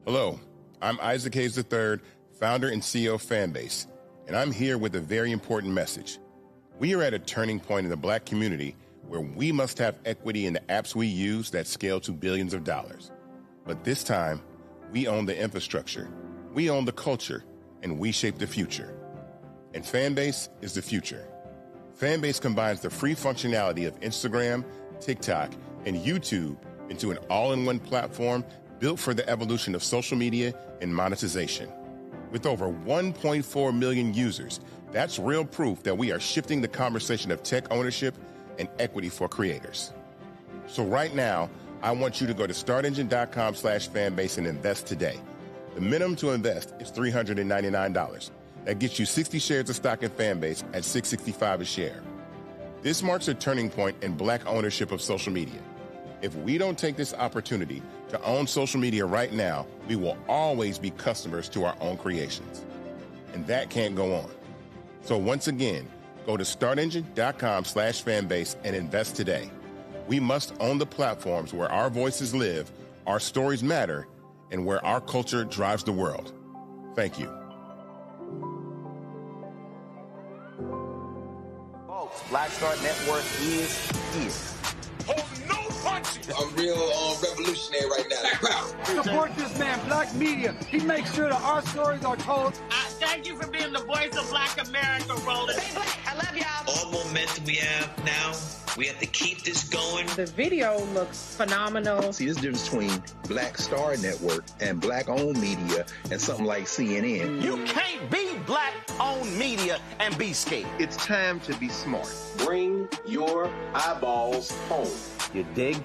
Hello, I'm Isaac Hayes III, founder and CEO of Fanbase, and I'm here with a very important message. We are at a turning point in the Black community where we must have equity in the apps we use that scale to billions of dollars. But this time, we own the infrastructure, we own the culture, and we shape the future. And Fanbase is the future. Fanbase combines the free functionality of Instagram, TikTok, and YouTube into an all-in-one platform built for the evolution of social media and monetization. With over 1.4 million users, that's real proof that we are shifting the conversation of tech ownership and equity for creators. So right now, I want you to go to startengine.com/fanbase and invest today. The minimum to invest is $399. That gets you 60 shares of stock in Fanbase at $665 a share. This marks a turning point in Black ownership of social media. If we don't take this opportunity to own social media right now, we will always be customers to our own creations. And that can't go on. So once again, go to startengine.com/fanbase and invest today. We must own the platforms where our voices live, our stories matter, and where our culture drives the world. Thank you. Folks, Black Star Network is here. Hold no punches. I'm real revolutionary right now. Black power. Support this man, Black media. He makes sure that our stories are told. Thank you for being the voice of Black America, Roland. Stay black. I love y'all. All momentum we have now, we have to keep this going. The video looks phenomenal. See, this difference between Black Star Network and Black-owned media and something like CNN. You can't be Black-owned media and be scared. It's time to be smart. Bring your eyeballs home. You dig?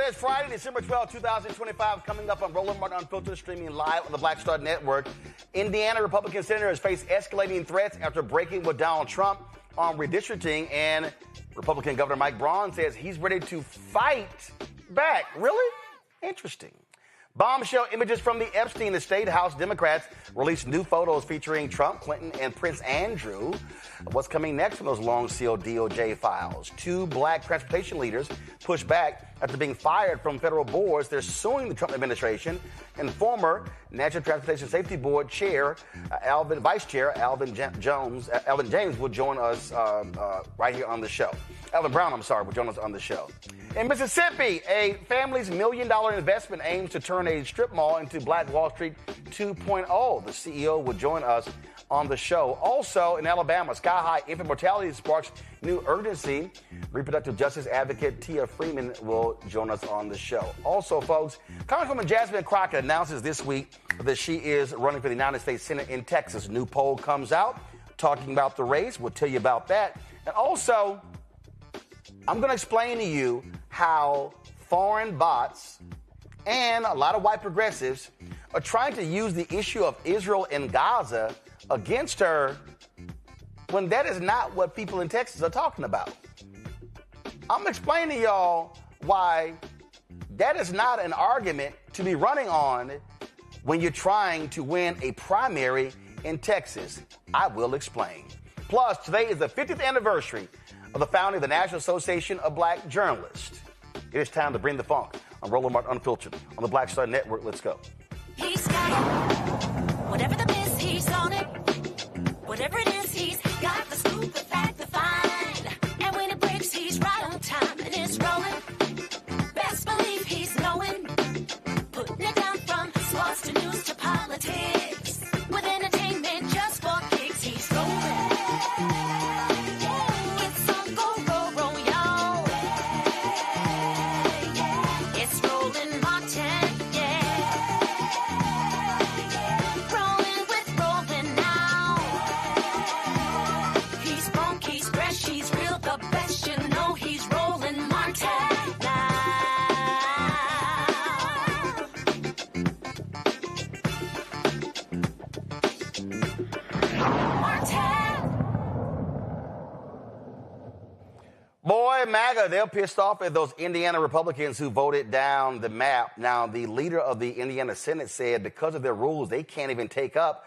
Today is Friday, December 12, 2025, coming up on Roland Martin Unfiltered, streaming live on the Black Star Network. Indiana Republican senators face escalating threats after breaking with Donald Trump on redistricting, and Republican Governor Mike Braun says he's ready to fight back. Really? Interesting. Bombshell images from the Epstein estate. House Democrats released new photos featuring Trump, Clinton, and Prince Andrew. What's coming next from those long-sealed DOJ files? Two black transportation leaders push back after being fired from federal boards. They're suing the Trump administration. And former National Transportation Safety Board Chair, Vice Chair Alvin James will join us right here on the show. Alvin Brown, will join us on the show. In Mississippi, a family's $1 million investment aims to turn a strip mall into Black Wall Street 2.0. The CEO will join us on the show. Also, in Alabama, sky-high infant mortality sparks new urgency. Reproductive justice advocate Tia Freeman will join us on the show. Also, folks, Congresswoman Jasmine Crockett announces this week that she is running for the United States Senate in Texas. New poll comes out talking about the race. We'll tell you about that. And also, I'm going to explain to you how foreign bots and a lot of white progressives are trying to use the issue of Israel and Gaza against her when that is not what people in Texas are talking about. I'm explaining to y'all why that is not an argument to be running on when you're trying to win a primary in Texas. I will explain. Plus, today is the 50th anniversary of the founding of the National Association of Black Journalists. It is time to bring the funk on Roland Martin Unfiltered on the Black Star Network. Let's go. He's got it. Whatever the miss, he's on it. Whatever it is, he's got the scoop, the fact, the find. And when it breaks, he's right on time and it's rolling. Best believe he's knowing. Putting it down from sports to news to politics. With entertainment just for kicks, he's rolling. Boy, MAGA, they're pissed off at those Indiana Republicans who voted down the map. Now, the leader of the Indiana Senate said because of their rules, they can't even take up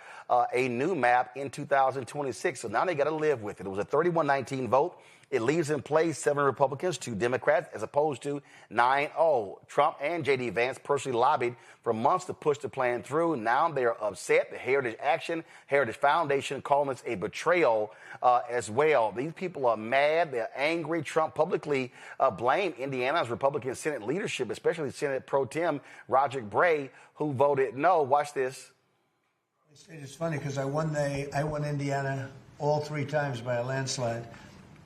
a new map in 2026. So now they got to live with it. It was a 31-19 vote. It leaves in place 7 Republicans, 2 Democrats, as opposed to 9-0. Trump and J.D. Vance personally lobbied for months to push the plan through. Now they are upset. The Heritage Foundation calling this a betrayal as well. These people are mad. They're angry. Trump publicly blamed Indiana's Republican Senate leadership, especially Senate Pro Tem Roderick Bray, who voted no. Watch this. It's funny because I won Indiana all 3 times by a landslide.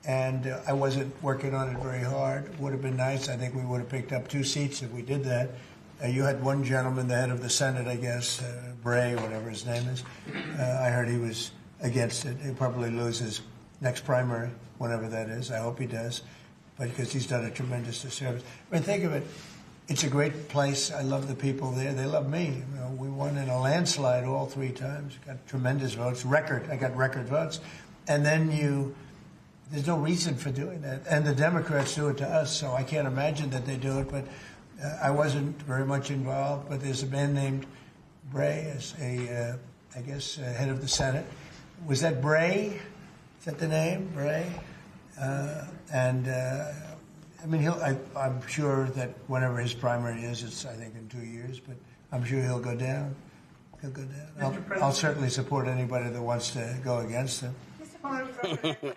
And I wasn't working on it very hard. Would have been nice. I think we would have picked up 2 seats if we did that. You had one gentleman, the head of the Senate, I guess, Bray, whatever his name is. I heard he was against it. He'll probably lose his next primary, whenever that is. I hope he does, but because he's done a tremendous disservice. I mean, think of it. It's a great place. I love the people there. They love me. You know, we won in a landslide all 3 times. Got tremendous votes. I got record votes. And then there's no reason for doing that. And the Democrats do it to us, so I can't imagine that they do it. But I wasn't very much involved. But there's a man named Bray as I guess, head of the Senate. Was that Bray? Is that the name, Bray? I mean, I'm sure that whenever his primary is, it's, I think, in 2 years. But I'm sure he'll go down. He'll go down. I'll certainly support anybody that wants to go against him.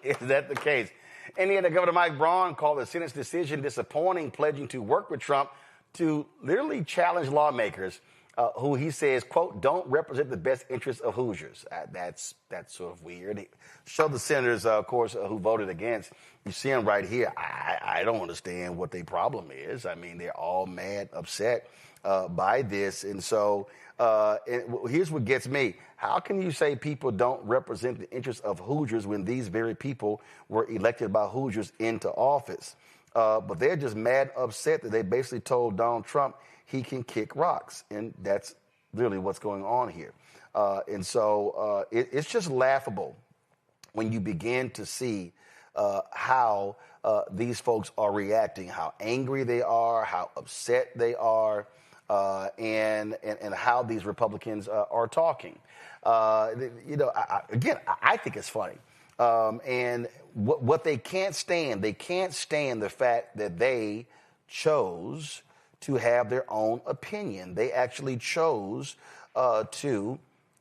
Is that the case? Indiana Governor Mike Braun called the Senate's decision disappointing, pledging to work with Trump to literally challenge lawmakers who he says, quote, don't represent the best interests of Hoosiers. That's sort of weird. Show the senators, of course, who voted against. You see them right here. I don't understand what their problem is. I mean, they're all mad, upset by this. And so here's what gets me. How can you say people don't represent the interests of Hoosiers when these very people were elected by Hoosiers into office? but they're just mad upset that they basically told Donald Trump he can kick rocks. And that's really what's going on here. And so it's just laughable when you begin to see how these folks are reacting, how angry they are, how upset they are, and how these Republicans are talking. I think it's funny. And what they can't stand the fact that they chose to have their own opinion. They actually chose to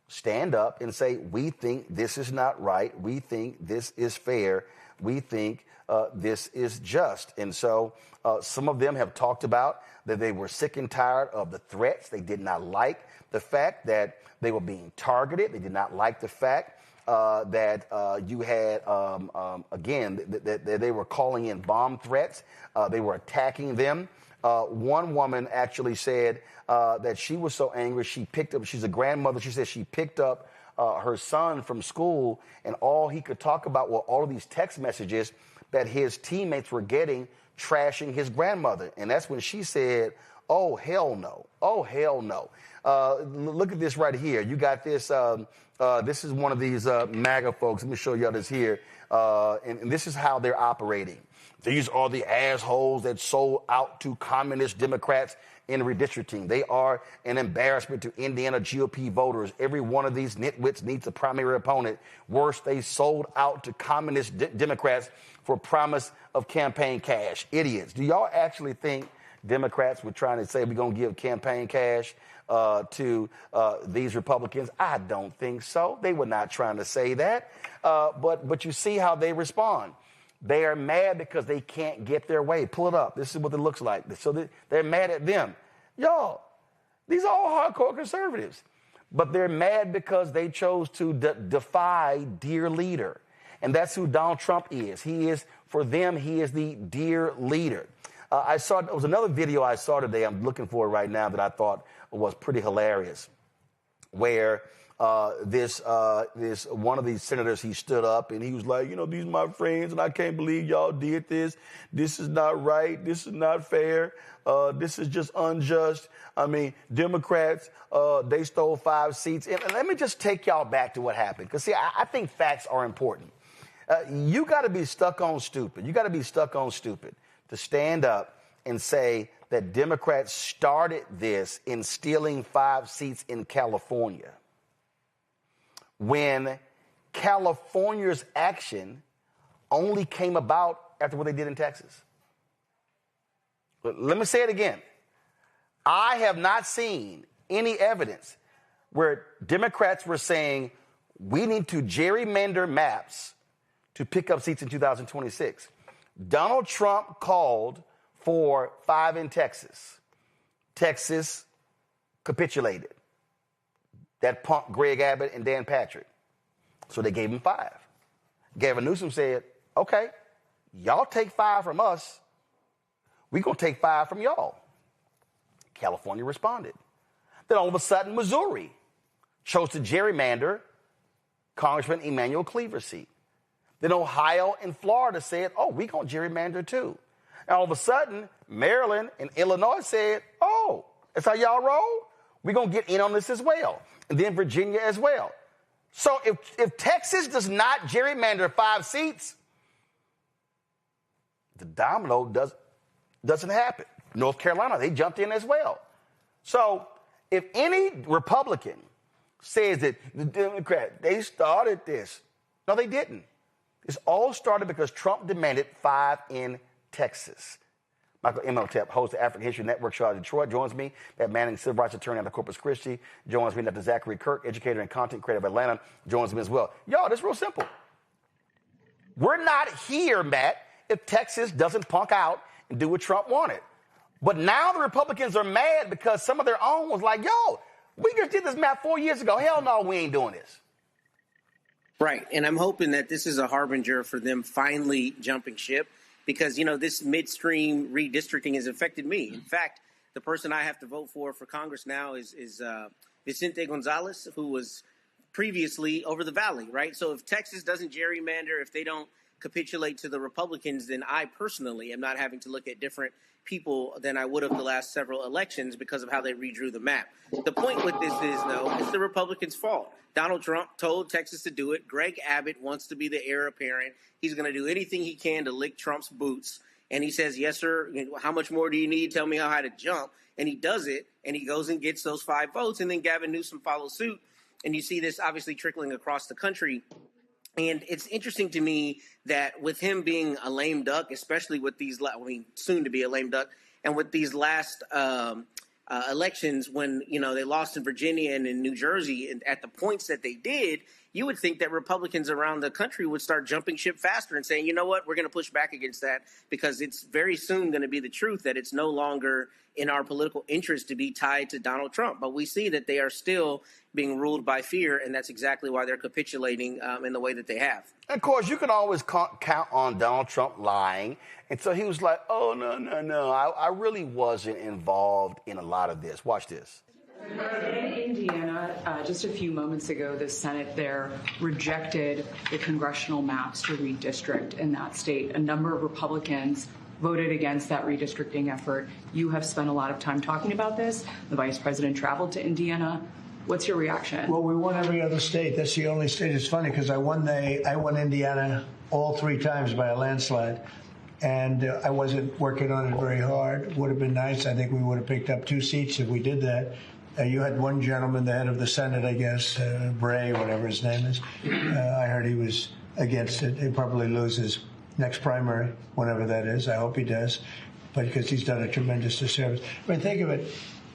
stand up and say, we think this is not right. We think this is fair. We think this is just. And so some of them have talked about that they were sick and tired of the threats. They did not like the fact that they were being targeted. They did not like the fact that you had, that they were calling in bomb threats. They were attacking them. One woman actually said that she was so angry, she's a grandmother, she said she picked up her son from school, and all he could talk about were all of these text messages that his teammates were getting trashing his grandmother. And that's when she said, oh, hell no. Oh, hell no. Look at this right here. You got this. This is one of these MAGA folks. Let me show y'all this here. And this is how they're operating. These are the assholes that sold out to communist Democrats in redistricting. They are an embarrassment to Indiana GOP voters. Every one of these nitwits needs a primary opponent. Worse, they sold out to communist Democrats for promise of campaign cash. Idiots. Do y'all actually think Democrats were trying to say we're going to give campaign cash to these Republicans? I don't think so. They were not trying to say that. But you see how they respond. They are mad because they can't get their way. Pull it up. This is what it looks like. So they're mad at them. Y'all, these are all hardcore conservatives. But they're mad because they chose to defy dear leader. And that's who Donald Trump is. For them, he is the dear leader. There was another video I saw today, I'm looking for it right now, that I thought was pretty hilarious, where this one of these senators, he stood up and he was like, these are my friends and I can't believe y'all did this. This is not right. This is not fair. This is just unjust. I mean, Democrats, they stole 5 seats. And let me just take y'all back to what happened. Because, see, I think facts are important. You got to be stuck on stupid. You got to be stuck on stupid to stand up and say that Democrats started this in stealing 5 seats in California, when California's action only came about after what they did in Texas. But let me say it again. I have not seen any evidence where Democrats were saying we need to gerrymander maps to pick up seats in 2026. Donald Trump called for 5 in Texas. Texas capitulated. That punked Greg Abbott and Dan Patrick. So they gave him 5. Gavin Newsom said, okay, y'all take 5 from us. We're going to take 5 from y'all. California responded. Then all of a sudden, Missouri chose to gerrymander Congressman Emanuel Cleaver's seat. Then Ohio and Florida said, oh, we're going to gerrymander too. And all of a sudden, Maryland and Illinois said, oh, that's how y'all roll? We're going to get in on this as well. And then Virginia as well. So if Texas does not gerrymander 5 seats, the domino doesn't happen. North Carolina, they jumped in as well. So if any Republican says that the Democrats, they started this. No, they didn't. This all started because Trump demanded 5 in Texas. Michael Imhotep, host of the African History Network show out of Detroit, joins me. That Manning, civil rights attorney out of Corpus Christi, joins me. Dr. Zachary Kirk, educator and content creator of Atlanta, joins me as well. Y'all, this is real simple. We're not here, Matt, if Texas doesn't punk out and do what Trump wanted. But now the Republicans are mad because some of their own was like, yo, we just did this map 4 years ago. Hell no, we ain't doing this. Right. And I'm hoping that this is a harbinger for them finally jumping ship. Because, this midstream redistricting has affected me. In fact, the person I have to vote for Congress now is Vicente Gonzalez, who was previously over the valley, right? So if Texas doesn't gerrymander, if they don't capitulate to the Republicans, then I personally am not having to look at different people than I would have the last several elections because of how they redrew the map. The point with this is, though, it's the Republicans' fault. Donald Trump told Texas to do it. Greg Abbott wants to be the heir apparent. He's going to do anything he can to lick Trump's boots. And he says, yes, sir, how much more do you need? Tell me how high to jump. And he does it, and he goes and gets those 5 votes, and then Gavin Newsom follows suit. And you see this obviously trickling across the country. And it's interesting to me that with him being a lame duck, especially with these, soon to be a lame duck, and with these last elections when, they lost in Virginia and in New Jersey and at the points that they did, you would think that Republicans around the country would start jumping ship faster and saying, you know what, we're going to push back against that because it's very soon going to be the truth that it's no longer in our political interest to be tied to Donald Trump. But we see that they are still being ruled by fear, and that's exactly why they're capitulating in the way that they have. And of course, you can always count on Donald Trump lying. And so he was like, oh, no, I really wasn't involved in a lot of this. Watch this. In Indiana, just a few moments ago, the Senate there rejected the congressional maps to redistrict in that state. A number of Republicans voted against that redistricting effort. You have spent a lot of time talking about this. The vice president traveled to Indiana. What's your reaction? Well, we won every other state. That's the only state. It's funny because I won Indiana all 3 times by a landslide. And I wasn't working on it very hard. Would have been nice. I think we would have picked up 2 seats if we did that. You had one gentleman, the head of the Senate, I guess, Bray, whatever his name is. I heard he was against it. He'll probably lose his next primary, whenever that is. I hope he does, but because he's done a tremendous disservice. I mean, think of it.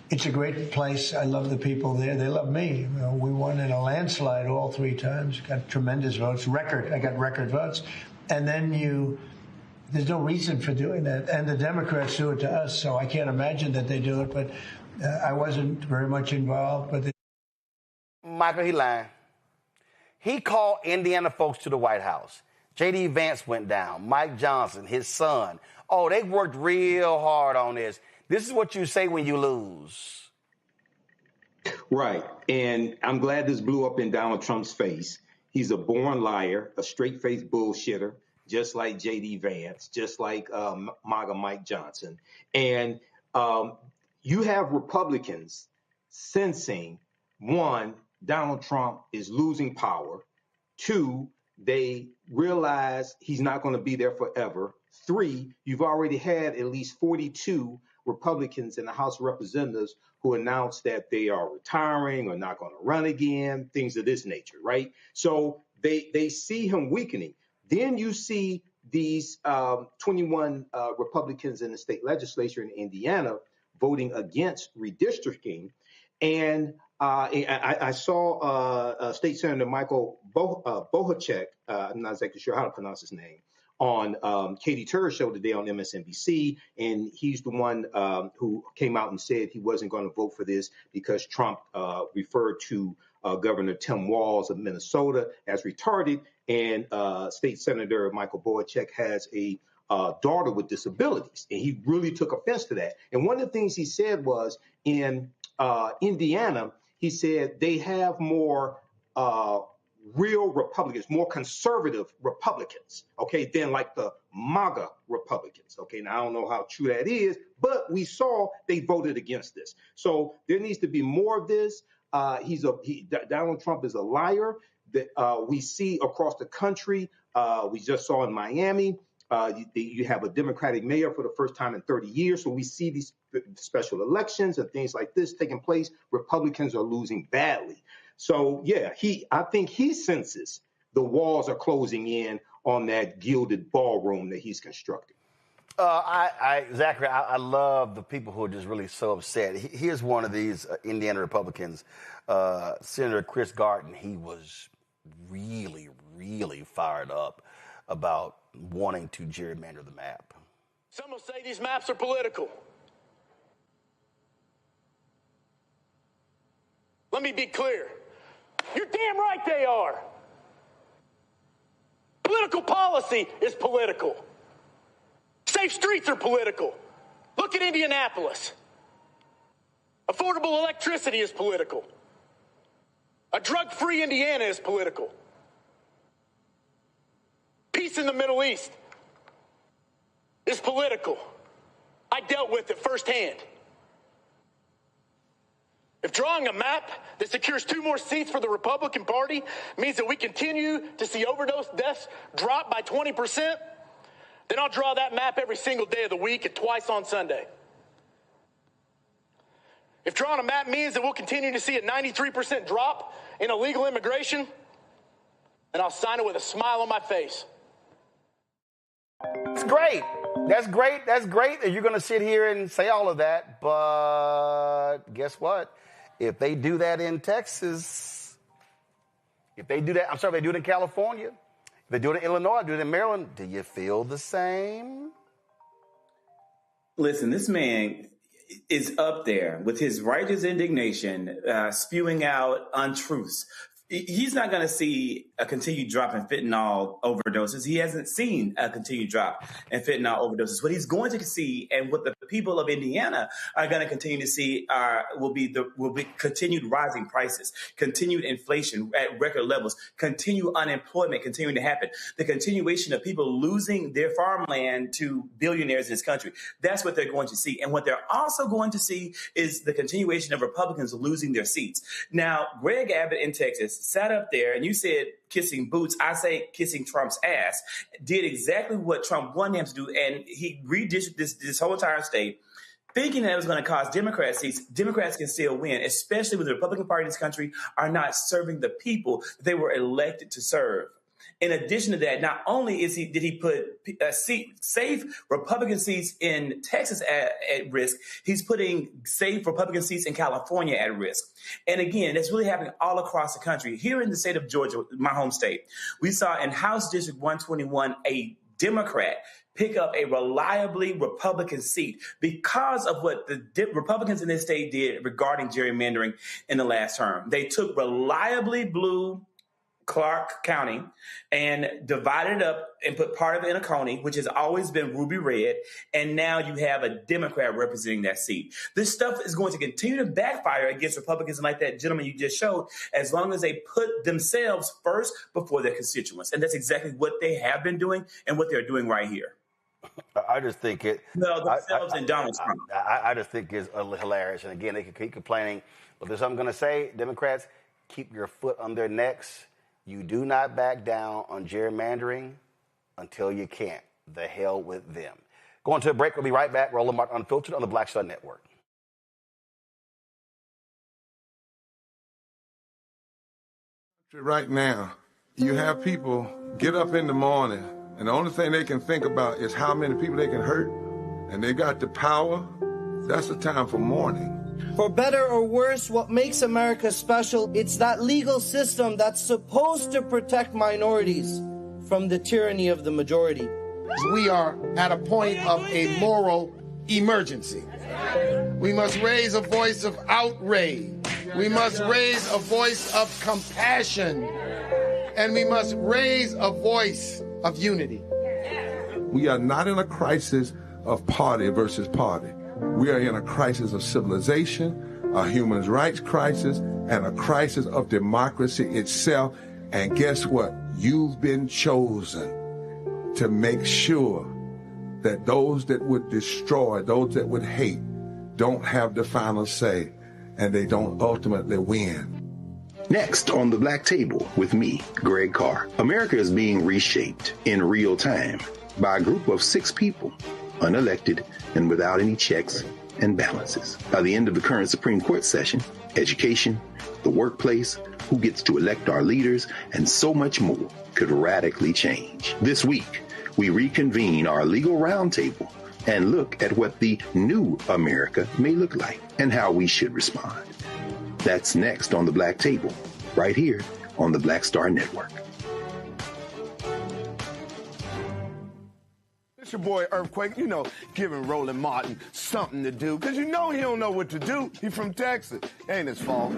It's a great place. I love the people there. They love me. We won in a landslide all 3 times. Got tremendous votes. I got record votes. And then there's no reason for doing that. And the Democrats do it to us, so I can't imagine that they do it. But I wasn't very much involved. But Michael, he lying. He called Indiana folks to the White House. J.D. Vance went down. Mike Johnson, his son. Oh, they worked real hard on this. This is what you say when you lose. Right. And I'm glad this blew up in Donald Trump's face. He's a born liar, a straight-faced bullshitter, just like J.D. Vance, just like MAGA Mike Johnson. And you have Republicans sensing, 1, Donald Trump is losing power. 2, they realize he's not going to be there forever. 3, you've already had at least 42 Republicans in the House of Representatives who announced that they are retiring or not going to run again, things of this nature, right? So they see him weakening. Then you see these 21 Republicans in the state legislature in Indiana voting against redistricting. And I saw State Senator Michael Bohacek, I'm not exactly sure how to pronounce his name, on Katie Turner's show today on MSNBC, and he's the one who came out and said he wasn't going to vote for this because Trump referred to Governor Tim Walz of Minnesota as retarded, and State Senator Michael Bohacek has a daughter with disabilities, and he really took offense to that. And one of the things he said was in Indiana, he said they have more real Republicans, more conservative Republicans, okay, than like the MAGA Republicans. Okay, now I don't know how true that is, but we saw they voted against this. So there needs to be more of this. Donald Trump is a liar that we see across the country. We just saw in Miami. You have a Democratic mayor for the first time in 30 years. So we see these special elections and things like this taking place. Republicans are losing badly. So, yeah, I think he senses the walls are closing in on that gilded ballroom that he's constructing. Zachary, I love the people who are just really so upset. Here's one of these Indiana Republicans, Senator Chris Garten. He was really, really fired up about wanting to gerrymander the map. Some will say these maps are political. Let me be clear. You're damn right they are. Political policy is political. Safe streets are political. Look at Indianapolis. Affordable electricity is political. A drug-free Indiana is political. peace in the Middle East is political. I dealt with it firsthand. If drawing a map that secures 2 more seats for the Republican Party means that we continue to see overdose deaths drop by 20%, then I'll draw that map every single day of the week and twice on Sunday. If drawing a map means that we'll continue to see a 93% drop in illegal immigration, then I'll sign it with a smile on my face. It's great. That's great. That's great that you're going to sit here and say all of that. But guess what? If they do that in Texas, if they do that, if they do it in California, if they do it in Illinois, do it in Maryland, do you feel the same? Listen, this man is up there with his righteous indignation, spewing out untruths. He's not going to see a continued drop in fentanyl overdoses. He hasn't seen a continued drop in fentanyl overdoses. What he's going to see, and what the people of Indiana are going to continue to see, will be continued rising prices, continued inflation at record levels, continued unemployment continuing to happen, the continuation of people losing their farmland to billionaires in this country. That's what they're going to see. And what they're also going to see is the continuation of Republicans losing their seats. Now, Greg Abbott in Texas sat up there, and you said kissing boots. I say kissing Trump's ass. Did exactly what Trump wanted him to do, and he redistricted this whole entire state, thinking that it was going to cost Democrats seats. Democrats can still win, especially when the Republican Party in this country are not serving the people they were elected to serve. In addition to that, not only did he put safe Republican seats in Texas at risk, he's putting safe Republican seats in California at risk. And again, that's really happening all across the country. Here in the state of Georgia, my home state, we saw in House District 121 a Democrat pick up a reliably Republican seat because of what the Republicans in this state did regarding gerrymandering in the last term. They took reliably blue Clark County and divided it up and put part of it in a Coney, which has always been ruby red, and now you have a Democrat representing that seat. This stuff is going to continue to backfire against Republicans like that gentleman you just showed, as long as they put themselves first before their constituents. And that's exactly what they have been doing and what they're doing right here. I just think it. No, themselves and Donald Trump. I just think it's hilarious. And again, they can keep complaining. But there's something I'm going to say, Democrats, keep your foot on their necks. You do not back down on gerrymandering until you can't. The hell with them. Going to a break. We'll be right back. Roland Martin Unfiltered on the Black Star Network. Right now, you have people get up in the morning, and the only thing they can think about is how many people they can hurt, and they got the power. That's the time for mourning. For better or worse, what makes America special, it's that legal system that's supposed to protect minorities from the tyranny of the majority. We are at a point of a moral emergency. We must raise a voice of outrage. We must raise a voice of compassion. And we must raise a voice of unity. We are not in a crisis of party versus party. We are in a crisis of civilization, a human rights crisis, and a crisis of democracy itself. And guess what? You've been chosen to make sure that those that would destroy, those that would hate, don't have the final say, and they don't ultimately win. Next on the Black Table with me, Greg Carr. America is being reshaped in real time by a group of 6 people, unelected and without any checks and balances. By the end of the current Supreme Court session, education, the workplace, who gets to elect our leaders, and so much more could radically change. This week, we reconvene our legal roundtable and look at what the new America may look like and how we should respond. That's next on the Black Table, right here on the Black Star Network. It's your boy Earthquake, giving Roland Martin something to do, because he don't know what to do. He's from Texas. Ain't his fault.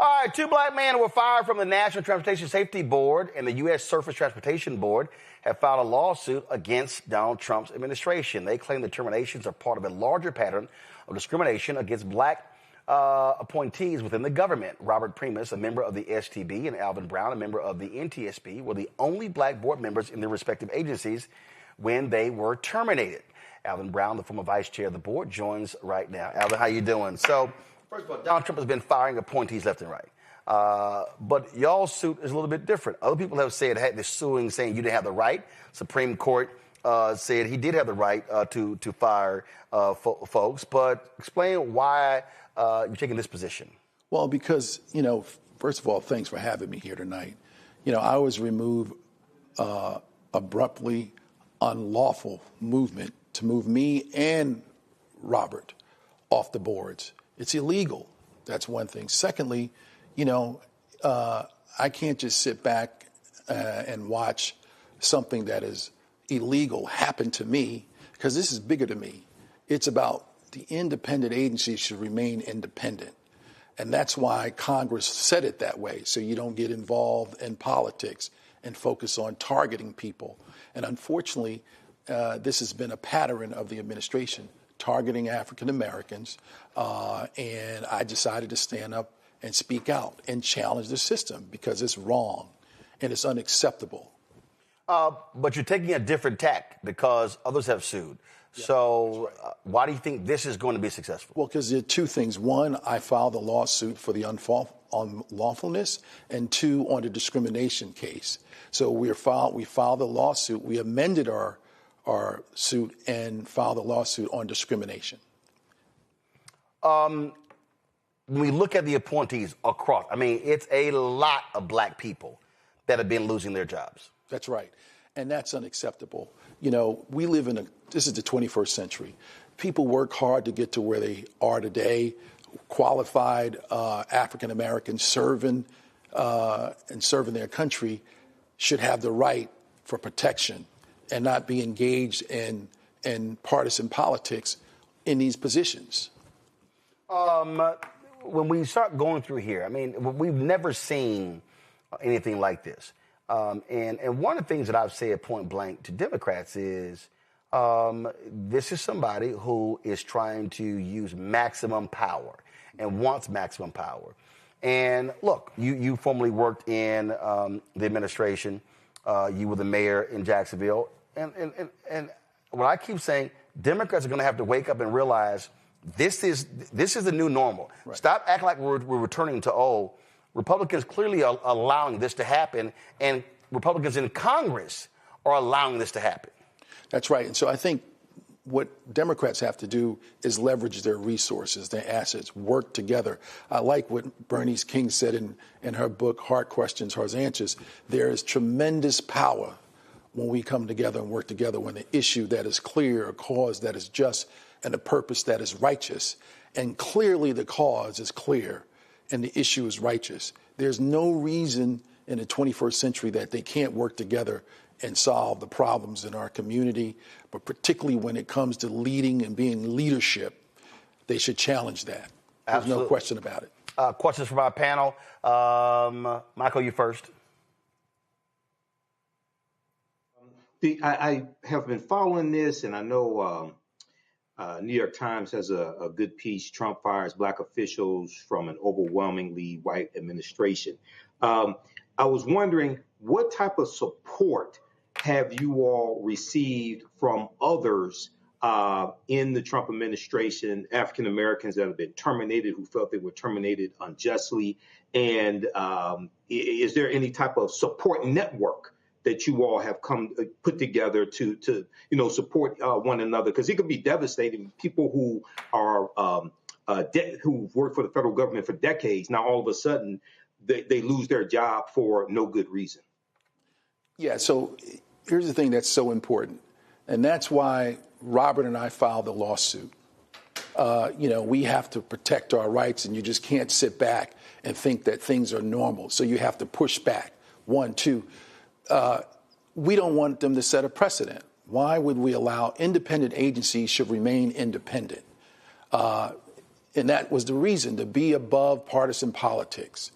All right, 2 black men were fired from the National Transportation Safety Board and the U.S. Surface Transportation Board have filed a lawsuit against Donald Trump's administration. They claim the terminations are part of a larger pattern of discrimination against black appointees within the government. Robert Primus, a member of the STB, and Alvin Brown, a member of the NTSB, were the only black board members in their respective agencies when they were terminated. Alvin Brown, the former vice chair of the board, joins right now. Alvin, how you doing? So, first of all, Donald Trump has been firing appointees left and right. But y'all's suit is a little bit different. Other people have said, had this suing, saying you didn't have the right. Supreme Court said he did have the right to fire folks. But explain why you're taking this position. Well, because, first of all, thanks for having me here tonight. I was removed abruptly, unlawful movement to move me and Robert off the boards. It's illegal. That's one thing. Secondly, I can't just sit back and watch something that is illegal happen to me, because this is bigger than me. It's about the independent agencies should remain independent. And that's why Congress said it that way, so you don't get involved in politics and focus on targeting people. And unfortunately, this has been a pattern of the administration, targeting African Americans, and I decided to stand up and speak out and challenge the system because it's wrong and it's unacceptable. But you're taking a different tack because others have sued. Yeah, so right. Why do you think this is going to be successful? Well, because there are two things. One, I filed a lawsuit for the unlawfulness, and two, on the discrimination case. So we filed a lawsuit. We amended our suit and filed a lawsuit on discrimination. When we look at the appointees across, it's a lot of black people that have been losing their jobs. That's right. And that's unacceptable. We live this is the 21st century. People work hard to get to where they are today. Qualified African Americans serving their country should have the right for protection and not be engaged in partisan politics in these positions. When we start going through here, we've never seen anything like this. And one of the things that I've said point blank to Democrats is this is somebody who is trying to use maximum power and wants maximum power. And look, you formerly worked in the administration. You were the mayor in Jacksonville. And what I keep saying, Democrats are going to have to wake up and realize this is the new normal. Right. Stop acting like we're returning to old. Republicans clearly are allowing this to happen, and Republicans in Congress are allowing this to happen. That's right. And so I think what Democrats have to do is leverage their resources, their assets, work together. I like what Bernice King said in her book, Hard Questions, Hard Answers. There is tremendous power when we come together and work together, when the issue that is clear, a cause that is just, and a purpose that is righteous. And clearly the cause is clear and the issue is righteous. There's no reason in the 21st century that they can't work together and solve the problems in our community, but particularly when it comes to leading and being leadership, they should challenge that. There's no question about it. Questions from our panel. Michael, you first. I have been following this, and I know New York Times has a good piece, Trump fires black officials from an overwhelmingly white administration. I was wondering, what type of support have you all received from others in the Trump administration, African Americans that have been terminated, who felt they were terminated unjustly? And is there any type of support network that you all have put together to support one another? Because it could be devastating. People who are who've worked for the federal government for decades, now all of a sudden they lose their job for no good reason. Yeah, so here's the thing that's so important, and that's why Robert and I filed a lawsuit. We have to protect our rights, and you just can't sit back and think that things are normal. So you have to push back. 1, 2. We don't want them to set a precedent. Why would we allow independent agencies should remain independent? And that was the reason, to be above partisan politics.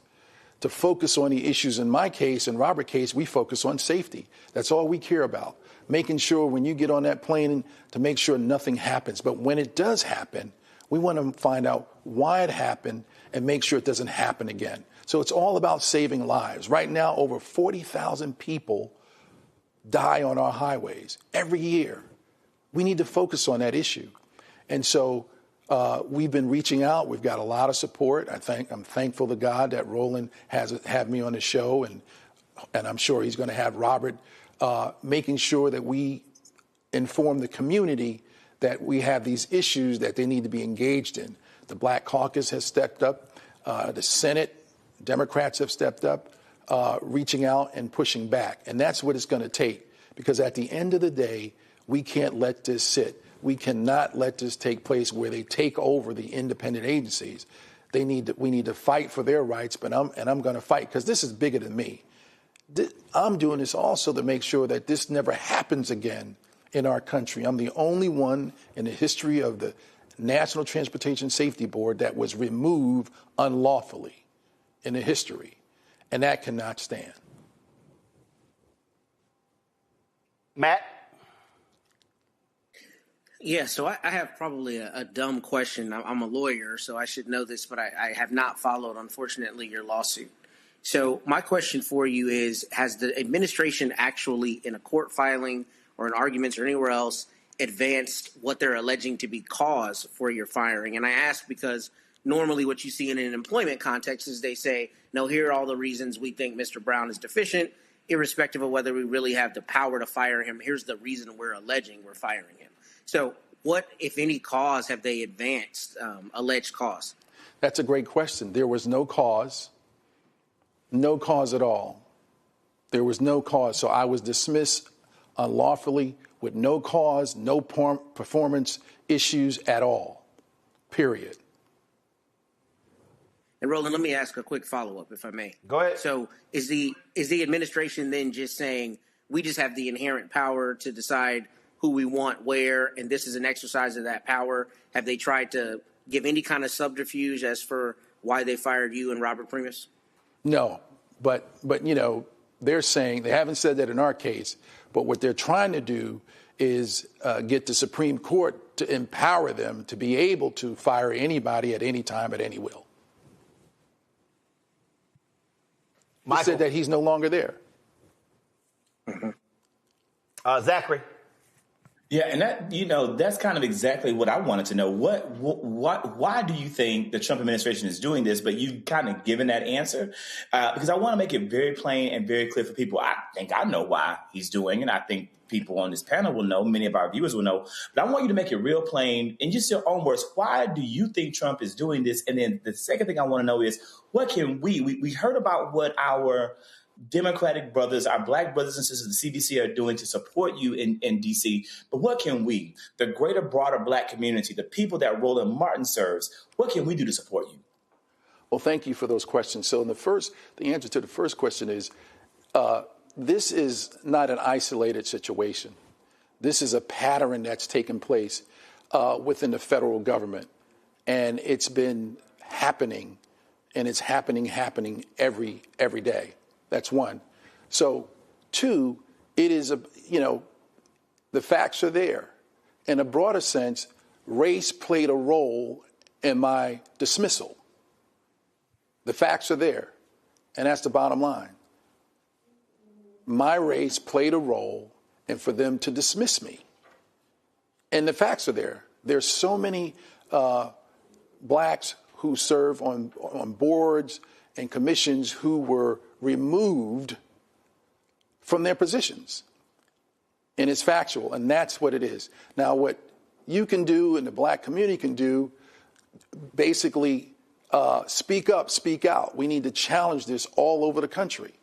to focus on the issues. In my case, in Robert's case, we focus on safety. That's all we care about. Making sure when you get on that plane to make sure nothing happens. But when it does happen, we want to find out why it happened and make sure it doesn't happen again. So it's all about saving lives. Right now, over 40,000 people die on our highways every year. We need to focus on that issue. And so we've been reaching out. We've got a lot of support. I'm thankful to God that Roland has had me on the show, and I'm sure he's going to have Robert, making sure that we inform the community that we have these issues that they need to be engaged in. The Black Caucus has stepped up. The Senate, Democrats have stepped up, reaching out and pushing back. And that's what it's going to take, because at the end of the day, we can't let this sit. We cannot let this take place where they take over the independent agencies. We need to fight for their rights, but I'm going to fight, because this is bigger than me. I'm doing this also to make sure that this never happens again in our country. I'm the only one in the history of the National Transportation Safety Board that was removed unlawfully in the history, and that cannot stand. Matt? Yeah, so I have probably a dumb question. I'm a lawyer, so I should know this, but I have not followed, unfortunately, your lawsuit. So my question for you is, has the administration actually, in a court filing or in arguments or anywhere else, advanced what they're alleging to be cause for your firing? And I ask because normally what you see in an employment context is they say, no, here are all the reasons we think Mr. Brown is deficient, irrespective of whether we really have the power to fire him. Here's the reason we're alleging we're firing him. So what, if any, cause have they advanced, alleged cause? That's a great question. There was no cause at all. There was no cause. So I was dismissed unlawfully with no cause, no performance issues at all, period. And Roland, let me ask a quick follow-up, if I may. Go ahead. So is the administration then just saying we just have the inherent power to decide who we want where, and this is an exercise of that power? Have they tried to give any kind of subterfuge as for why they fired you and Robert Primus? No, but you know, they're saying, they haven't said that in our case, but what they're trying to do is get the Supreme Court to empower them to be able to fire anybody at any time at any will. He said that he's no longer there. Zachary. Yeah, and that, you know, that's kind of exactly what I wanted to know. Why do you think the Trump administration is doing this? But you've kind of given that answer, because I want to make it very plain and very clear for people. I think I know why he's doing, and I think people on this panel will know, many of our viewers will know. But I want you to make it real plain in just your own words. Why do you think Trump is doing this? And then the second thing I want to know is, what can we heard about what our Democratic brothers, our Black brothers and sisters, the CDC are doing to support you in D.C. But what can we, the greater, broader Black community, the people that Roland Martin serves, what can we do to support you? Well, thank you for those questions. So the answer to the first question is, this is not an isolated situation. This is a pattern that's taken place within the federal government, and it's been happening, and it's happening every day. That's one. So, two, it is the facts are there. In a broader sense, race played a role in my dismissal. The facts are there, and that's the bottom line. My race played a role in for them to dismiss me. And the facts are there. There's so many blacks who serve on boards and commissions who were removed from their positions. And it's factual, and that's what it is. Now, what you can do and the Black community can do, basically speak up, speak out. We need to challenge this all over the country.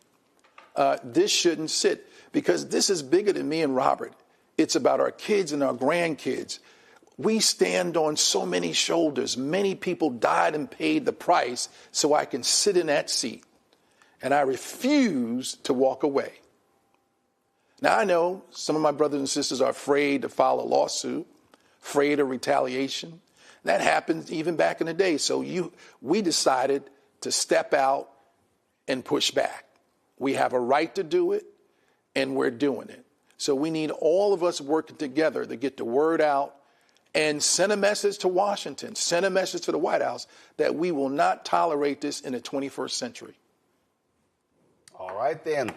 This shouldn't sit, because this is bigger than me and Robert. It's about our kids and our grandkids. We stand on so many shoulders. Many people died and paid the price so I can sit in that seat. And I refuse to walk away. Now, I know some of my brothers and sisters are afraid to file a lawsuit, afraid of retaliation. That happened even back in the day. So we decided to step out and push back. We have a right to do it, and we're doing it. So we need all of us working together to get the word out and send a message to Washington, send a message to the White House that we will not tolerate this in the 21st century. All right, then.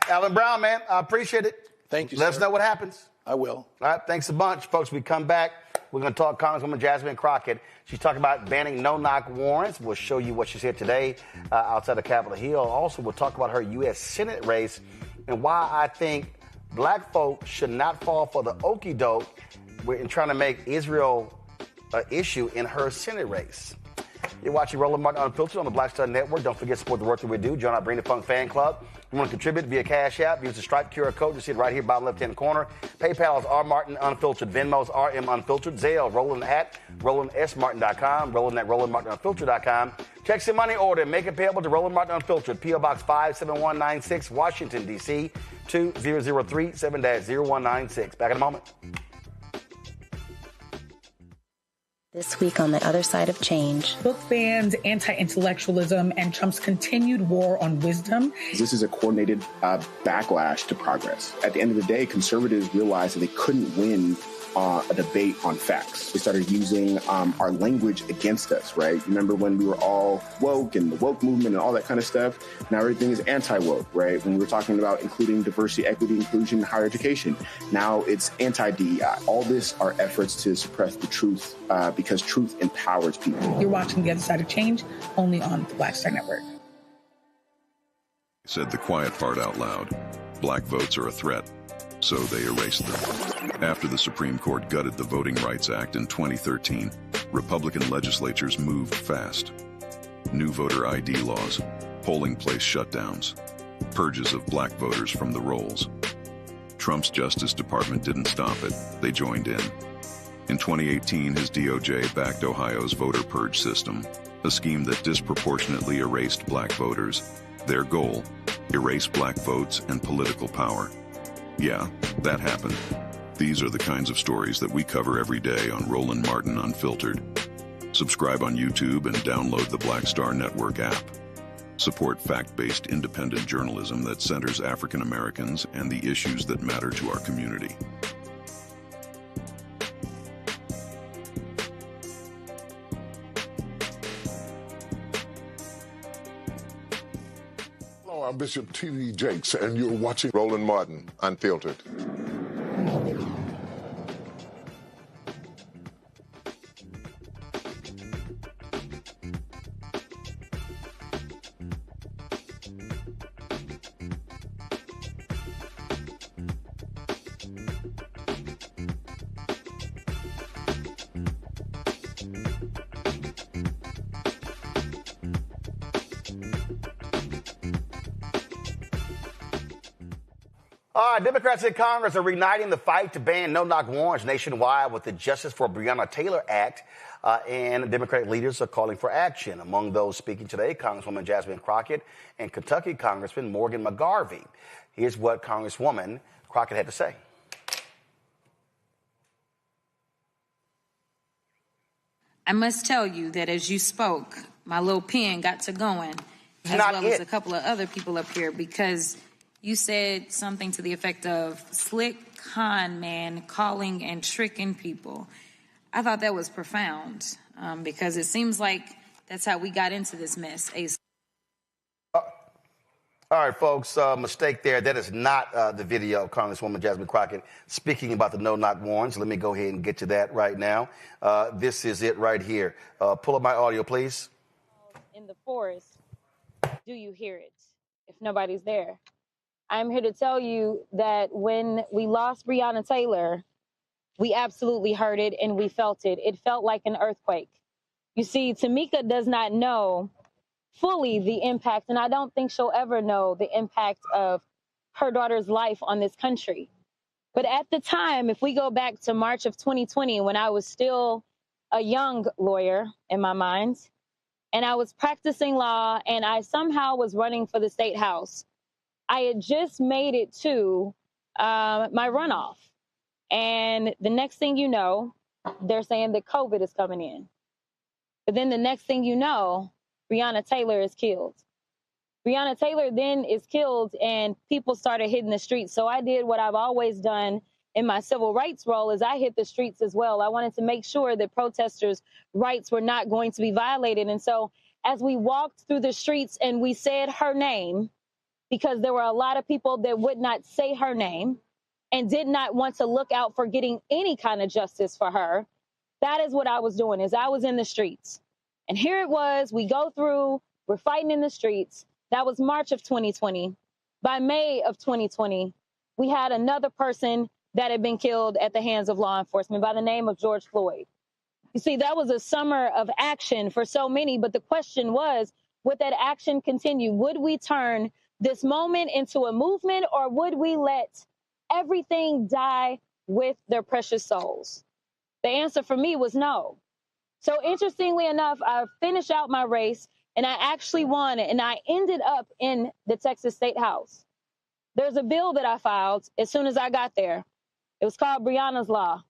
Alvin Brown, man, I appreciate it. Thank you, Let us sir. know what happens. I will. All right, thanks a bunch. Folks, we come back. We're going to talk Congresswoman Jasmine Crockett. She's talking about banning no-knock warrants. We'll show you what she said today outside of Capitol Hill. Also, we'll talk about her U.S. Senate race and why I think black folk should not fall for the okie doke in trying to make Israel an issue in her Senate race. You're watching Roland Martin Unfiltered on the Black Star Network. Don't forget to support the work that we do. Join our Bring the Funk fan club. You want to contribute via Cash App, use the Stripe QR code. You see it right here, bottom left-hand corner. PayPal is R Martin Unfiltered. Venmo is RM Unfiltered. Zelle, Roland at RolandSMartin.com. Roland at RolandMartinUnfiltered.com. Check some money order. Make it payable to Roland Martin Unfiltered. P.O. Box 57196, Washington, D.C. 2003 7-0196. Back in a moment. This week on The Other Side of Change. Book bans, anti-intellectualism, and Trump's continued war on wisdom. This is a coordinated backlash to progress. At the end of the day, conservatives realized that they couldn't win a debate on facts. They started using our language against us, right? Remember when we were all woke and the woke movement and all that kind of stuff? Now everything is anti-woke, right? When we were talking about including diversity, equity, inclusion, and higher education, now it's anti-DEI. All this are efforts to suppress the truth because truth empowers people. You're watching The Other Side of Change only on the Black Star Network. Said the quiet part out loud. Black votes are a threat. So they erased them. After the Supreme Court gutted the Voting Rights Act in 2013, Republican legislatures moved fast. New voter ID laws, polling place shutdowns, purges of black voters from the rolls. Trump's Justice Department didn't stop it. They joined in. In 2018, his DOJ backed Ohio's voter purge system, a scheme that disproportionately erased black voters. Their goal, erase black votes and political power. Yeah, that happened. These are the kinds of stories that we cover every day on Roland Martin Unfiltered. Subscribe on YouTube and download the Black Star Network app. Support fact-based independent journalism that centers African Americans and the issues that matter to our community. I'm Bishop T.D. Jakes, and you're watching Roland Martin Unfiltered. All right, Democrats in Congress are reigniting the fight to ban no-knock warrants nationwide with the Justice for Breonna Taylor Act, and Democratic leaders are calling for action. Among those speaking today, Congresswoman Jasmine Crockett and Kentucky Congressman Morgan McGarvey. Here's what Congresswoman Crockett had to say. I must tell you that as you spoke, my little pen got to going, as well as a couple of other people up here, because you said something to the effect of slick con man calling and tricking people. I thought that was profound because it seems like that's how we got into this mess. All right, folks, mistake there. That is not the video of Congresswoman Jasmine Crockett speaking about the no-knock warrants. Let me go ahead and get to that right now. This is it right here. Pull up my audio, please. In the forest, do you hear it if nobody's there? I'm here to tell you that when we lost Breonna Taylor, we absolutely heard it and we felt it. It felt like an earthquake. You see, Tamika does not know fully the impact, and I don't think she'll ever know the impact of her daughter's life on this country. But at the time, if we go back to March of 2020, when I was still a young lawyer in my mind, and I was practicing law, and I somehow was running for the state house, I had just made it to my runoff. And the next thing you know, they're saying that COVID is coming in. But then the next thing you know, Breonna Taylor is killed. Breonna Taylor then is killed and people started hitting the streets. So I did what I've always done in my civil rights role is I hit the streets as well. I wanted to make sure that protesters' rights were not going to be violated. And so as we walked through the streets and we said her name, because there were a lot of people that would not say her name and did not want to look out for getting any kind of justice for her, that is what I was doing, is I was in the streets. And here it was, we go through, we're fighting in the streets. That was March of 2020. By May of 2020, we had another person that had been killed at the hands of law enforcement by the name of George Floyd. You see, that was a summer of action for so many, but the question was, would that action continue? Would we turn this moment into a movement, or would we let everything die with their precious souls? The answer for me was no. So interestingly enough, I finished out my race and I actually won, and I ended up in the Texas State House. There's a bill that I filed as soon as I got there. It was called Breonna's Law.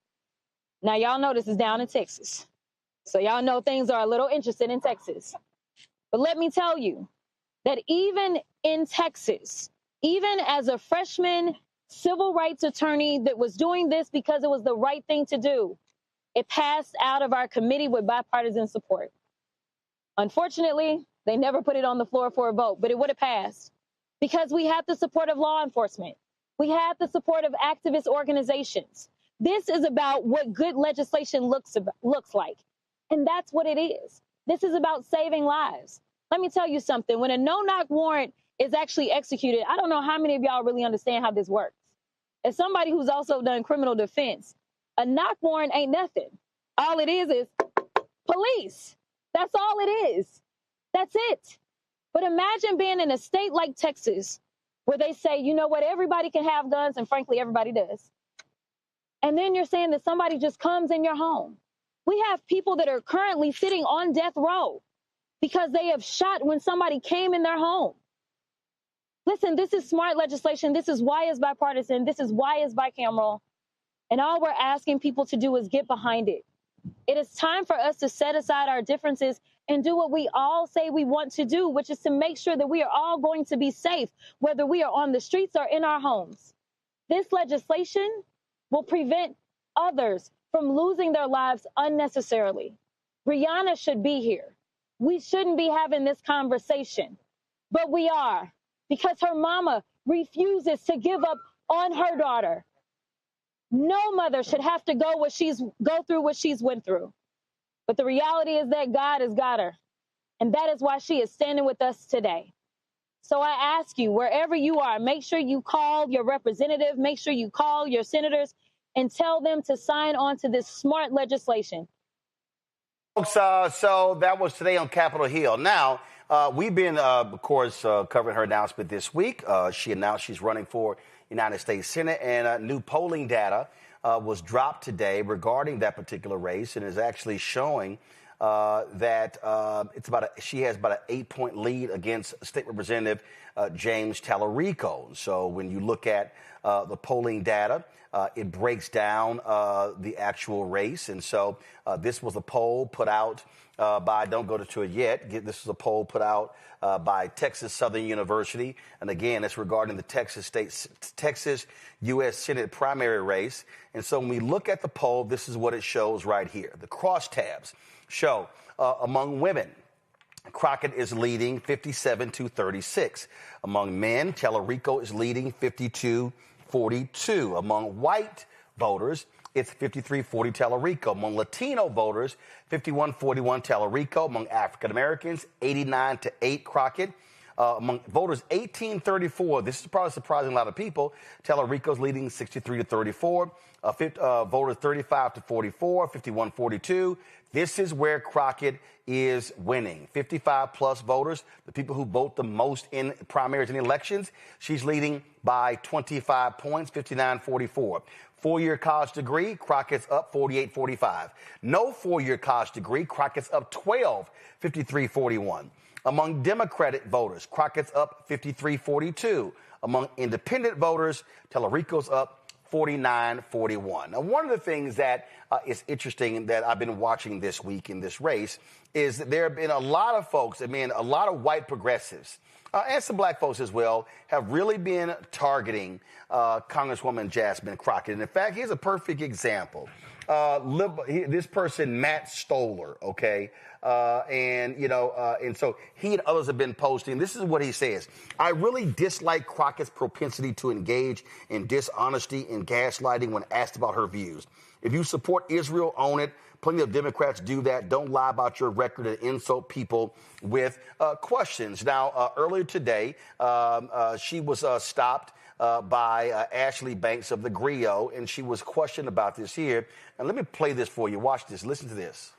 Now, y'all know this is down in Texas. So y'all know things are a little interesting in Texas. But let me tell you that even in Texas, even as a freshman civil rights attorney that was doing this because it was the right thing to do, it passed out of our committee with bipartisan support. Unfortunately, they never put it on the floor for a vote, but it would have passed because we have the support of law enforcement. We have the support of activist organizations. This is about what good legislation looks like. And that's what it is. This is about saving lives. Let me tell you something. When a no-knock warrant is actually executed, I don't know how many of y'all really understand how this works. As somebody who's also done criminal defense, a knock warrant ain't nothing. All it is police. That's all it is. That's it. But imagine being in a state like Texas where they say, you know what, everybody can have guns, and frankly, everybody does. And then you're saying that somebody just comes in your home. We have people that are currently sitting on death row because they have shot when somebody came in their home. Listen, this is smart legislation. This is why it's bipartisan. This is why it's bicameral. And all we're asking people to do is get behind it. It is time for us to set aside our differences and do what we all say we want to do, which is to make sure that we are all going to be safe, whether we are on the streets or in our homes. This legislation will prevent others from losing their lives unnecessarily. Breonna should be here. We shouldn't be having this conversation, but we are, because her mama refuses to give up on her daughter. No mother should have to go through what she's went through. But the reality is that God has got her. And that is why she is standing with us today. So I ask you, wherever you are, make sure you call your representative, make sure you call your senators and tell them to sign on to this smart legislation. Folks, so that was today on Capitol Hill. Now, we've been, of course, covering her announcement this week. She announced she's running for United States Senate, and new polling data was dropped today regarding that particular race, and is actually showing that she has about an 8-point lead against State Representative James Tallarico. So when you look at the polling data, it breaks down the actual race. And so this was a poll put out by, don't go to it yet, this is a poll put out by Texas Southern University. And again, it's regarding the Texas U.S. Senate primary race. And so when we look at the poll, this is what it shows right here. The crosstabs show among women, Crockett is leading 57-36. Among men, Tallarico is leading 52-42. Among white voters, it's 53-40 Tallarico. Among Latino voters, 51-41 Tallarico. Among African Americans, 89-8 Crockett. Among voters 18-34, this is probably surprising a lot of people, Tallarico's leading 63-34. Voters 35-44, 51-42. This is where Crockett is winning. 55-plus voters, the people who vote the most in primaries and elections, she's leading by 25 points, 59-44. Four-year college degree, Crockett's up 48-45. No four-year college degree, Crockett's up 12, 53-41. Among Democratic voters, Crockett's up 53-42. Among independent voters, Tallarico's up 49-41. Now, one of the things that is interesting that I've been watching this week in this race is that there have been a lot of folks, a lot of white progressives, and some black folks as well, have really been targeting Congresswoman Jasmine Crockett. And in fact, here's a perfect example. This person, Matt Stoller, okay? And so he and others have been posting. This is what he says. I really dislike Crockett's propensity to engage in dishonesty and gaslighting when asked about her views. If you support Israel, own it. Plenty of Democrats do that. Don't lie about your record and insult people with questions. Now, earlier today, she was stopped by Ashley Banks of the Griot, and she was questioned about this here. And let me play this for you. Watch this. Listen to this.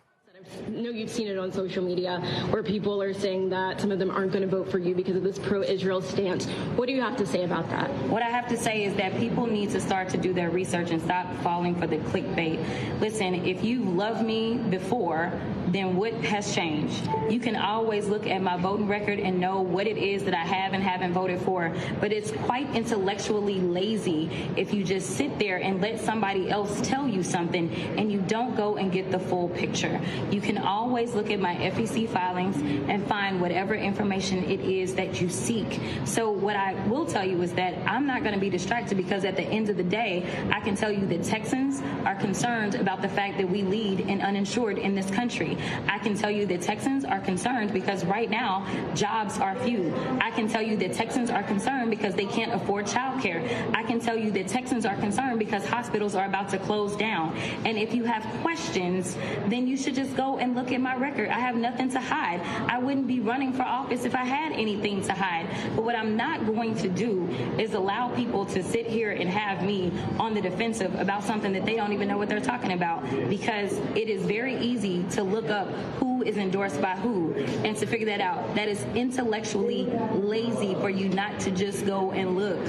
I know you've seen it on social media where people are saying that some of them aren't going to vote for you because of this pro-Israel stance. What do you have to say about that? What I have to say is that people need to start to do their research and stop falling for the clickbait. Listen, if you loved me before, then what has changed? You can always look at my voting record and know what it is that I have and haven't voted for. But it's quite intellectually lazy if you just sit there and let somebody else tell you something and you don't go and get the full picture. You can always look at my FEC filings and find whatever information it is that you seek. So what I will tell you is that I'm not going to be distracted because at the end of the day, I can tell you that Texans are concerned about the fact that we lead in uninsured in this country. I can tell you that Texans are concerned because right now jobs are few. I can tell you that Texans are concerned because they can't afford child care. I can tell you that Texans are concerned because hospitals are about to close down. And if you have questions, then you should just go and look at my record. I have nothing to hide. I wouldn't be running for office if I had anything to hide. But what I'm not going to do is allow people to sit here and have me on the defensive about something that they don't even know what they're talking about, because it is very easy to look up who is endorsed by who and to figure that out. That is intellectually lazy for you not to just go and look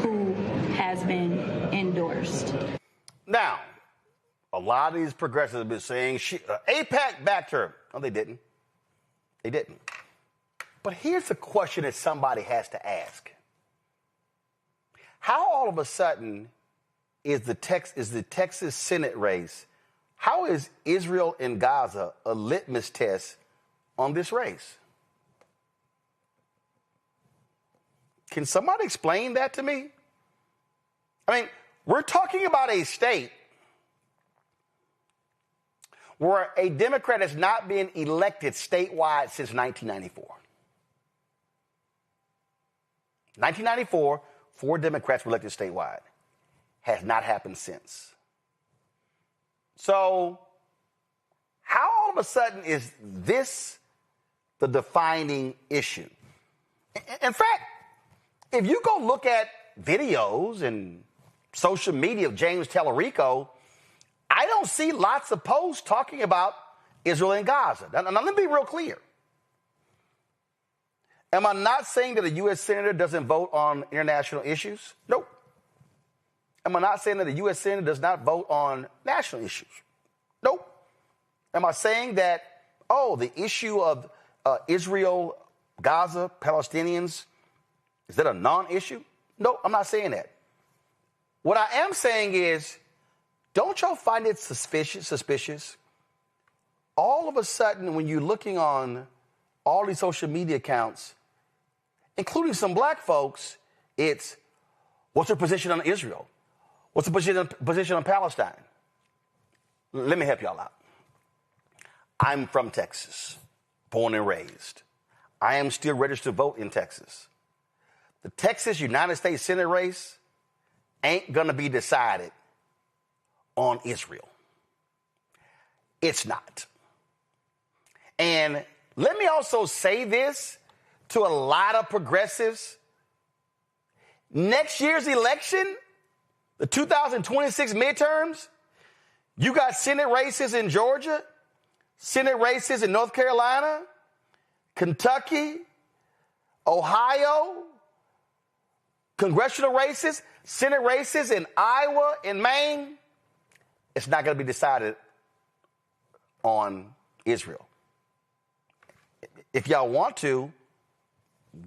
who has been endorsed. Now, a lot of these progressives have been saying AIPAC backed her. No, they didn't. They didn't. But here's the question that somebody has to ask. How all of a sudden is the Texas Senate race, how is Israel and Gaza a litmus test on this race? Can somebody explain that to me? I mean, we're talking about a state where a Democrat has not been elected statewide since 1994. 1994, 4 Democrats were elected statewide. Has not happened since. So, how all of a sudden is this the defining issue? In fact, if you go look at videos and social media of James Tallarico, I don't see lots of posts talking about Israel and Gaza. Now, let me be real clear. Am I not saying that a U.S. senator doesn't vote on international issues? Nope. Am I not saying that a U.S. senator does not vote on national issues? Nope. Am I saying that, the issue of Israel, Gaza, Palestinians, is that a non-issue? No, I'm not saying that. What I am saying is, don't y'all find it suspicious? All of a sudden, when you're looking on all these social media accounts, including some black folks, it's, what's their position on Israel? What's the position on Palestine? Let me help y'all out. I'm from Texas, born and raised. I am still registered to vote in Texas. The Texas United States Senate race ain't going to be decided on Israel. It's not. And let me also say this to a lot of progressives. Next year's election, the 2026 midterms, you got Senate races in Georgia, Senate races in North Carolina, Kentucky, Ohio, congressional races, Senate races in Iowa and Maine. It's not going to be decided on Israel. If y'all want to,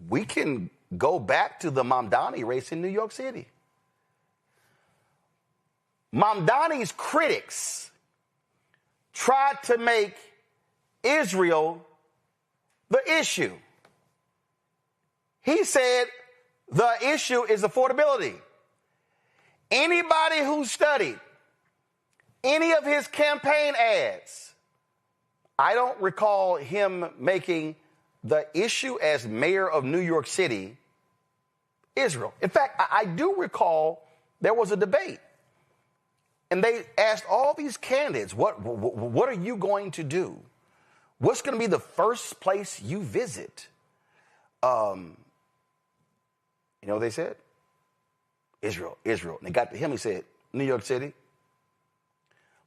we can go back to the Mamdani race in New York City. Mamdani's critics tried to make Israel the issue. He said the issue is affordability. Anybody who studied any of his campaign ads, I don't recall him making the issue as mayor of New York City Israel. In fact, I do recall there was a debate, and they asked all these candidates, what are you going to do? What's going to be the first place you visit? You know what they said? Israel. And they got to him, he said, New York City.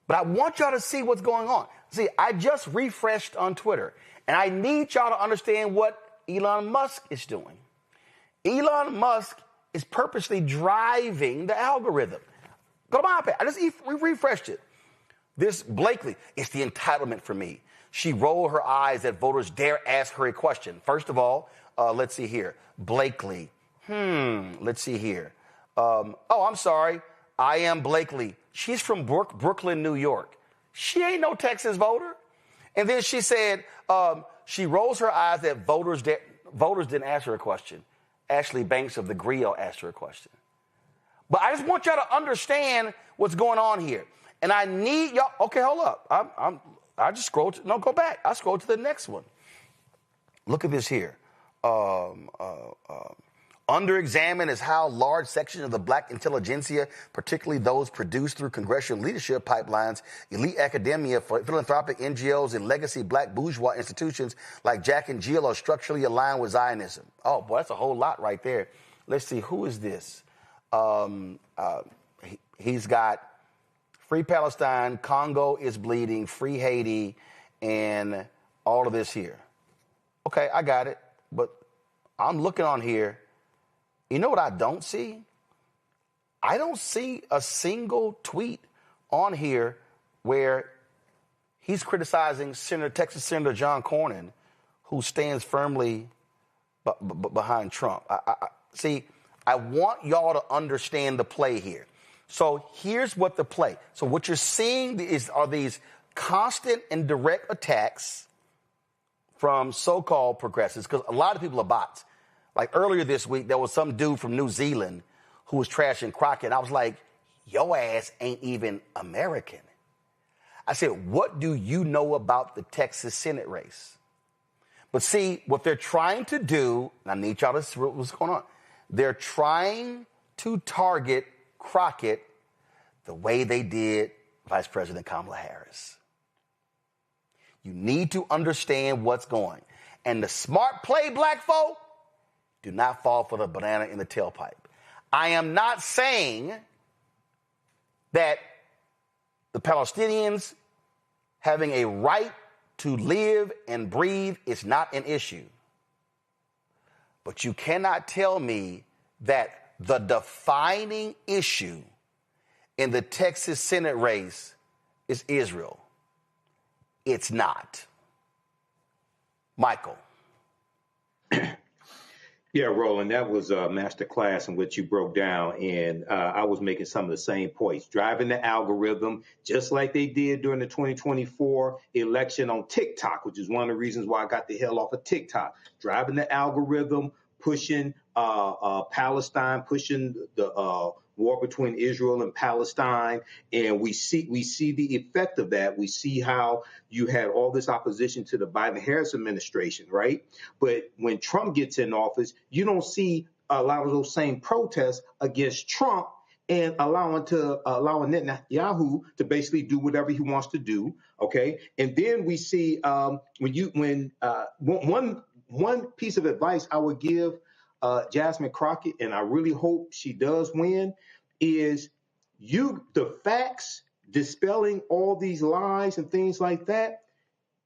But I want y'all to see what's going on. See, I just refreshed on Twitter, and I need y'all to understand what Elon Musk is doing. Elon Musk is purposely driving the algorithm. Go to my iPad. I just refreshed it. This Blakely, it's the entitlement for me. She rolled her eyes that voters dare ask her a question. First of all, let's see here. Blakely. Let's see here. I'm sorry. I am Blakely. She's from Brooklyn, New York. She ain't no Texas voter. And then she said she rolls her eyes that voters didn't ask her a question. Ashley Banks of the Griot asked her a question. But I just want y'all to understand what's going on here. And I need y'all. Okay, hold up. I just scrolled. No, go back. I scrolled to the next one. Look at this here. Under examine is how large sections of the black intelligentsia, particularly those produced through congressional leadership pipelines, elite academia, philanthropic NGOs, and legacy black bourgeois institutions like Jack and Jill are structurally aligned with Zionism. Oh, boy, that's a whole lot right there. Let's see, who is this? He's got Free Palestine, Congo is bleeding, Free Haiti, and all of this here. Okay, I got it. But I'm looking on here. You know what I don't see? I don't see a single tweet on here where he's criticizing Texas Senator John Cornyn, who stands firmly behind Trump. I want y'all to understand the play here. So here's what the play. So what you're seeing are these constant and direct attacks from so-called progressives, because a lot of people are bots. Like earlier this week, there was some dude from New Zealand who was trashing Crockett. And I was like, your ass ain't even American. I said, what do you know about the Texas Senate race? But see, what they're trying to do, and I need y'all to see what's going on. They're trying to target Crockett the way they did Vice President Kamala Harris. You need to understand what's going. And the smart play, black folk, do not fall for the banana in the tailpipe. I am not saying that the Palestinians having a right to live and breathe is not an issue. But you cannot tell me that the defining issue in the Texas Senate race is Israel. It's not. Michael. Yeah, Roland, that was a master class in which you broke down, and I was making some of the same points. Driving the algorithm, just like they did during the 2024 election on TikTok, which is one of the reasons why I got the hell off of TikTok. Driving the algorithm, pushing Palestine, pushing the war between Israel and Palestine, and we see the effect of that. We see how you had all this opposition to the Biden-Harris administration, right? But when Trump gets in office, you don't see a lot of those same protests against Trump and allowing Netanyahu to basically do whatever he wants to do. Okay, and then we see one piece of advice I would give Jasmine Crockett, and I really hope she does win, is the facts, dispelling all these lies and things like that,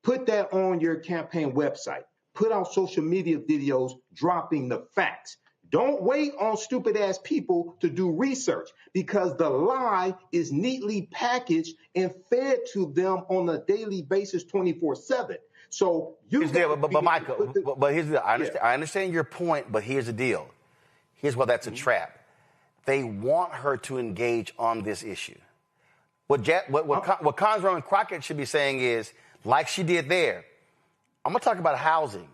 put that on your campaign website. Put out social media videos dropping the facts. Don't wait on stupid ass people to do research, because the lie is neatly packaged and fed to them on a daily basis 24/7. So Michael, here's the deal. I understand your point, but here's the deal. Here's why that's a trap. They want her to engage on this issue. What Congresswoman Crockett should be saying is, like she did there, I'm going to talk about housing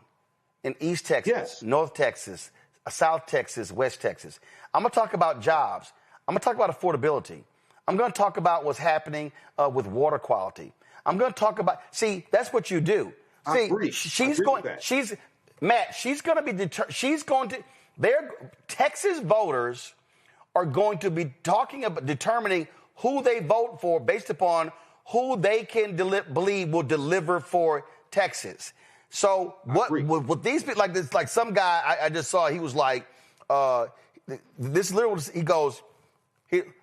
in East Texas, North Texas, South Texas, West Texas. I'm going to talk about jobs. I'm going to talk about affordability. I'm going to talk about what's happening with water quality. I'm going to talk about, see, that's what you do. See, she's going to Texas voters are going to be talking about determining who they vote for based upon who they can believe will deliver for Texas. So what these people, like this, like some guy I just saw, he was like, he goes,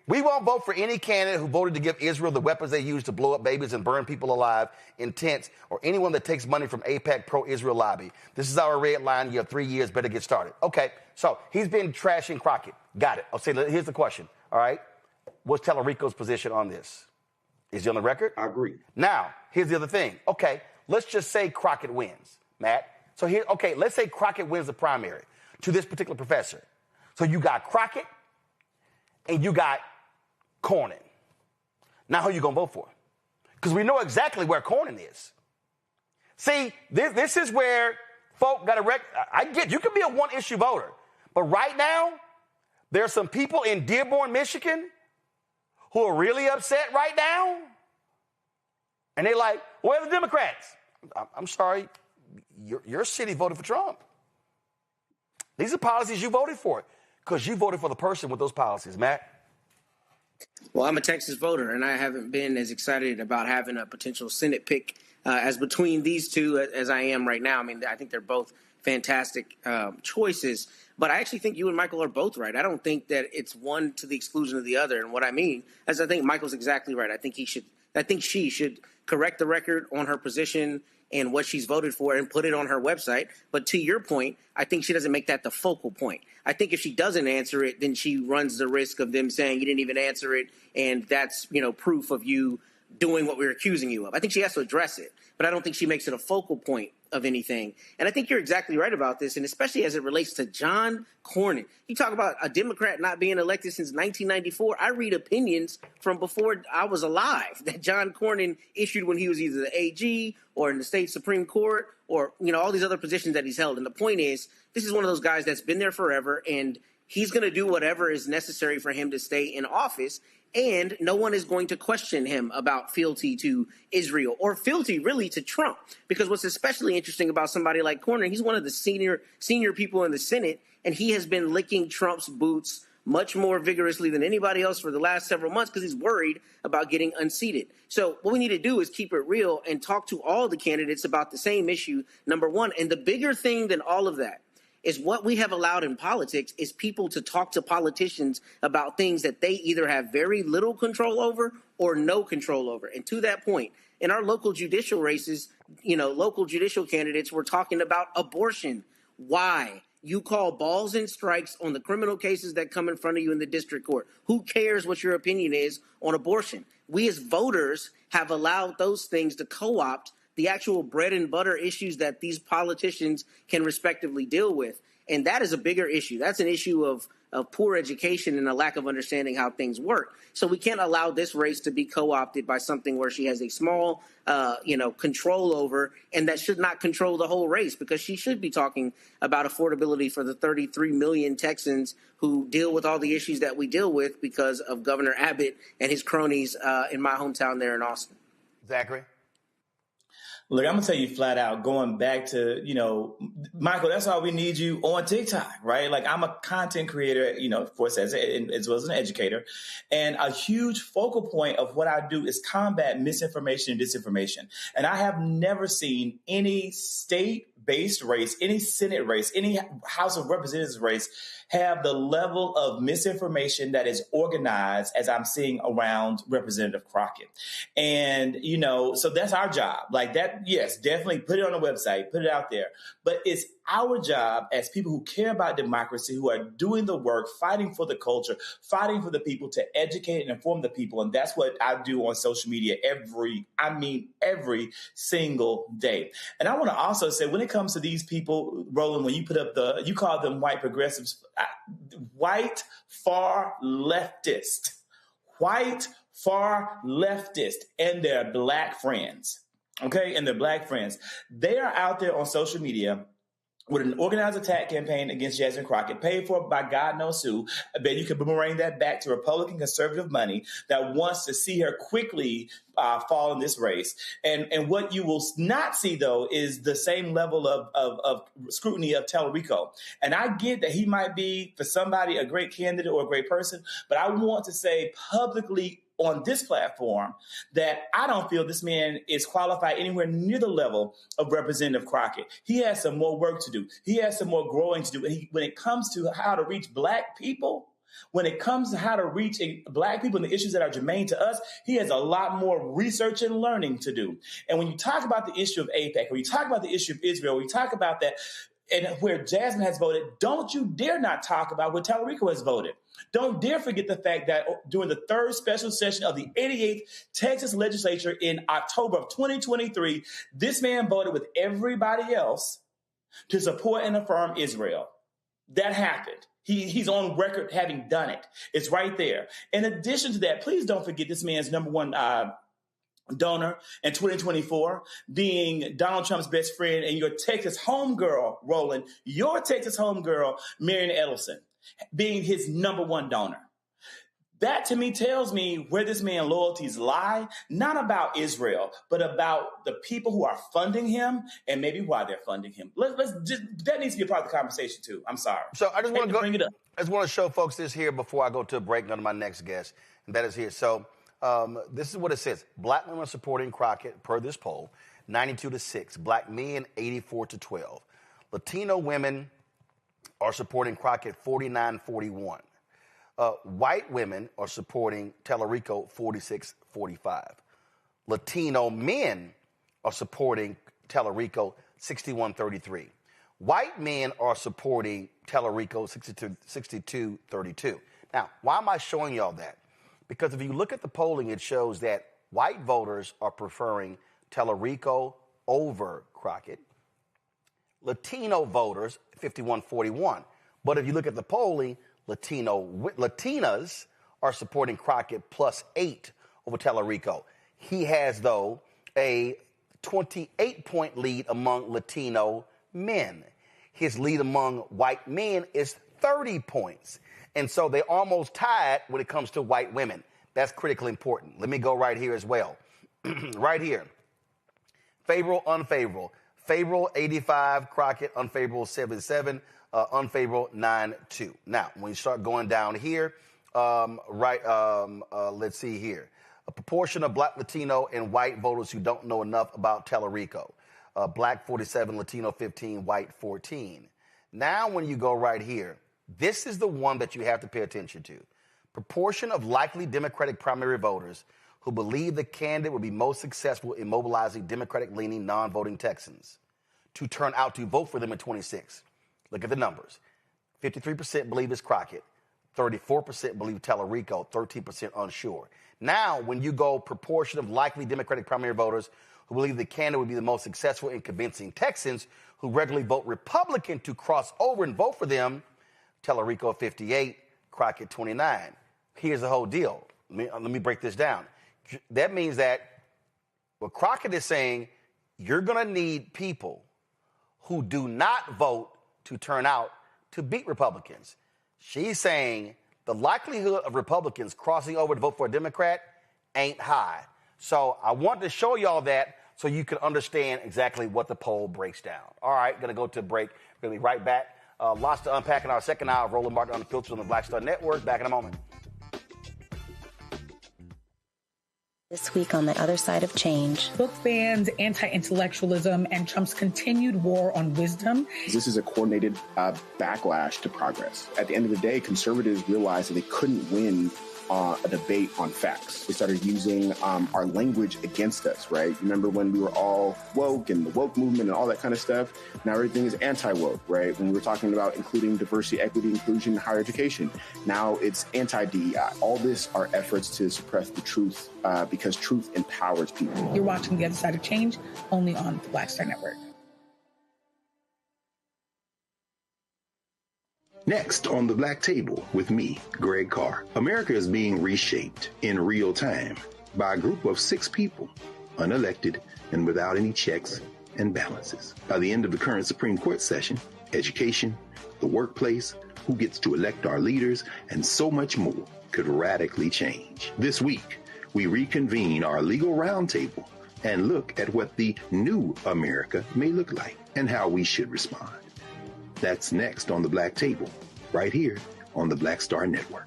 we won't vote for any candidate who voted to give Israel the weapons they use to blow up babies and burn people alive in tents, or anyone that takes money from AIPAC pro-Israel lobby. This is our red line. You have 3 years. Better get started. Okay, so he's been trashing Crockett. Got it. I'll say, here's the question. All right, what's Tallarico's position on this? Is he on the record? I agree. Now, here's the other thing. Okay, let's just say Crockett wins, Matt. So let's say Crockett wins the primary to this particular professor. So you got Crockett and you got Cornyn. Now who you going to vote for? Because we know exactly where Cornyn is. See, this is where folk got to I get you can be a one-issue voter. But right now, there are some people in Dearborn, Michigan who are really upset right now. And they're like, where are the Democrats? I'm sorry, your city voted for Trump. These are policies you voted for because you voted for the person with those policies, Matt. Well, I'm a Texas voter, and I haven't been as excited about having a potential Senate pick as between these two as I am right now. I mean, I think they're both fantastic choices, but I actually think you and Michael are both right. I don't think that it's one to the exclusion of the other. And what I mean is I think Michael's exactly right. I think she should correct the record on her position and what she's voted for and put it on her website. But to your point, I think she doesn't make that the focal point. I think if she doesn't answer it, then she runs the risk of them saying you didn't even answer it, and that's, proof of you doing what we're accusing you of. I think she has to address it, but I don't think she makes it a focal point of anything. And I think you're exactly right about this, and especially as it relates to John Cornyn. You talk about a Democrat not being elected since 1994. I read opinions from before I was alive that John Cornyn issued when he was either the AG or in the state Supreme Court or, all these other positions that he's held. And the point is, this is one of those guys that's been there forever, and he's going to do whatever is necessary for him to stay in office. And no one is going to question him about fealty to Israel or fealty really to Trump. Because what's especially interesting about somebody like Cornyn, he's one of the senior people in the Senate, and he has been licking Trump's boots much more vigorously than anybody else for the last several months because he's worried about getting unseated. So what we need to do is keep it real and talk to all the candidates about the same issue, number one. And the bigger thing than all of that is what we have allowed in politics is people to talk to politicians about things that they either have very little control over or no control over. And to that point, in our local judicial races, local judicial candidates were talking about abortion. Why? You call balls and strikes on the criminal cases that come in front of you in the district court. Who cares what your opinion is on abortion? We as voters have allowed those things to co-opt the actual bread and butter issues that these politicians can respectively deal with. And that is a bigger issue. That's an issue of poor education and a lack of understanding how things work. So we can't allow this race to be co-opted by something where she has a small, control over, and that should not control the whole race, because she should be talking about affordability for the 33 million Texans who deal with all the issues that we deal with because of Governor Abbott and his cronies in my hometown there in Austin. Zachary? Look, I'm going to tell you flat out, going back to, Michael, that's why we need you on TikTok, right? Like, I'm a content creator, of course, as well as an educator. And a huge focal point of what I do is combat misinformation and disinformation. And I have never seen any state-based race, any Senate race, any House of Representatives race have the level of misinformation that is organized as I'm seeing around Representative Crockett. And, so that's our job. Like that, yes, definitely put it on the website, put it out there. But it's our job as people who care about democracy, who are doing the work, fighting for the culture, fighting for the people, to educate and inform the people. And that's what I do on social media every single day. And I want to also say, when it comes to these people, Roland, when you put up you call them white progressives, white far leftist, white far leftists and their black friends, okay, and their black friends, they are out there on social media with an organized attack campaign against Jasmine Crockett, paid for by God knows who. I bet you can boomerang that back to Republican conservative money that wants to see her quickly fall in this race. And what you will not see, though, is the same level of scrutiny of Tallarico. And I get that he might be, for somebody, a great candidate or a great person, but I want to say publicly on this platform that I don't feel this man is qualified anywhere near the level of Representative Crockett. He has some more work to do. He has some more growing to do. When it comes to how to reach black people, when it comes to how to reach black people and the issues that are germane to us, he has a lot more research and learning to do. And when you talk about the issue of AIPAC, or you talk about the issue of Israel, or you talk about that, and where Jasmine has voted, don't you dare not talk about where Tallarico has voted. Don't dare forget the fact that during the third special session of the 88th Texas legislature in October of 2023, this man voted with everybody else to support and affirm Israel. That happened. He's on record having done it. It's right there. In addition to that, please don't forget this man's number one donor in 2024 being Donald Trump's best friend and your Texas homegirl, Roland, your Texas homegirl, Marion Edelson, being his number one donor. That to me tells me where this man's loyalties lie, not about Israel, but about the people who are funding him and maybe why they're funding him. That needs to be a part of the conversation too. I'm sorry. So I just want to bring it up. I just want to show folks this here before I go to a break and go to my next guest, and that is here. So this is what it says. Black women are supporting Crockett per this poll, 92-6. Black men, 84-12. Latino women are supporting Crockett, 49-41. White women are supporting Tallarico, 46-45. Latino men are supporting Tallarico, 61-33. White men are supporting Tallarico, 62-32. Now, why am I showing y'all that? Because if you look at the polling, it shows that white voters are preferring Tallarico over Crockett. Latino voters, 51-41. But if you look at the polling, Latinas are supporting Crockett +8 over Tallarico. He has, though, a 28-point lead among Latino men. His lead among white men is 30 points. And so they almost tied when it comes to white women. That's critically important. Let me go right here as well. Right here. Favorable, unfavorable. Favorable, 85. Crockett, unfavorable, 77. Unfavorable, 9-2. Now, when you start going down here, let's see here. A proportion of black, Latino, and white voters who don't know enough about Tallarico. Black, 47, Latino, 15, white, 14. Now, when you go right here, this is the one that you have to pay attention to. Proportion of likely Democratic primary voters who believe the candidate will be most successful in mobilizing Democratic-leaning non-voting Texans to turn out to vote for them in 26. Look at the numbers. 53% believe it's Crockett. 34% believe Tallarico. 13% unsure. Now, when you go proportion of likely Democratic primary voters who believe the candidate would be the most successful in convincing Texans who regularly vote Republican to cross over and vote for them, Tallarico 58, Crockett 29. Here's the whole deal. Let me break this down. That means that what Crockett is saying, you're going to need people who do not vote to turn out to beat Republicans. She's saying the likelihood of Republicans crossing over to vote for a Democrat ain't high. So I want to show y'all that so you can understand exactly what the poll breaks down. All right, going to go to a break. We're going to be right back. Lots to unpack in our second hour of Roland Martin Unfiltered on the Black Star Network. Back in a moment. This week on the other side of change. Book bans, anti-intellectualism, and Trump's continued war on wisdom. This is a coordinated backlash to progress. At the end of the day, conservatives realized that they couldn't win a debate on facts. They started using our language against us, right? Remember when we were all woke and the woke movement and all that kind of stuff? Now everything is anti-woke, right? When we were talking about including diversity, equity, inclusion, higher education, now it's anti-DEI. All this are efforts to suppress the truth because truth empowers people. You're watching The Other Side of Change only on the Black Star Network. Next on the Black Table with me, Greg Carr. America is being reshaped in real time by a group of 6 people, unelected and without any checks and balances. By the end of the current Supreme Court session, education, the workplace, who gets to elect our leaders, and so much more could radically change. This week, we reconvene our legal roundtable and look at what the new America may look like and how we should respond. That's next on the Black Table, right here on the Black Star Network.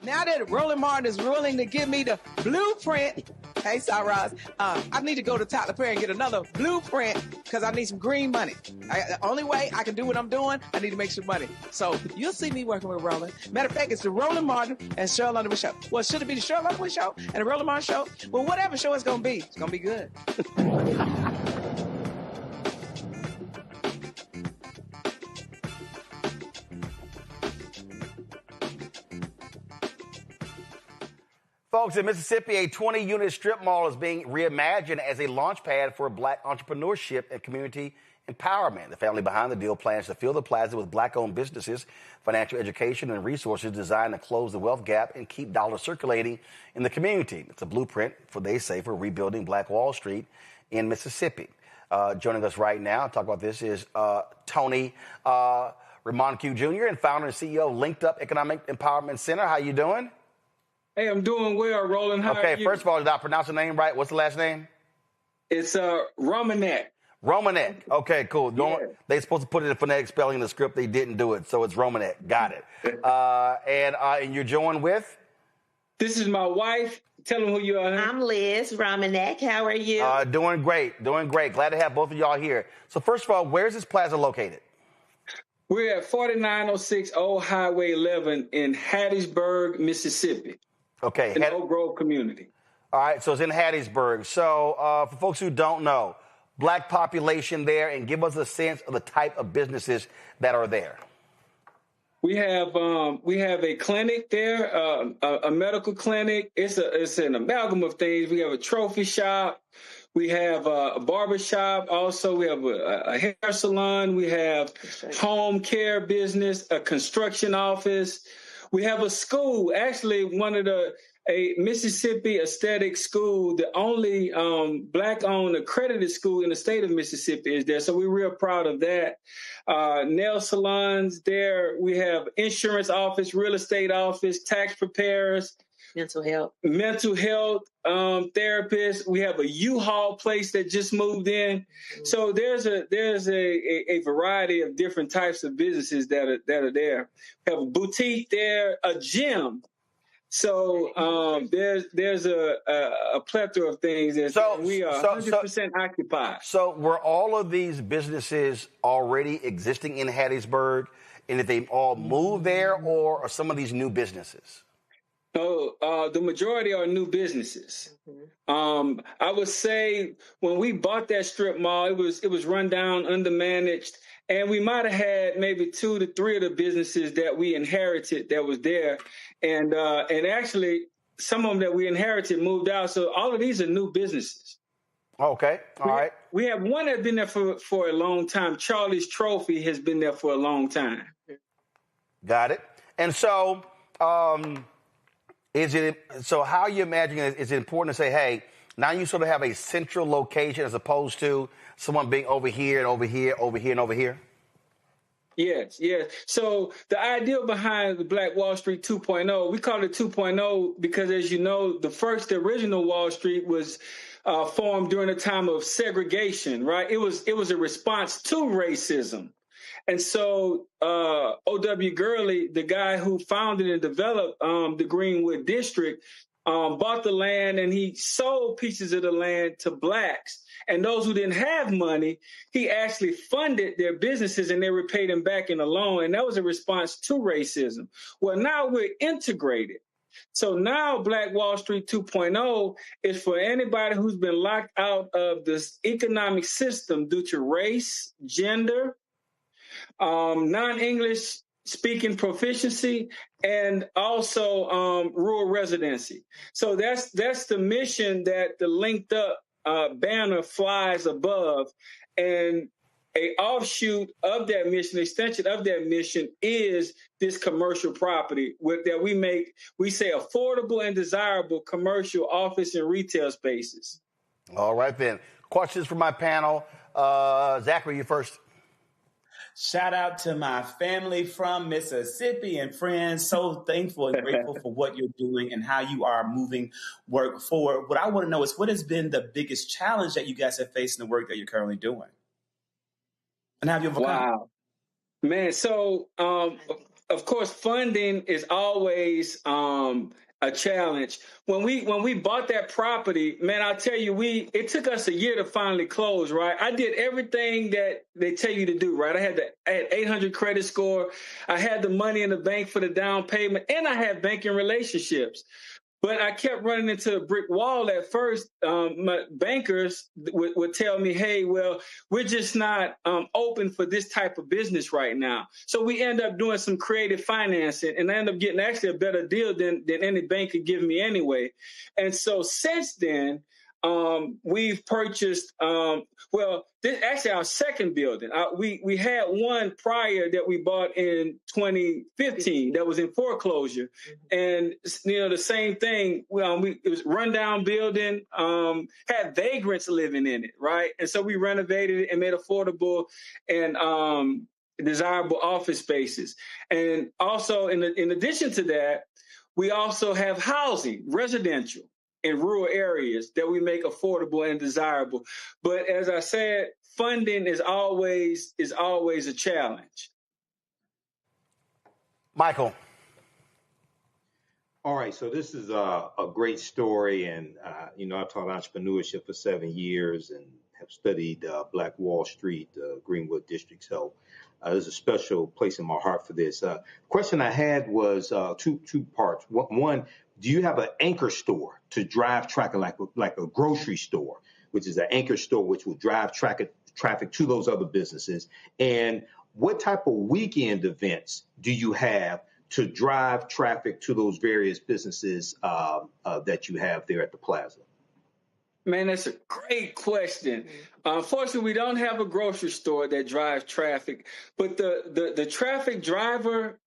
Now that Roland Martin is willing to give me the blueprint, hey, Cyrus, I need to go to Tyler Perry and get another blueprint because I need some green money. The only way I can do what I'm doing, I need to make some money. So you'll see me working with Roland. Matter of fact, it's the Roland Martin and Cheryl Underwood show. Well, should it be the Cheryl Underwood show and the Roland Martin show? Well, whatever show it's going to be, it's going to be good. Folks, in Mississippi, a 20-unit strip mall is being reimagined as a launch pad for Black entrepreneurship and community empowerment. The family behind the deal plans to fill the plaza with Black-owned businesses, financial education, and resources designed to close the wealth gap and keep dollars circulating in the community. It's a blueprint, they say, for rebuilding Black Wall Street in Mississippi. Joining us right now to talk about this is Tony Reimonenq Jr. and founder and CEO of LinkedUp Economic Empowerment Center. How you doing? Hey, I'm doing well, Roland. How are you? First of all, did I pronounce the name right? What's the last name? It's Reimonenq. Reimonenq. Okay, cool. Yeah. They're supposed to put it in phonetic spelling in the script. They didn't do it, so it's Reimonenq. Got it. And you're joined with? This is my wife. Tell them who you are. I'm Liz Reimonenq. How are you? Doing great. Glad to have both of y'all here. So first of all, where's this plaza located? We're at 4906 Old Highway 11 in Hattiesburg, Mississippi. Okay. In the Oak Grove community. All right, so it's in Hattiesburg. So for folks who don't know, Black population there, and give us a sense of the type of businesses that are there. We have a clinic there, a medical clinic. It's an amalgam of things. We have a trophy shop. We have a barber shop. Also, we have a hair salon. We have home care business, a construction office. We have a school, actually a Mississippi aesthetic school, the only Black-owned accredited school in the state of Mississippi is there. So we're real proud of that. Nail salons there. We have insurance office, real estate office, tax preparers. Mental health therapists. We have a U-Haul place that just moved in. Mm-hmm. So there's a variety of different types of businesses that are there. We have a boutique there, a gym. So there's a plethora of things. We are 100% occupied. So were all of these businesses already existing in Hattiesburg, and did they all move there, or are some of these new businesses? The majority are new businesses. Mm-hmm. I would say when we bought that strip mall, it was run down, undermanaged, and we might have had maybe 2 to 3 of the businesses that we inherited that was there, and actually some of them that we inherited moved out. So all of these are new businesses. Okay, all right. We have one that's been there for a long time. Charlie's Trophy has been there for a long time. Got it. And so. So how are you imagining it? Is it important to say, hey, now you sort of have a central location as opposed to someone being over here and over here, over here and over here? Yes. So the idea behind the Black Wall Street 2.0, we call it 2.0 because, as you know, the original Wall Street was formed during a time of segregation, right? It was a response to racism. And so O.W. Gurley, the guy who founded and developed the Greenwood District, bought the land and he sold pieces of the land to Blacks. And those who didn't have money, he actually funded their businesses and they repaid him back in a loan. And that was a response to racism. Well, now we're integrated. So now Black Wall Street 2.0 is for anybody who's been locked out of this economic system due to race, gender, non-English speaking proficiency, and also rural residency. So that's the mission that the LinkedUp banner flies above. And a offshoot of that mission, extension of that mission is this commercial property that we say affordable and desirable commercial office and retail spaces. All right, then. Questions for my panel. Zachary, you first. Shout out to my family from Mississippi and friends. So thankful and grateful for what you're doing and how you are moving work forward. What I want to know is what has been the biggest challenge that you guys have faced in the work that you're currently doing? And how have you overcome? Wow. Man, so of course, funding is always a challenge. When we bought that property, man, I'll tell you, it took us a year to finally close, right? I did everything that they tell you to do, right? I had 800 credit score. I had the money in the bank for the down payment, and I had banking relationships. But I kept running into a brick wall at first. My bankers would tell me, hey, well, we're just not open for this type of business right now. So we end up doing some creative financing, and I end up getting actually a better deal than any bank could give me anyway. And so since then, we've purchased, this actually our second building. We had one prior that we bought in 2015 that was in foreclosure. And, the same thing, it was rundown building, had vagrants living in it, right? And so we renovated it and made affordable and desirable office spaces. And also, in addition to that, we also have housing, residential, in rural areas that we make affordable and desirable. But as I said, funding is always a challenge. Michael. All right, so this is a great story, and I've taught entrepreneurship for 7 years and have studied Black Wall Street, Greenwood District. So there's a special place in my heart for this. Question I had was two parts. One, do you have an anchor store to drive traffic like a grocery store, which is an anchor store which will drive traffic to those other businesses? And what type of weekend events do you have to drive traffic to those various businesses that you have there at the plaza? Man, that's a great question. Unfortunately, we don't have a grocery store that drives traffic, but the traffic driver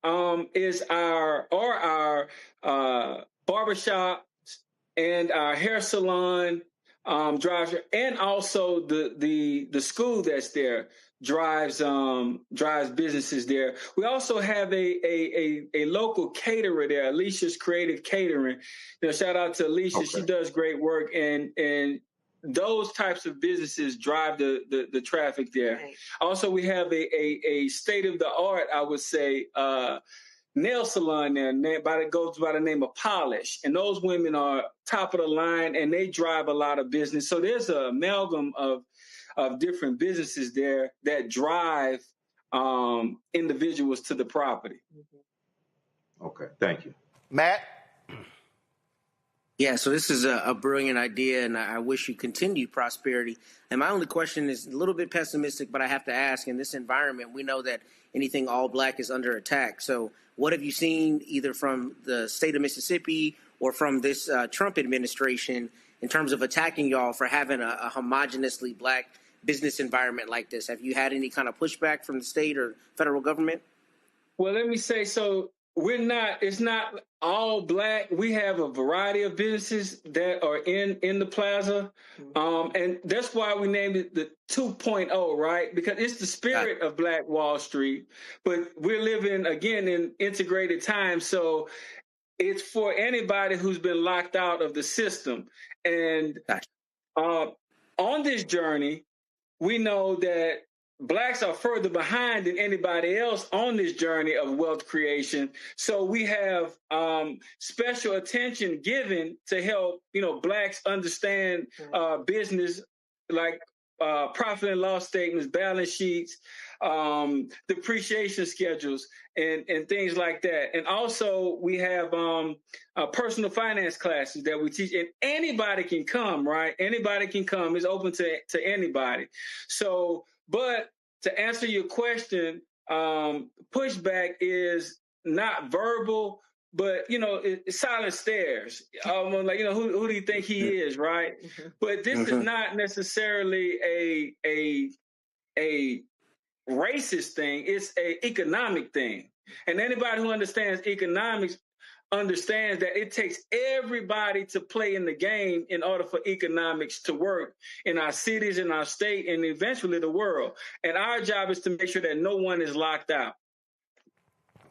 is our barbershop and our hair salon driver, and also the school that's there drives businesses there. We also have a local caterer there, Alicia's Creative Catering. Shout out to Alicia. Okay. She does great work, and those types of businesses drive the traffic there. Right. Also, we have a state of the art, I would say, nail salon there, goes by the name of Polish, and those women are top of the line, and they drive a lot of business. So there's an amalgam of different businesses there that drive individuals to the property. Okay, thank you. Matt? Yeah, so this is a brilliant idea, and I wish you continued prosperity. And my only question is a little bit pessimistic, but I have to ask, in this environment, we know that anything all black is under attack. So what have you seen either from the state of Mississippi or from this Trump administration in terms of attacking y'all for having a homogeneously black business environment like this? Have you had any kind of pushback from the state or federal government? Well, let me say, so it's not all black. We have a variety of businesses that are in the plaza. And that's why we named it the 2.0, right? Because it's the spirit of Black Wall Street, but we're living again in integrated times. So it's for anybody who's been locked out of the system. And on this journey, we know that Blacks are further behind than anybody else on this journey of wealth creation. So we have special attention given to help, Blacks understand business, like profit and loss statements, balance sheets, depreciation schedules, and things like that. And also we have personal finance classes that we teach, and anybody can come, right? Anybody can come. It's open to anybody. So, but to answer your question, pushback is not verbal, but, it's silent stares. Like, who do you think he is, right? But this is not necessarily a racist thing. It's an economic thing. And anybody who understands economics understands that it takes everybody to play in the game in order for economics to work in our cities, in our state, and eventually the world. And our job is to make sure that no one is locked out.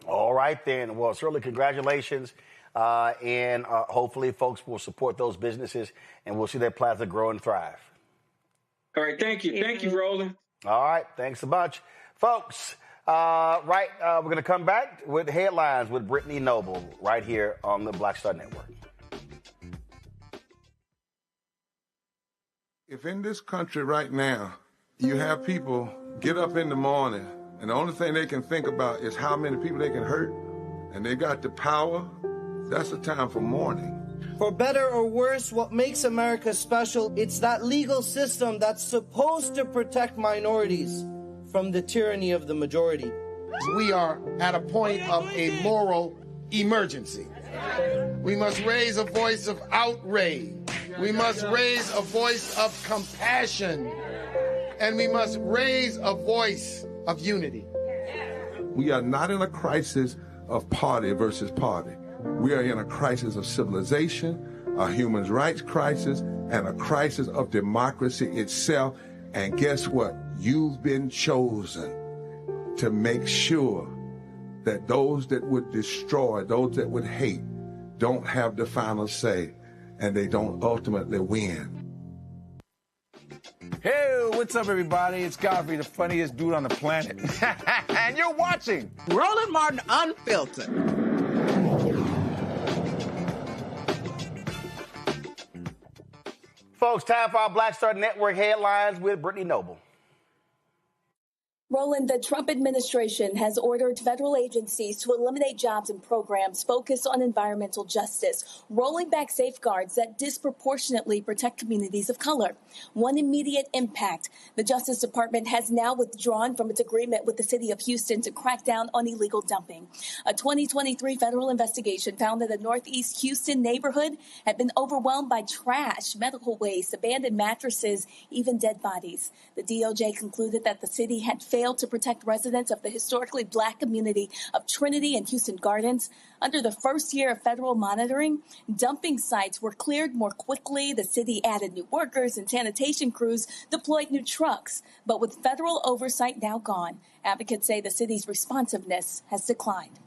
All right, then. Well, certainly congratulations. And hopefully folks will support those businesses and we'll see their plaza grow and thrive. All right. Thank you. Thank you, Roland. All right. Thanks a bunch. Folks, we're going to come back with headlines with Brittany Noble right here on the Black Star Network. If in this country right now, you have people get up in the morning and the only thing they can think about is how many people they can hurt, and they got the power, that's the time for mourning. For better or worse, what makes America special, it's that legal system that's supposed to protect minorities from the tyranny of the majority. We are at a point of a moral emergency. We must raise a voice of outrage. We must raise a voice of compassion. And we must raise a voice of unity. We are not in a crisis of party versus party. We are in a crisis of civilization, a human rights crisis, and a crisis of democracy itself. And guess what? You've been chosen to make sure that those that would destroy, those that would hate, don't have the final say, and they don't ultimately win. Hey, what's up, everybody? It's Godfrey, the funniest dude on the planet. And you're watching Roland Martin Unfiltered. Folks, time for our Black Star Network headlines with Brittany Noble. Roland, the Trump administration has ordered federal agencies to eliminate jobs and programs focused on environmental justice, rolling back safeguards that disproportionately protect communities of color. One immediate impact: the Justice Department has now withdrawn from its agreement with the city of Houston to crack down on illegal dumping. A 2023 federal investigation found that a Northeast Houston neighborhood had been overwhelmed by trash, medical waste, abandoned mattresses, even dead bodies. The DOJ concluded that the city had failed to protect residents of the historically Black community of Trinity and Houston Gardens. Under the first year of federal monitoring, dumping sites were cleared more quickly. The city added new workers and sanitation crews deployed new trucks. But with federal oversight now gone, advocates say the city's responsiveness has declined.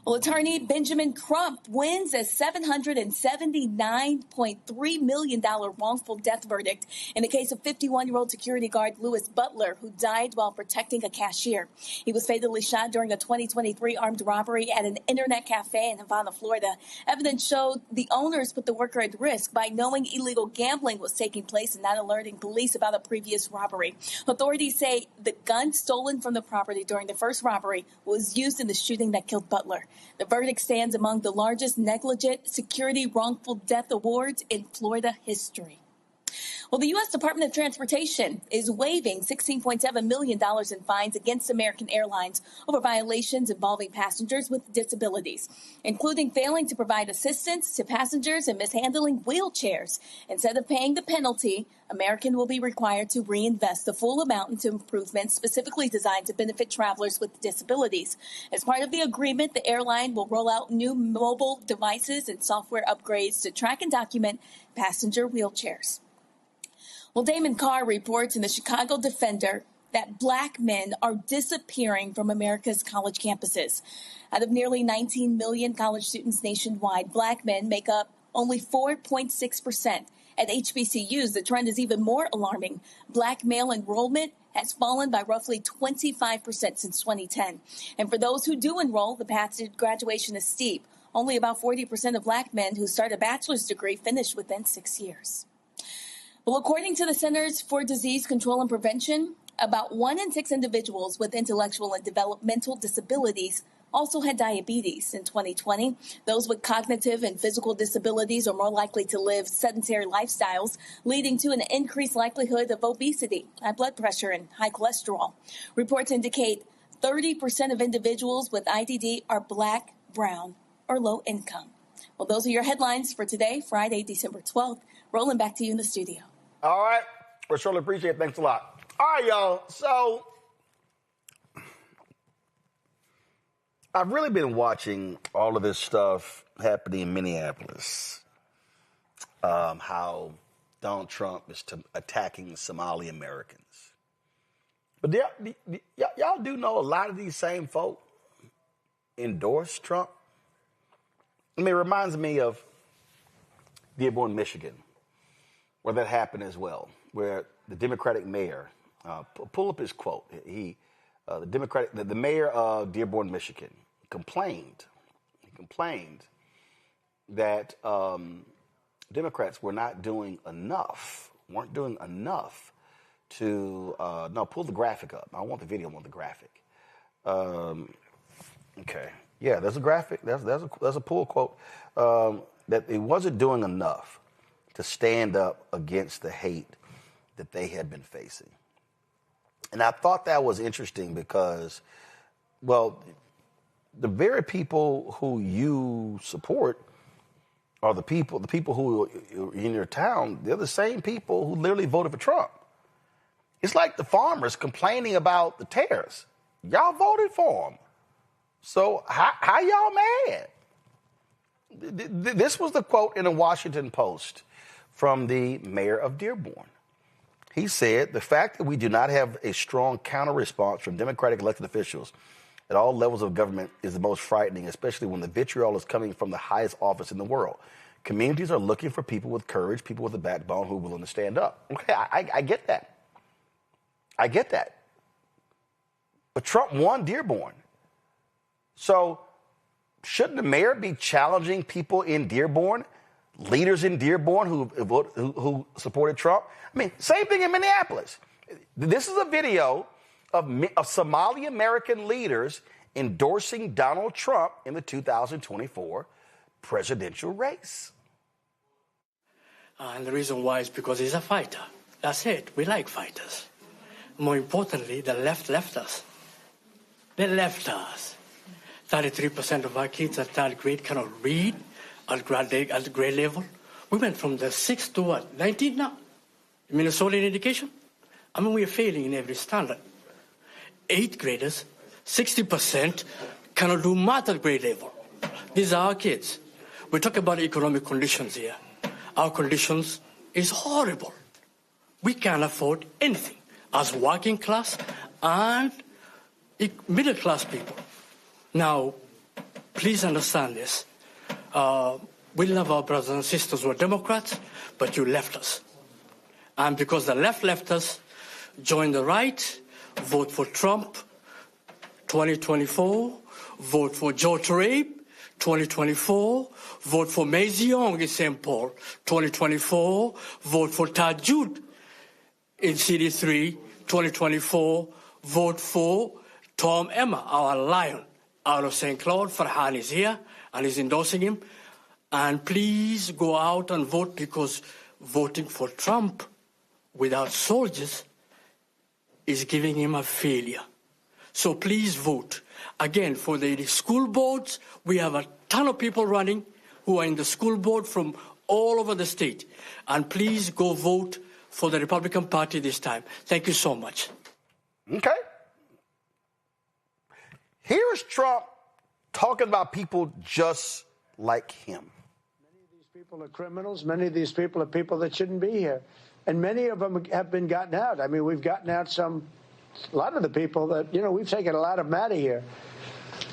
Well, attorney Benjamin Crump wins a $779.3 million wrongful death verdict in the case of 51-year-old security guard Louis Butler, who died while protecting a cashier. He was fatally shot during a 2023 armed robbery at an internet cafe in Havana, Florida. Evidence showed the owners put the worker at risk by knowing illegal gambling was taking place and not alerting police about a previous robbery. Authorities say the gun stolen from the property during the first robbery was used in the shooting that killed Butler. The verdict stands among the largest negligent security wrongful death awards in Florida history. Well, the U.S. Department of Transportation is waiving $16.7 million in fines against American Airlines over violations involving passengers with disabilities, including failing to provide assistance to passengers and mishandling wheelchairs. Instead of paying the penalty, American will be required to reinvest the full amount into improvements specifically designed to benefit travelers with disabilities. As part of the agreement, the airline will roll out new mobile devices and software upgrades to track and document passenger wheelchairs. Well, Damon Carr reports in the Chicago Defender that Black men are disappearing from America's college campuses. Out of nearly 19 million college students nationwide, Black men make up only 4.6%. At HBCUs, the trend is even more alarming. Black male enrollment has fallen by roughly 25% since 2010. And for those who do enroll, the path to graduation is steep. Only about 40% of Black men who start a bachelor's degree finish within 6 years. Well, according to the Centers for Disease Control and Prevention, about 1 in 6 individuals with intellectual and developmental disabilities also had diabetes in 2020. Those with cognitive and physical disabilities are more likely to live sedentary lifestyles, leading to an increased likelihood of obesity, high blood pressure, and high cholesterol. Reports indicate 30% of individuals with IDD are Black, brown, or low income. Well, those are your headlines for today, Friday, December 12th. Roland, back to you in the studio. All right. We surely appreciate it. Thanks a lot. All right, y'all. So I've really been watching all of this stuff happening in Minneapolis. How Donald Trump is attacking Somali Americans. But y'all do know a lot of these same folk endorse Trump? I mean, it reminds me of Dearborn, Michigan, where that happened as well, where the Democratic mayor, pull up his quote, the mayor of Dearborn, Michigan, complained that Democrats weren't doing enough to, no, pull the graphic up. I want the video, I want the graphic. Okay. Yeah, there's a graphic. There's a pull quote that it wasn't doing enough to stand up against the hate that they had been facing. And I thought that was interesting because, well, the very people who you support are the people who are in your town. They're the same people who literally voted for Trump. It's like the farmers complaining about the tariffs. Y'all voted for them. So how y'all mad? This was the quote in the Washington Post from the mayor of Dearborn. He said, the fact that we do not have a strong counter response from Democratic elected officials at all levels of government is the most frightening, especially when the vitriol is coming from the highest office in the world. Communities are looking for people with courage, people with a backbone who are willing to stand up. Okay, I get that. I get that. But Trump won Dearborn. So shouldn't the mayor be challenging people in Dearborn, leaders in Dearborn who supported Trump? I mean, same thing in Minneapolis. This is a video of Somali American leaders endorsing Donald Trump in the 2024 presidential race. And the reason why is because he's a fighter. That's it. We like fighters. More importantly, the left left us. They left us. 33% of our kids at third grade cannot read at grade level. We went from the 6th to what, 19 now? Minnesota in education? I mean, we are failing in every standard. 8th graders, 60% cannot do math at grade level. These are our kids. We talk about economic conditions here. Our conditions is horrible. We can't afford anything as working class and middle class people. Now, please understand this. We love our brothers and sisters who are Democrats, but you left us. And because the left left us, join the right, vote for Trump 2024, vote for George Rape 2024, vote for Maisie Young in St. Paul 2024, vote for Tad Jude in CD3 2024, vote for Tom Emma, our lion, out of St. Cloud. Farhan is here and is endorsing him. And please go out and vote, because voting for Trump without soldiers is giving him a failure. So please vote. Again, for the school boards, we have a ton of people running who are in the school board from all over the state. And please go vote for the Republican Party this time. Thank you so much. Okay. Here's Trump talking about people just like him. Many of these people are criminals. Many of these people are people that shouldn't be here. And many of them have been gotten out. I mean, we've gotten out a lot of the people that, we've taken a lot of them out of here.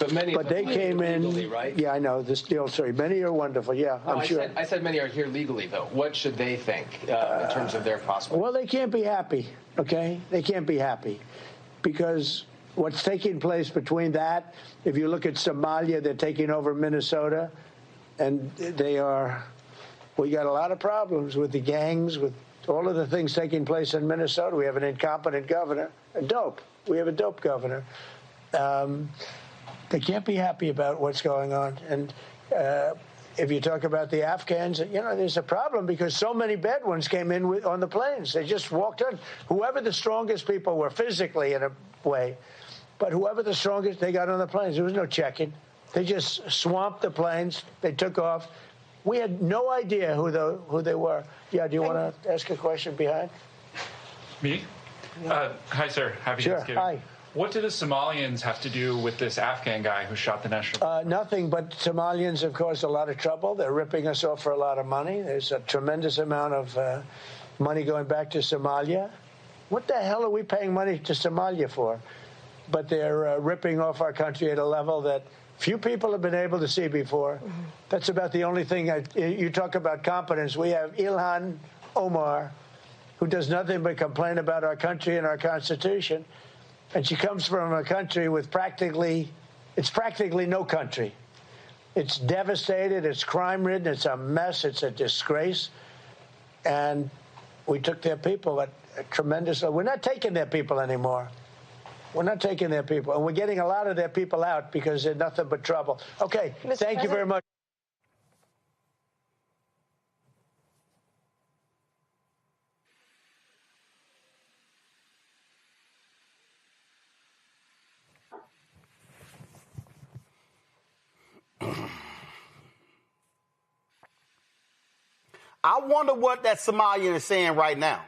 But they came in legally, right? Yeah, I know. This deal, sorry. Many are wonderful. Yeah, no, I'm sure. I said many are here legally, though. What should they think in terms of their prospects? Well, they can't be happy, okay? They can't be happy because what's taking place between that, if you look at Somalia, they're taking over Minnesota, and we got a lot of problems with the gangs, with all of the things taking place in Minnesota. We have an incompetent governor, we have a dope governor. They can't be happy about what's going on. And if you talk about the Afghans, there's a problem because so many bad ones came in on the planes. They just walked in. Whoever the strongest people were physically in a way, but whoever the strongest, they got on the planes. There was no checking. They just swamped the planes. They took off. We had no idea who they were. Yeah, do you want to ask a question behind? Me? Hi, sir. Happy Sure. Thanksgiving. Hi. What do the Somalians have to do with this Afghan guy who shot the national? Nothing, but Somalians have caused a lot of trouble. They're ripping us off for a lot of money. There's a tremendous amount of money going back to Somalia. What the hell are we paying money to Somalia for? But they're ripping off our country at a level that few people have been able to see before. Mm-hmm. That's about the only thing. You talk about competence. We have Ilhan Omar, who does nothing but complain about our country and our Constitution. And she comes from a country with practically no country. It's devastated, it's crime-ridden, it's a mess, it's a disgrace. And we took their people at a tremendous... We're not taking their people anymore. We're not taking their people. And we're getting a lot of their people out because they're nothing but trouble. Okay, thank you very much. I wonder what that Somalian is saying right now.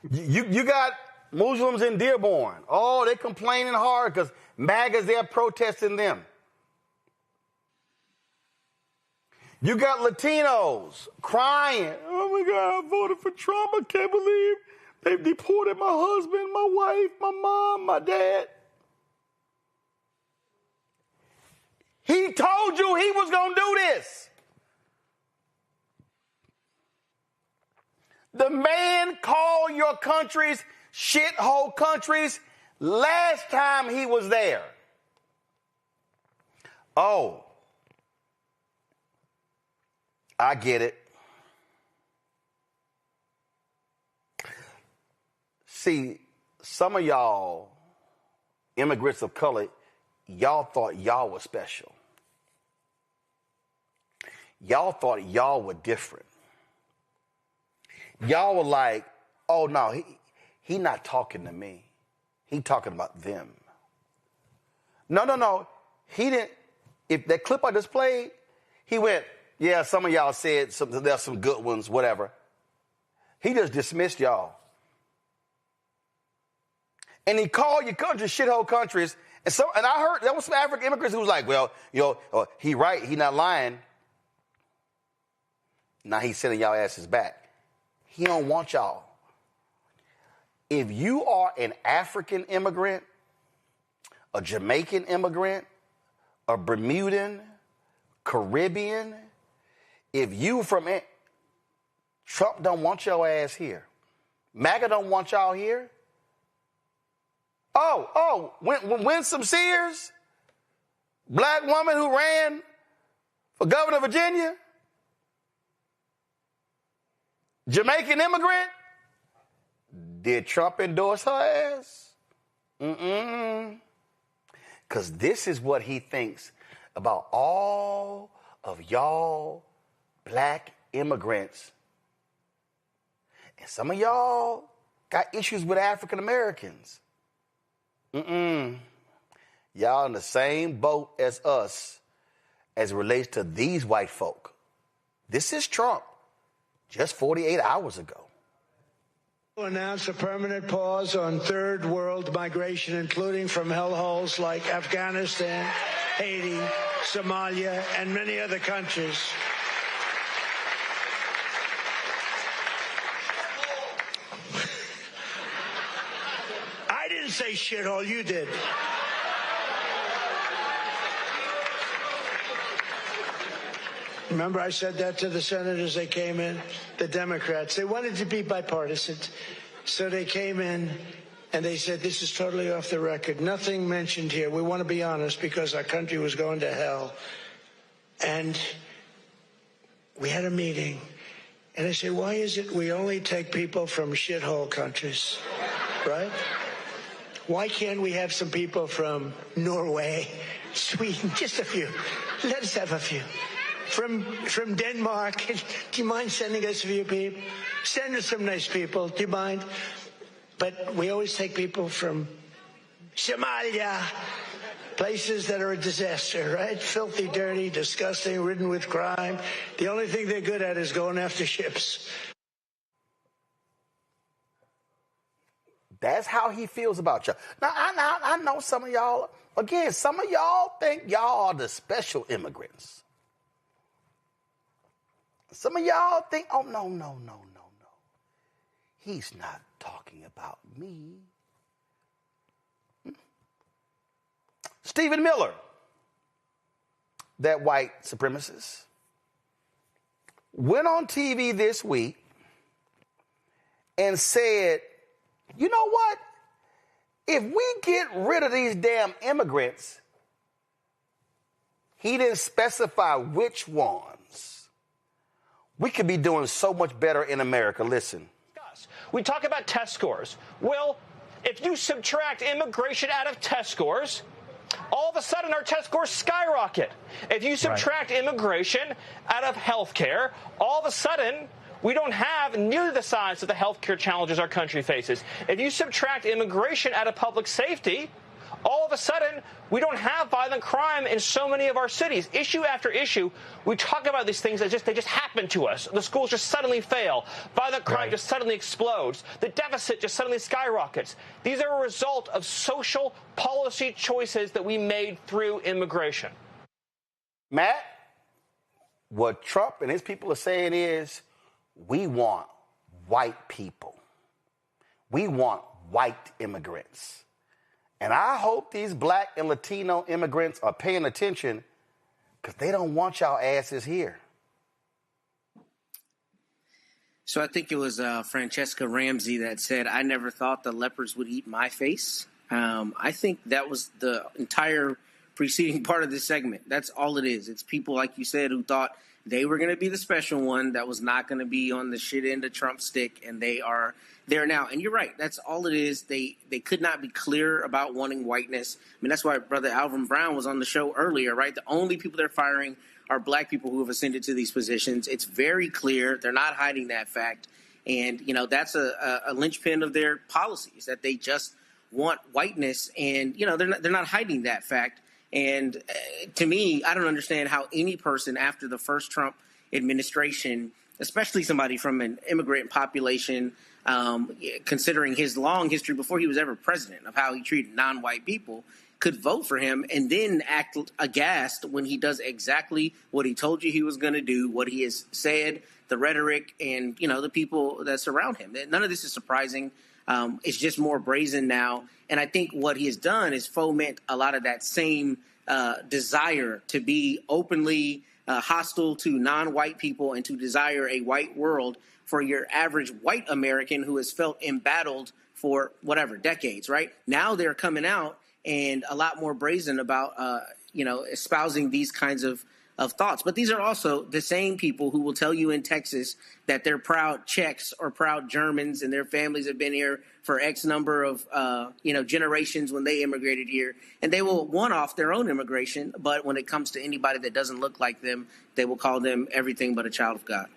You got Muslims in Dearborn. Oh, they're complaining hard because MAGA's there protesting them. You got Latinos crying. Oh, my God, I voted for Trump. I can't believe they've deported my husband, my wife, my mom, my dad. He told you he was going to do this. The man called your countries shithole countries last time he was there. Oh, I get it. See, some of y'all, immigrants of color, y'all thought y'all were special. Y'all thought y'all were different. Y'all were like, oh, no, he not talking to me. He talking about them. No. He didn't. If that clip I just played, he went, yeah, some of y'all said there's some good ones, whatever. He just dismissed y'all. And he called your country shithole countries. And I heard there was some African immigrants who was like, well, he right, he not lying. Now he's sending y'all asses back. He don't want y'all. If you are an African immigrant, a Jamaican immigrant, a Bermudan, Caribbean, if you from it, Trump don't want your ass here. MAGA don't want y'all here. Winsome Sears, black woman who ran for governor of Virginia, Jamaican immigrant, did Trump endorse her ass? Because this is what he thinks about all of y'all black immigrants. And some of y'all got issues with African Americans. Y'all in the same boat as us as it relates to these white folk. This is Trump just 48 hours ago. Announced a permanent pause on third world migration, including from hellholes like Afghanistan, Haiti, Somalia, and many other countries. I didn't say shithole, you did. Remember I said that to the senators, they came in, the Democrats. They wanted to be bipartisan. So they came in and they said, this is totally off the record. Nothing mentioned here. We want to be honest because our country was going to hell. And we had a meeting. And I said, why is it we only take people from shithole countries, right? Why can't we have some people from Norway, Sweden, just a few? Let us have a few. From Denmark, do you mind sending us a few people? Send us some nice people, do you mind? But we always take people from Somalia, places that are a disaster, right? Filthy, dirty, disgusting, ridden with crime. The only thing they're good at is going after ships. That's how he feels about y'all. Now, I know some of y'all, again, some of y'all think y'all are the special immigrants. Some of y'all think, oh, no. He's not talking about me. Stephen Miller, that white supremacist, went on TV this week and said, you know what? If we get rid of these damn immigrants, he didn't specify which ones, we could be doing so much better in America. Listen. We talk about test scores. Well, if you subtract immigration out of test scores, all of a sudden our test scores skyrocket. If you subtract immigration out of health care, all of a sudden we don't have nearly the size of the health care challenges our country faces. If you subtract immigration out of public safety, all of a sudden we don't have violent crime in so many of our cities. Issue after issue, we talk about these things as they just happen to us. The schools just suddenly fail. Violent crime just suddenly explodes. The deficit just suddenly skyrockets. These are a result of social policy choices that we made through immigration. Matt, what Trump and his people are saying is, we want white people. We want white immigrants. And I hope these black and Latino immigrants are paying attention, because they don't want y'all asses here. So I think it was Francesca Ramsey that said, I never thought the lepers would eat my face. I think that was the entire preceding part of this segment. That's all it is. It's people, like you said, who thought they were going to be the special one that was not going to be on the shit end of Trump's stick, and they are there now. And you're right. That's all it is. They could not be clear about wanting whiteness. I mean, that's why Brother Alvin Brown was on the show earlier, right? The only people they're firing are black people who have ascended to these positions. It's very clear. They're not hiding that fact. And, you know, that's a linchpin of their policies, that they just want whiteness. And, you know, they're not hiding that fact. And to me, I don't understand how any person after the first Trump administration, especially somebody from an immigrant population, considering his long history before he was ever president of how he treated non-white people, could vote for him and then act aghast when he does exactly what he told you he was going to do, what he has said, the rhetoric, and, you know, the people that surround him. None of this is surprising. It's just more brazen now. And I think what he has done is foment a lot of that same desire to be openly hostile to non-white people and to desire a white world for your average white American who has felt embattled for whatever, decades, right? Now they're coming out and a lot more brazen about, espousing these kinds of thoughts. But these are also the same people who will tell you in Texas that they're proud Czechs or proud Germans and their families have been here for X number of, generations when they immigrated here. And they will one-off their own immigration. But when it comes to anybody that doesn't look like them, they will call them everything but a child of God.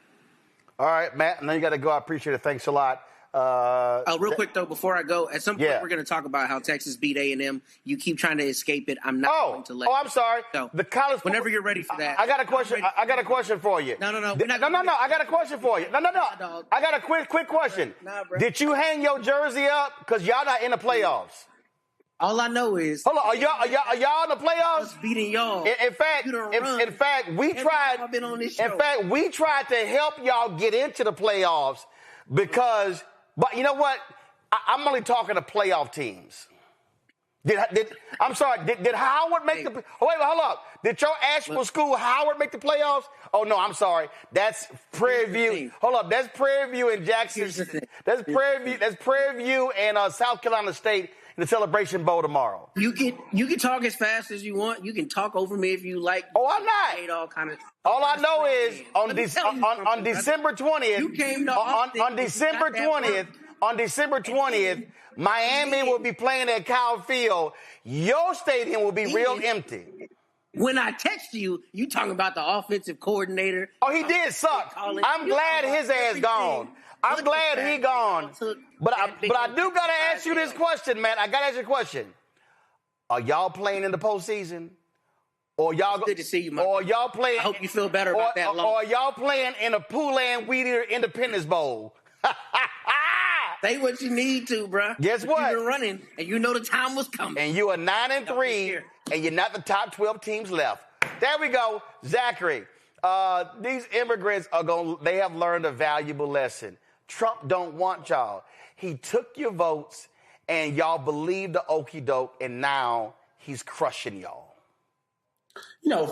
All right, Matt, and then you got to go. I appreciate it. Thanks a lot. Real quick, though, before I go, at some point we're going to talk about how Texas beat A&M. You keep trying to escape it. I'm not going to let you. I'm sorry. So, the college. Whenever you're ready for that. I got a question. I got a question for you. No. I got a question for you. No. I got a quick question. Did you hang your jersey up? Because y'all not in the playoffs. All I know is. Hold on. Are y'all in the playoffs? Beating y'all. In fact, we tried. In fact, we tried to help y'all get into the playoffs because. But you know what? I'm only talking to playoff teams. Did Howard make the? Wait, hold up. Did your actual school Howard make the playoffs? Oh no, I'm sorry. That's Prairie View. Hold up. That's Prairie View in Jackson. That's Prairie View and South Carolina State in the Celebration Bowl tomorrow. You can talk as fast as you want. You can talk over me if you like. Oh, I'm not. All I know is on December 20th. You came to on December 20th. On December 20th, Miami will be playing at Kyle Field. Your stadium will be real empty. When I text you, you talking about the offensive coordinator. Oh, he did suck. I'm glad his ass gone. I'm glad he gone. But I do got to ask you this question, man. I got to ask you a question. Are y'all playing in the postseason? Or y'all good to see you, man. Or y'all playing? I hope you feel better about that. Or y'all playing in a Poulan Weed Eater Independence Bowl? Say what you need to, bruh. Guess what? You've been running, and you know the time was coming. And you are 9-3, and you're not the top 12 teams left. There we go, Zachary. These immigrants they have learned a valuable lesson. Trump don't want y'all. He took your votes, and y'all believe the okie doke, and now he's crushing y'all.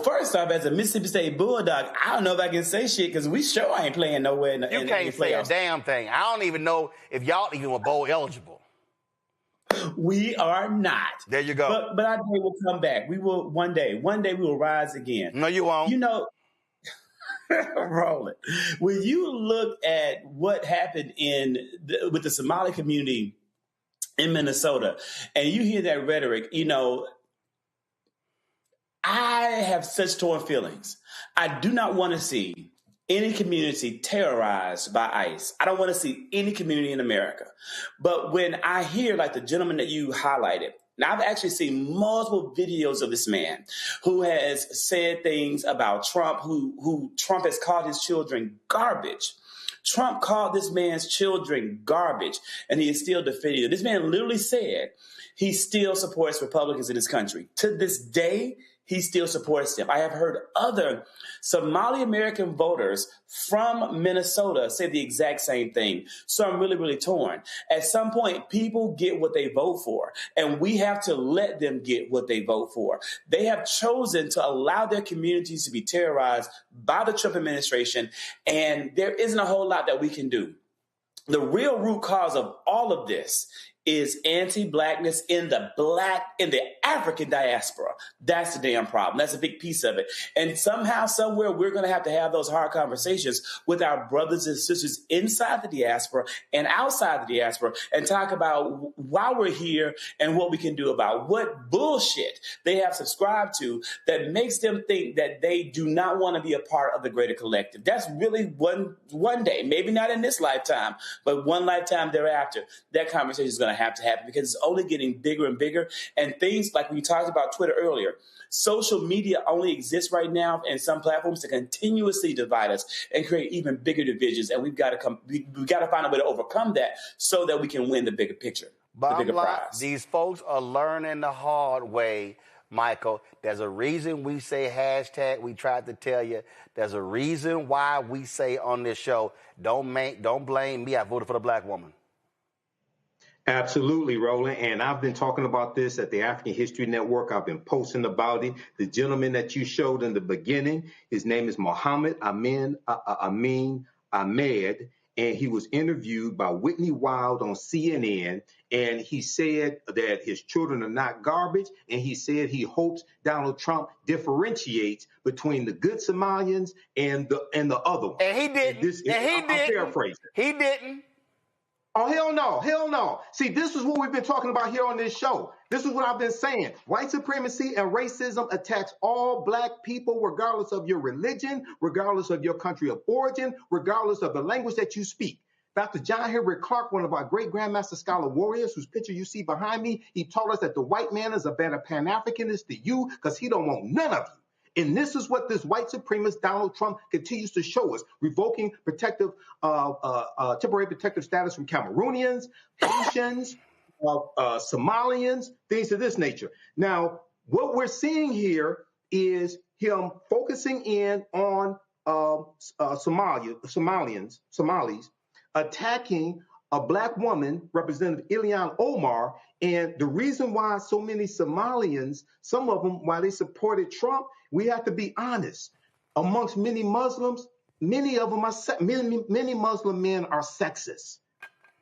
First off, as a Mississippi State Bulldog, I don't know if I can say shit because we sure ain't playing nowhere in the You can't say a damn thing. I don't even know if y'all even were bowl eligible. We are not. There you go. But our day will come back. We will one day we will rise again. No, you won't. Roland, when you look at what happened with the Somali community in Minnesota, and you hear that rhetoric, I have such torn feelings. I do not want to see any community terrorized by ICE. I don't want to see any community in America. But when I hear, like the gentleman that you highlighted, now I've actually seen multiple videos of this man who has said things about Trump, who Trump has called his children garbage. Trump called this man's children garbage, and he is still defending it. This man literally said he still supports Republicans in this country. To this day, he still supports them. I have heard other Somali American voters from Minnesota say the exact same thing. So I'm really, really torn. At some point, people get what they vote for, and we have to let them get what they vote for. They have chosen to allow their communities to be terrorized by the Trump administration, and there isn't a whole lot that we can do. The real root cause of all of this is anti-blackness in the African diaspora. That's the damn problem. That's a big piece of it. And somehow, somewhere, we're going to have those hard conversations with our brothers and sisters inside the diaspora and outside the diaspora and talk about why we're here and what we can do about what bullshit they have subscribed to that makes them think that they do not want to be a part of the greater collective. That's really one day, maybe not in this lifetime, but one lifetime thereafter, that conversation is going to have to happen because it's only getting bigger and bigger. And things like we talked about Twitter earlier, social media only exists right now in some platforms to continuously divide us and create even bigger divisions. And we've got to find a way to overcome that so that we can win the bigger picture, the bigger prize. These folks are learning the hard way, Michael. There's a reason we say hashtag. We tried to tell you. There's a reason why we say on this show, don't blame me. I voted for the black woman. Absolutely, Roland. And I've been talking about this at the African History Network. I've been posting about it. The gentleman that you showed in the beginning, his name is Mohammed Amin Ahmed, and he was interviewed by Whitney Wild on CNN. And he said that his children are not garbage. And he said he hopes Donald Trump differentiates between the good Somalians and the other ones. And he didn't. I'm paraphrasing. He didn't. Oh, hell no. See, this is what we've been talking about here on this show. This is what I've been saying. White supremacy and racism attacks all black people, regardless of your religion, regardless of your country of origin, regardless of the language that you speak. Dr. John Henry Clark, one of our great Grandmaster Scholar warriors, whose picture you see behind me, he told us that the white man is a better Pan-Africanist than you because he don't want none of you. And this is what this white supremacist Donald Trump continues to show us, revoking temporary protective status from Cameroonians, Haitians, Somalians, things of this nature. Now, what we're seeing here is him focusing in on Somalis, attacking a black woman, Representative Ilhan Omar. And the reason why so many Somalians, some of them, why they supported Trump, we have to be honest. Amongst many Muslims, many Muslim men are sexist.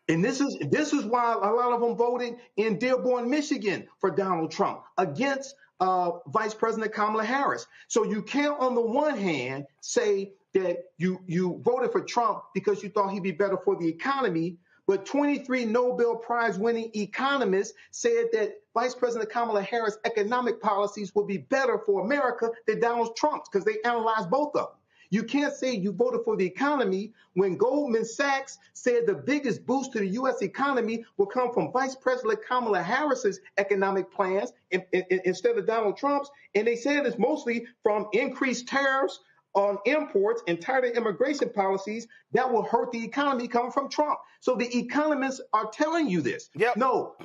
And this is why a lot of them voted in Dearborn, Michigan for Donald Trump against Vice President Kamala Harris. So you can't, on the one hand, say that you voted for Trump because you thought he'd be better for the economy, but 23 Nobel Prize winning economists said that Vice President Kamala Harris' economic policies would be better for America than Donald Trump's because they analyzed both of them. You can't say you voted for the economy when Goldman Sachs said the biggest boost to the U.S. economy will come from Vice President Kamala Harris's economic plans instead of Donald Trump's. And they said it's mostly from increased tariffs on imports and tighter immigration policies that will hurt the economy coming from Trump. So the economists are telling you this. Yep. No,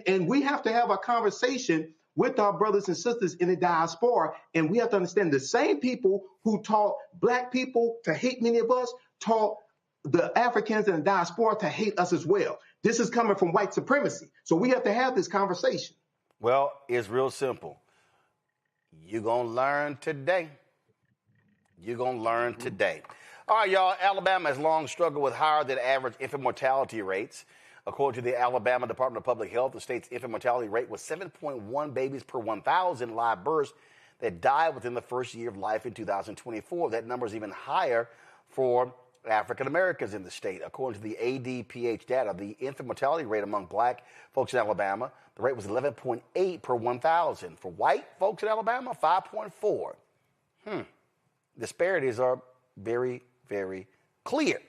and we have to have a conversation with our brothers and sisters in the diaspora, and we have to understand the same people who taught black people to hate many of us taught the Africans in the diaspora to hate us as well. This is coming from white supremacy. So we have to have this conversation. Well, it's real simple. You're going to learn today. You're going to learn today. All right, y'all. Alabama has long struggled with higher than average infant mortality rates. According to the Alabama Department of Public Health, the state's infant mortality rate was 7.1 babies per 1,000 live births that died within the first year of life in 2024. That number is even higher for African Americans in the state. According to the ADPH data, the infant mortality rate among black folks in Alabama, the rate was 11.8 per 1,000. For white folks in Alabama, 5.4. Disparities are very, very clear.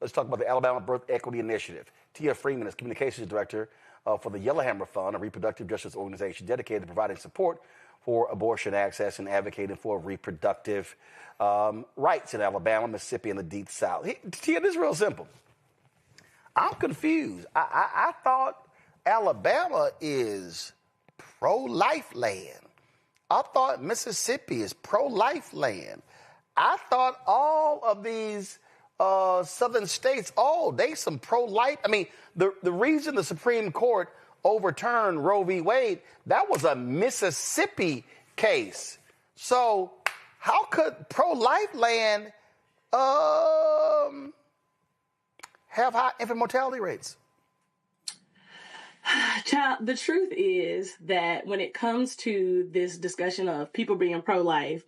Let's talk about the Alabama Birth Equity Initiative. Tia Freeman is Communications Director for the Yellowhammer Fund, a reproductive justice organization dedicated to providing support for abortion access and advocating for reproductive rights in Alabama, Mississippi, and the Deep South. Tia, this is real simple. I'm confused. I thought Alabama is pro-life land. I thought Mississippi is pro-life land. I thought all of these southern states, they some pro-life. I mean, the reason the Supreme Court overturned Roe v. Wade, that was a Mississippi case. So how could pro-life land have high infant mortality rates? Child, the truth is that when it comes to this discussion of people being pro-life,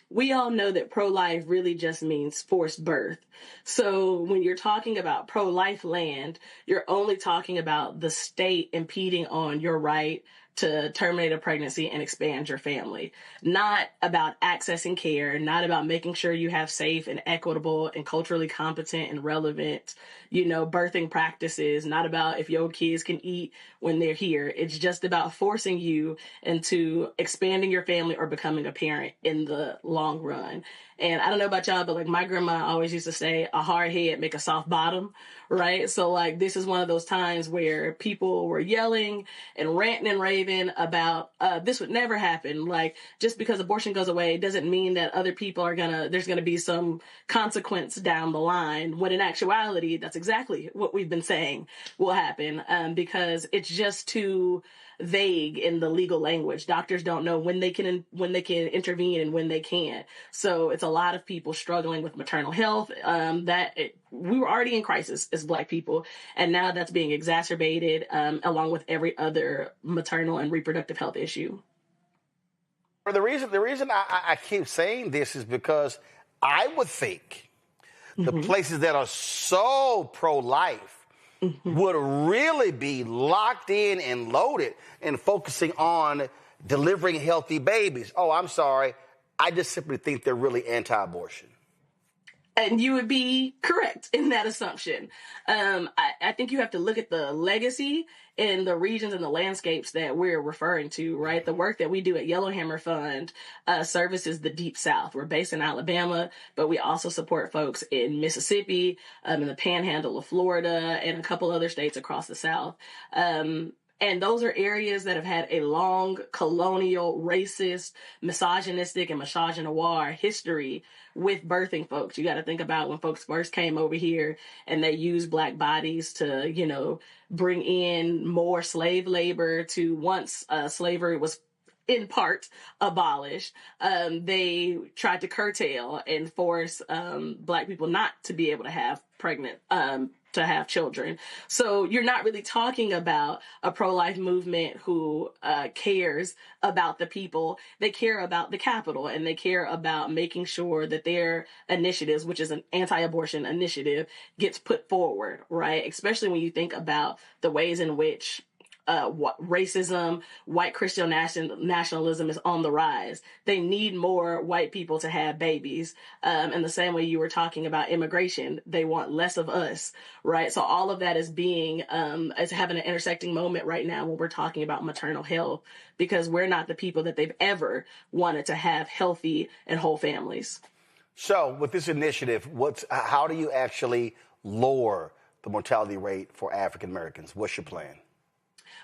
we all know that pro-life really just means forced birth. So when you're talking about pro-life land, you're only talking about the state impeding on your right to terminate a pregnancy and expand your family. Not about accessing care, not about making sure you have safe and equitable and culturally competent and relevant, birthing practices, not about if your kids can eat when they're here. It's just about forcing you into expanding your family or becoming a parent in the long run. And I don't know about y'all, but like my grandma always used to say, a hard head make a soft bottom, right? So like this is one of those times where people were yelling and ranting and raving about this would never happen. Like just because abortion goes away doesn't mean that other people there's gonna be some consequence down the line, when in actuality, that's exactly what we've been saying will happen, because it's just too vague in the legal language. Doctors don't know when they can intervene and when they can't. So it's a lot of people struggling with maternal health. We were already in crisis as Black people, and now that's being exacerbated along with every other maternal and reproductive health issue. The reason I keep saying this is because I would think the places that are so pro-life would really be locked in and loaded and focusing on delivering healthy babies. Oh, I'm sorry. I just simply think they're really anti-abortion. And you would be correct in that assumption. I think you have to look at the legacy in the regions and the landscapes that we're referring to, right? The work that we do at Yellowhammer Fund services the Deep South. We're based in Alabama, but we also support folks in Mississippi, in the Panhandle of Florida, and a couple other states across the South. And those are areas that have had a long colonial, racist, misogynistic, and misogynoir history with birthing folks. You got to think about when folks first came over here and they used Black bodies to, bring in more slave labor to once slavery was in part abolished. They tried to curtail and force Black people not to be able to have to have children. So you're not really talking about a pro-life movement who cares about the people. They care about the capital, and they care about making sure that their initiatives, which is an anti-abortion initiative, gets put forward, right? Especially when you think about the ways in which racism, white Christian nationalism is on the rise. They need more white people to have babies. In the same way you were talking about immigration, they want less of us, right? So all of that is is having an intersecting moment right now when we're talking about maternal health, because we're not the people that they've ever wanted to have healthy and whole families. So with this initiative, how do you actually lower the mortality rate for African Americans? What's your plan?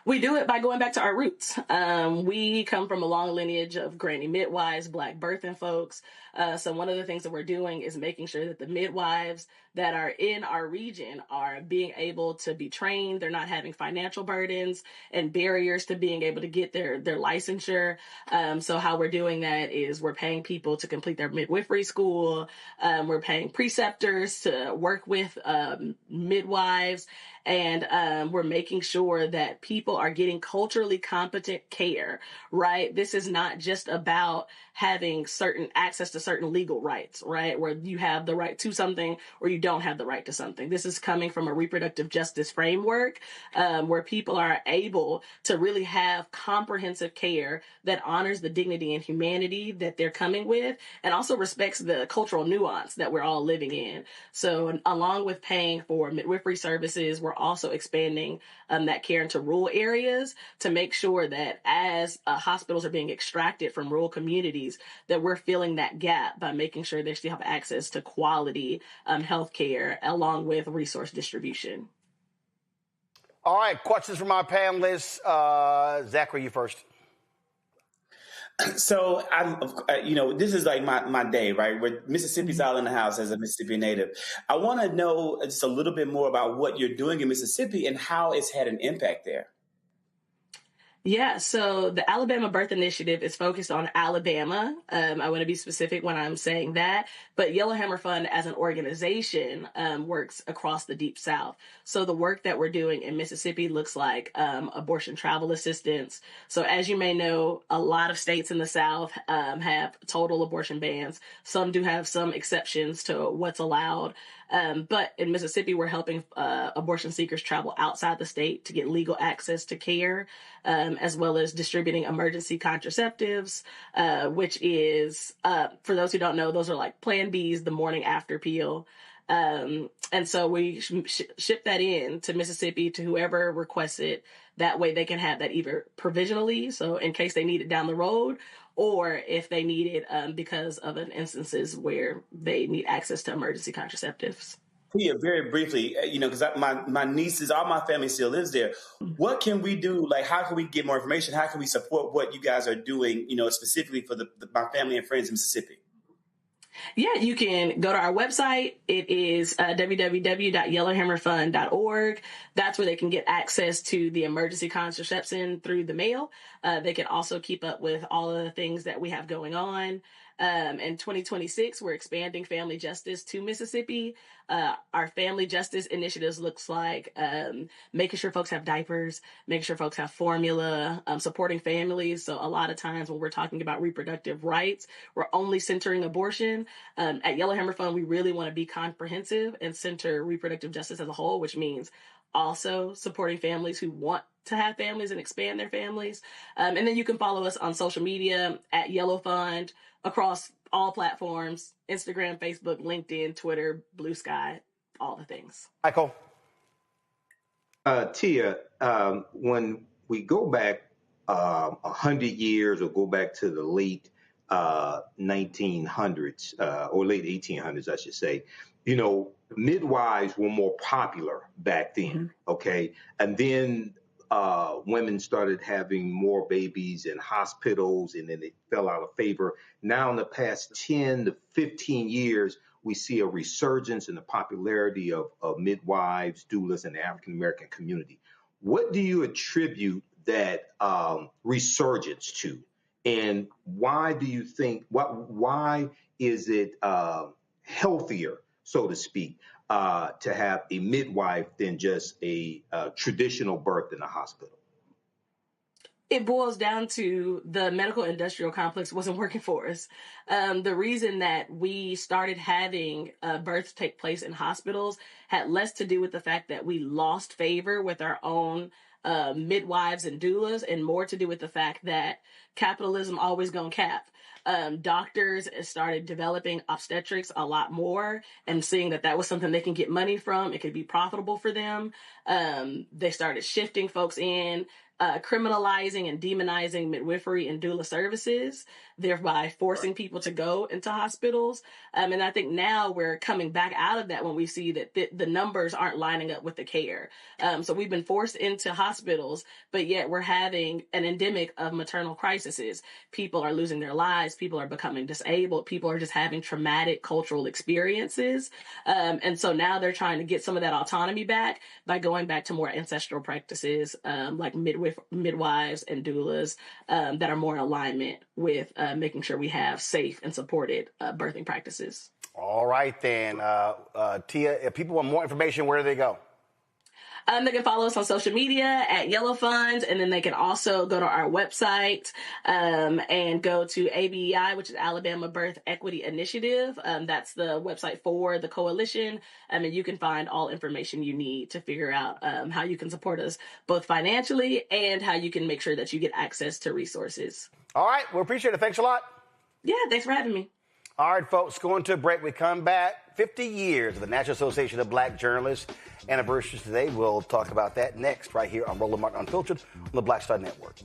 We do it by going back to our roots. We come from a long lineage of granny midwives, Black birthing folks. So one of the things that we're doing is making sure that the midwives that are in our region are being able to be trained. They're not having financial burdens and barriers to being able to get their licensure. So how we're doing that is we're paying people to complete their midwifery school. We're paying preceptors to work with midwives. And we're making sure that people are getting culturally competent care, right? This is not just about having access to certain legal rights, right? Where you have the right to something or you don't have the right to something. This is coming from a reproductive justice framework where people are able to really have comprehensive care that honors the dignity and humanity that they're coming with and also respects the cultural nuance that we're all living in. So along with paying for midwifery services, we're also expanding that care into rural areas to make sure that as hospitals are being extracted from rural communities, that we're filling that gap by making sure they still have access to quality health care along with resource distribution. All right, questions from our panelists. Zachary, you first. So this is like my day, right? Where Mississippi's all in the house as a Mississippi native. I want to know just a little bit more about what you're doing in Mississippi and how it's had an impact there. Yeah, so the Alabama Birth Initiative is focused on Alabama. I want to be specific when I'm saying that, but Yellowhammer Fund as an organization works across the Deep South. So the work that we're doing in Mississippi looks like abortion travel assistance. So as you may know, a lot of states in the South have total abortion bans. Some do have some exceptions to what's allowed. But in Mississippi, we're helping abortion seekers travel outside the state to get legal access to care, as well as distributing emergency contraceptives, which is, for those who don't know, those are like Plan Bs, the morning after pill. And so we ship that in to Mississippi to whoever requests it. That way they can have that either provisionally, so in case they need it down the road, or if they need it because of instances where they need access to emergency contraceptives. Yeah, very briefly, because my nieces, all my family still lives there. What can we do? Like, how can we get more information? How can we support what you guys are doing, specifically for my family and friends in Mississippi? Yeah, you can go to our website. It is www.yellowhammerfund.org. That's where they can get access to the emergency contraception through the mail. They can also keep up with all of the things that we have going on. In 2026, we're expanding family justice to Mississippi. Our family justice initiatives looks like making sure folks have diapers, making sure folks have formula, supporting families. So a lot of times when we're talking about reproductive rights, we're only centering abortion. At Yellowhammer Fund, we really want to be comprehensive and center reproductive justice as a whole, which means also supporting families who want to have families and expand their families. And then you can follow us on social media at Yellow Fund across all platforms, Instagram, Facebook, LinkedIn, Twitter, Blue Sky, all the things. Michael. Tia, when we go back 100 years or go back to the late 1900s or late 1800s, I should say, midwives were more popular back then, okay? And then women started having more babies in hospitals, and then they fell out of favor. Now, in the past 10 to 15 years, we see a resurgence in the popularity of midwives, doulas, in the African-American community. What do you attribute that resurgence to? And why do you think, why is it healthier, so to speak, to have a midwife than just a traditional birth in a hospital? It boils down to the medical industrial complex wasn't working for us. The reason that we started having births take place in hospitals had less to do with the fact that we lost favor with our own midwives and doulas, and more to do with the fact that capitalism always gonna cap. Doctors started developing obstetrics a lot more and seeing that was something they can get money from. It could be profitable for them. They started shifting folks in, criminalizing and demonizing midwifery and doula services, thereby forcing people to go into hospitals. And I think now we're coming back out of that when we see that the numbers aren't lining up with the care. So we've been forced into hospitals, but yet we're having an endemic of maternal crises. People are losing their lives. People are becoming disabled. People are just having traumatic cultural experiences. And so now they're trying to get some of that autonomy back by going back to more ancestral practices, like midwives and doulas, that are more in alignment with making sure we have safe and supported birthing practices. All right, then. Tia, if people want more information, where do they go? They can follow us on social media at Yellow Funds, and then they can also go to our website and go to ABEI, which is Alabama Birth Equity Initiative. That's the website for the coalition, and you can find all information you need to figure out how you can support us both financially and how you can make sure that you get access to resources. All right, we appreciate it. Thanks a lot. Yeah, thanks for having me. All right, folks, going to a break. We come back. 50 years of the National Association of Black Journalists. Anniversaries today. We'll talk about that next right here on Roland Martin Unfiltered on the Black Star Network.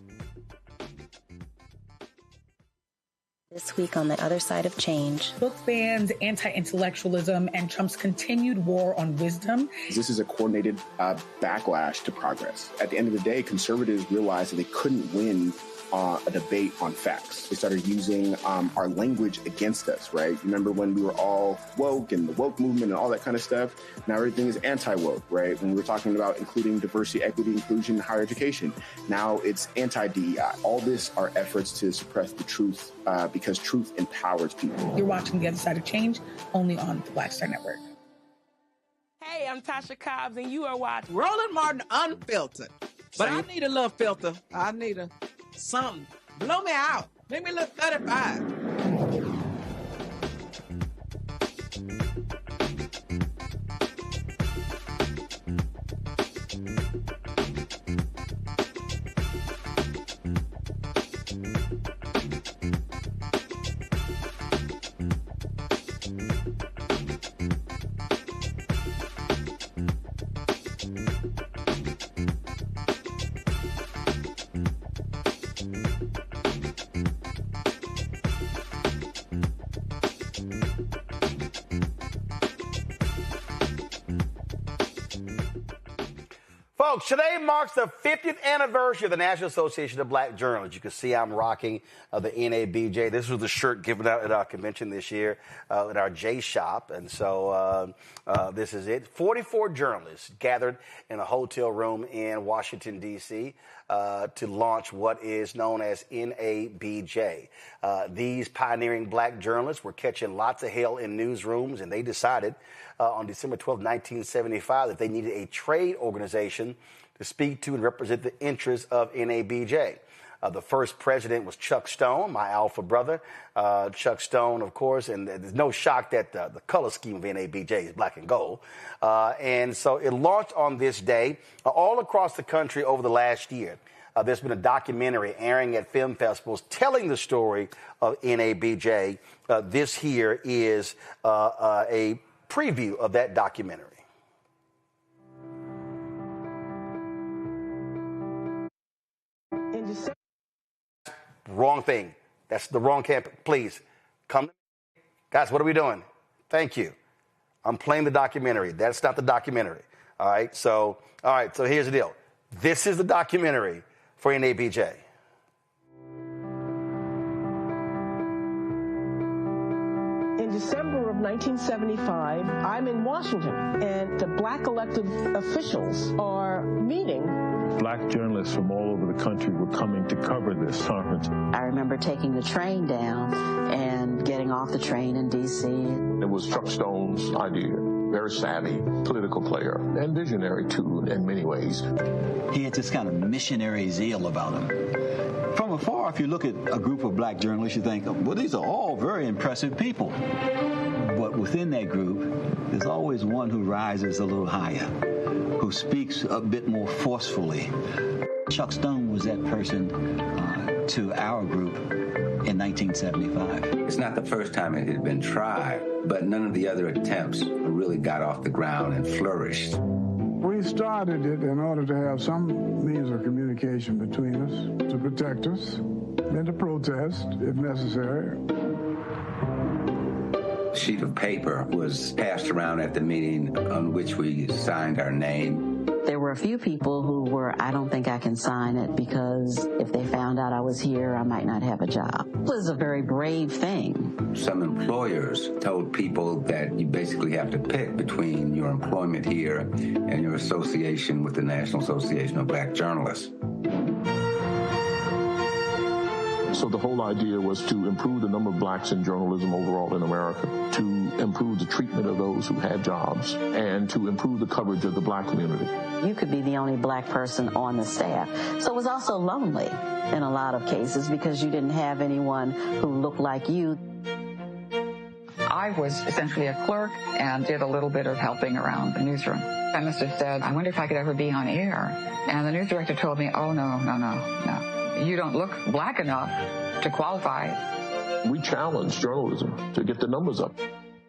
This week on The Other Side of Change. Book bans, anti-intellectualism, and Trump's continued war on wisdom. This is a coordinated backlash to progress. At the end of the day, conservatives realized that they couldn't win a debate on facts. They started using our language against us, right? Remember when we were all woke and the woke movement and all that kind of stuff? Now everything is anti-woke, right? When we were talking about including diversity, equity, inclusion, higher education, now it's anti-DEI. All this are efforts to suppress the truth because truth empowers people. You're watching The Other Side of Change only on the Black Star Network. Hey, I'm Tasha Cobbs, and you are watching Roland Martin Unfiltered. But I need a little filter. I need something. Blow me out. Make me look 35. Folks, today marks the 50th anniversary of the National Association of Black Journalists. You can see I'm rocking the NABJ. This was the shirt given out at our convention this year at our J Shop. And so this is it. 44 journalists gathered in a hotel room in Washington, D.C. To launch what is known as NABJ. These pioneering black journalists were catching lots of hell in newsrooms, and they decided on December 12, 1975, that they needed a trade organization to speak to and represent the interests of NABJ. The first president was Chuck Stone, my alpha brother. Chuck Stone, of course, and there's no shock that the color scheme of NABJ is black and gold. And so it launched on this day all across the country over the last year. There's been a documentary airing at film festivals telling the story of NABJ. This here is a preview of that documentary. Wrong thing. That's the wrong camp. Please come. Guys, what are we doing? Thank you. I'm playing the documentary. That's not the documentary. All right. So here's the deal. This is the documentary for NABJ. In December of 1975, I'm in Washington, and the black elected officials are meeting. Black journalists from all over the country were coming to cover this conference. I remember taking the train down and getting off the train in D.C. It was Chuck Stone's idea. Very savvy political player and visionary, too, in many ways. He had this kind of missionary zeal about him. From afar, if you look at a group of black journalists, you think, well, these are all very impressive people. What was within that group, there's always one who rises a little higher, who speaks a bit more forcefully. Chuck Stone was that person to our group in 1975. It's not the first time it had been tried, but none of the other attempts really got off the ground and flourished. We started it in order to have some means of communication between us, to protect us, and to protest if necessary. A sheet of paper was passed around at the meeting on which we signed our name. There were a few people who were, I don't think I can sign it because if they found out I was here, I might not have a job. It was a very brave thing. Some employers told people that you basically have to pick between your employment here and your association with the National Association of Black Journalists. So the whole idea was to improve the number of blacks in journalism overall in America, to improve the treatment of those who had jobs, and to improve the coverage of the black community. You could be the only black person on the staff. So it was also lonely in a lot of cases because you didn't have anyone who looked like you. I was essentially a clerk and did a little bit of helping around the newsroom. I must have said, I wonder if I could ever be on air. And the news director told me, oh, no. You don't look black enough to qualify. We challenged journalism to get the numbers up.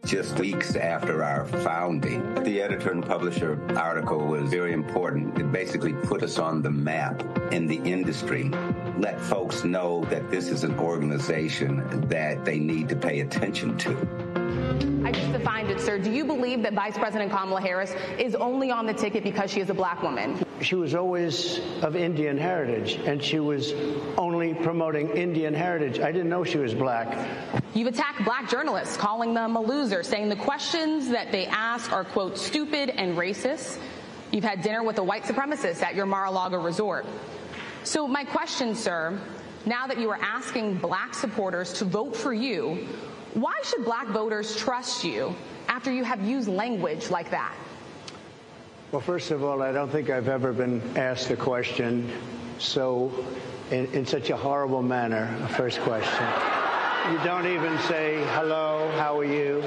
Just weeks after our founding, the editor and publisher article was very important. It basically put us on the map in the industry, let folks know that this is an organization that they need to pay attention to. I just defined it, sir. Do you believe that Vice President Kamala Harris is only on the ticket because she is a black woman? She was always of Indian heritage, and she was only promoting Indian heritage. I didn't know she was black. You've attacked black journalists, calling them a loser, saying the questions that they ask are, quote, stupid and racist. You've had dinner with a white supremacist at your Mar-a-Lago resort. So my question, sir, now that you are asking black supporters to vote for you, why should black voters trust you after you have used language like that? Well, first of all, I don't think I've ever been asked a question so in such a horrible manner, a first question. You don't even say, hello, how are you?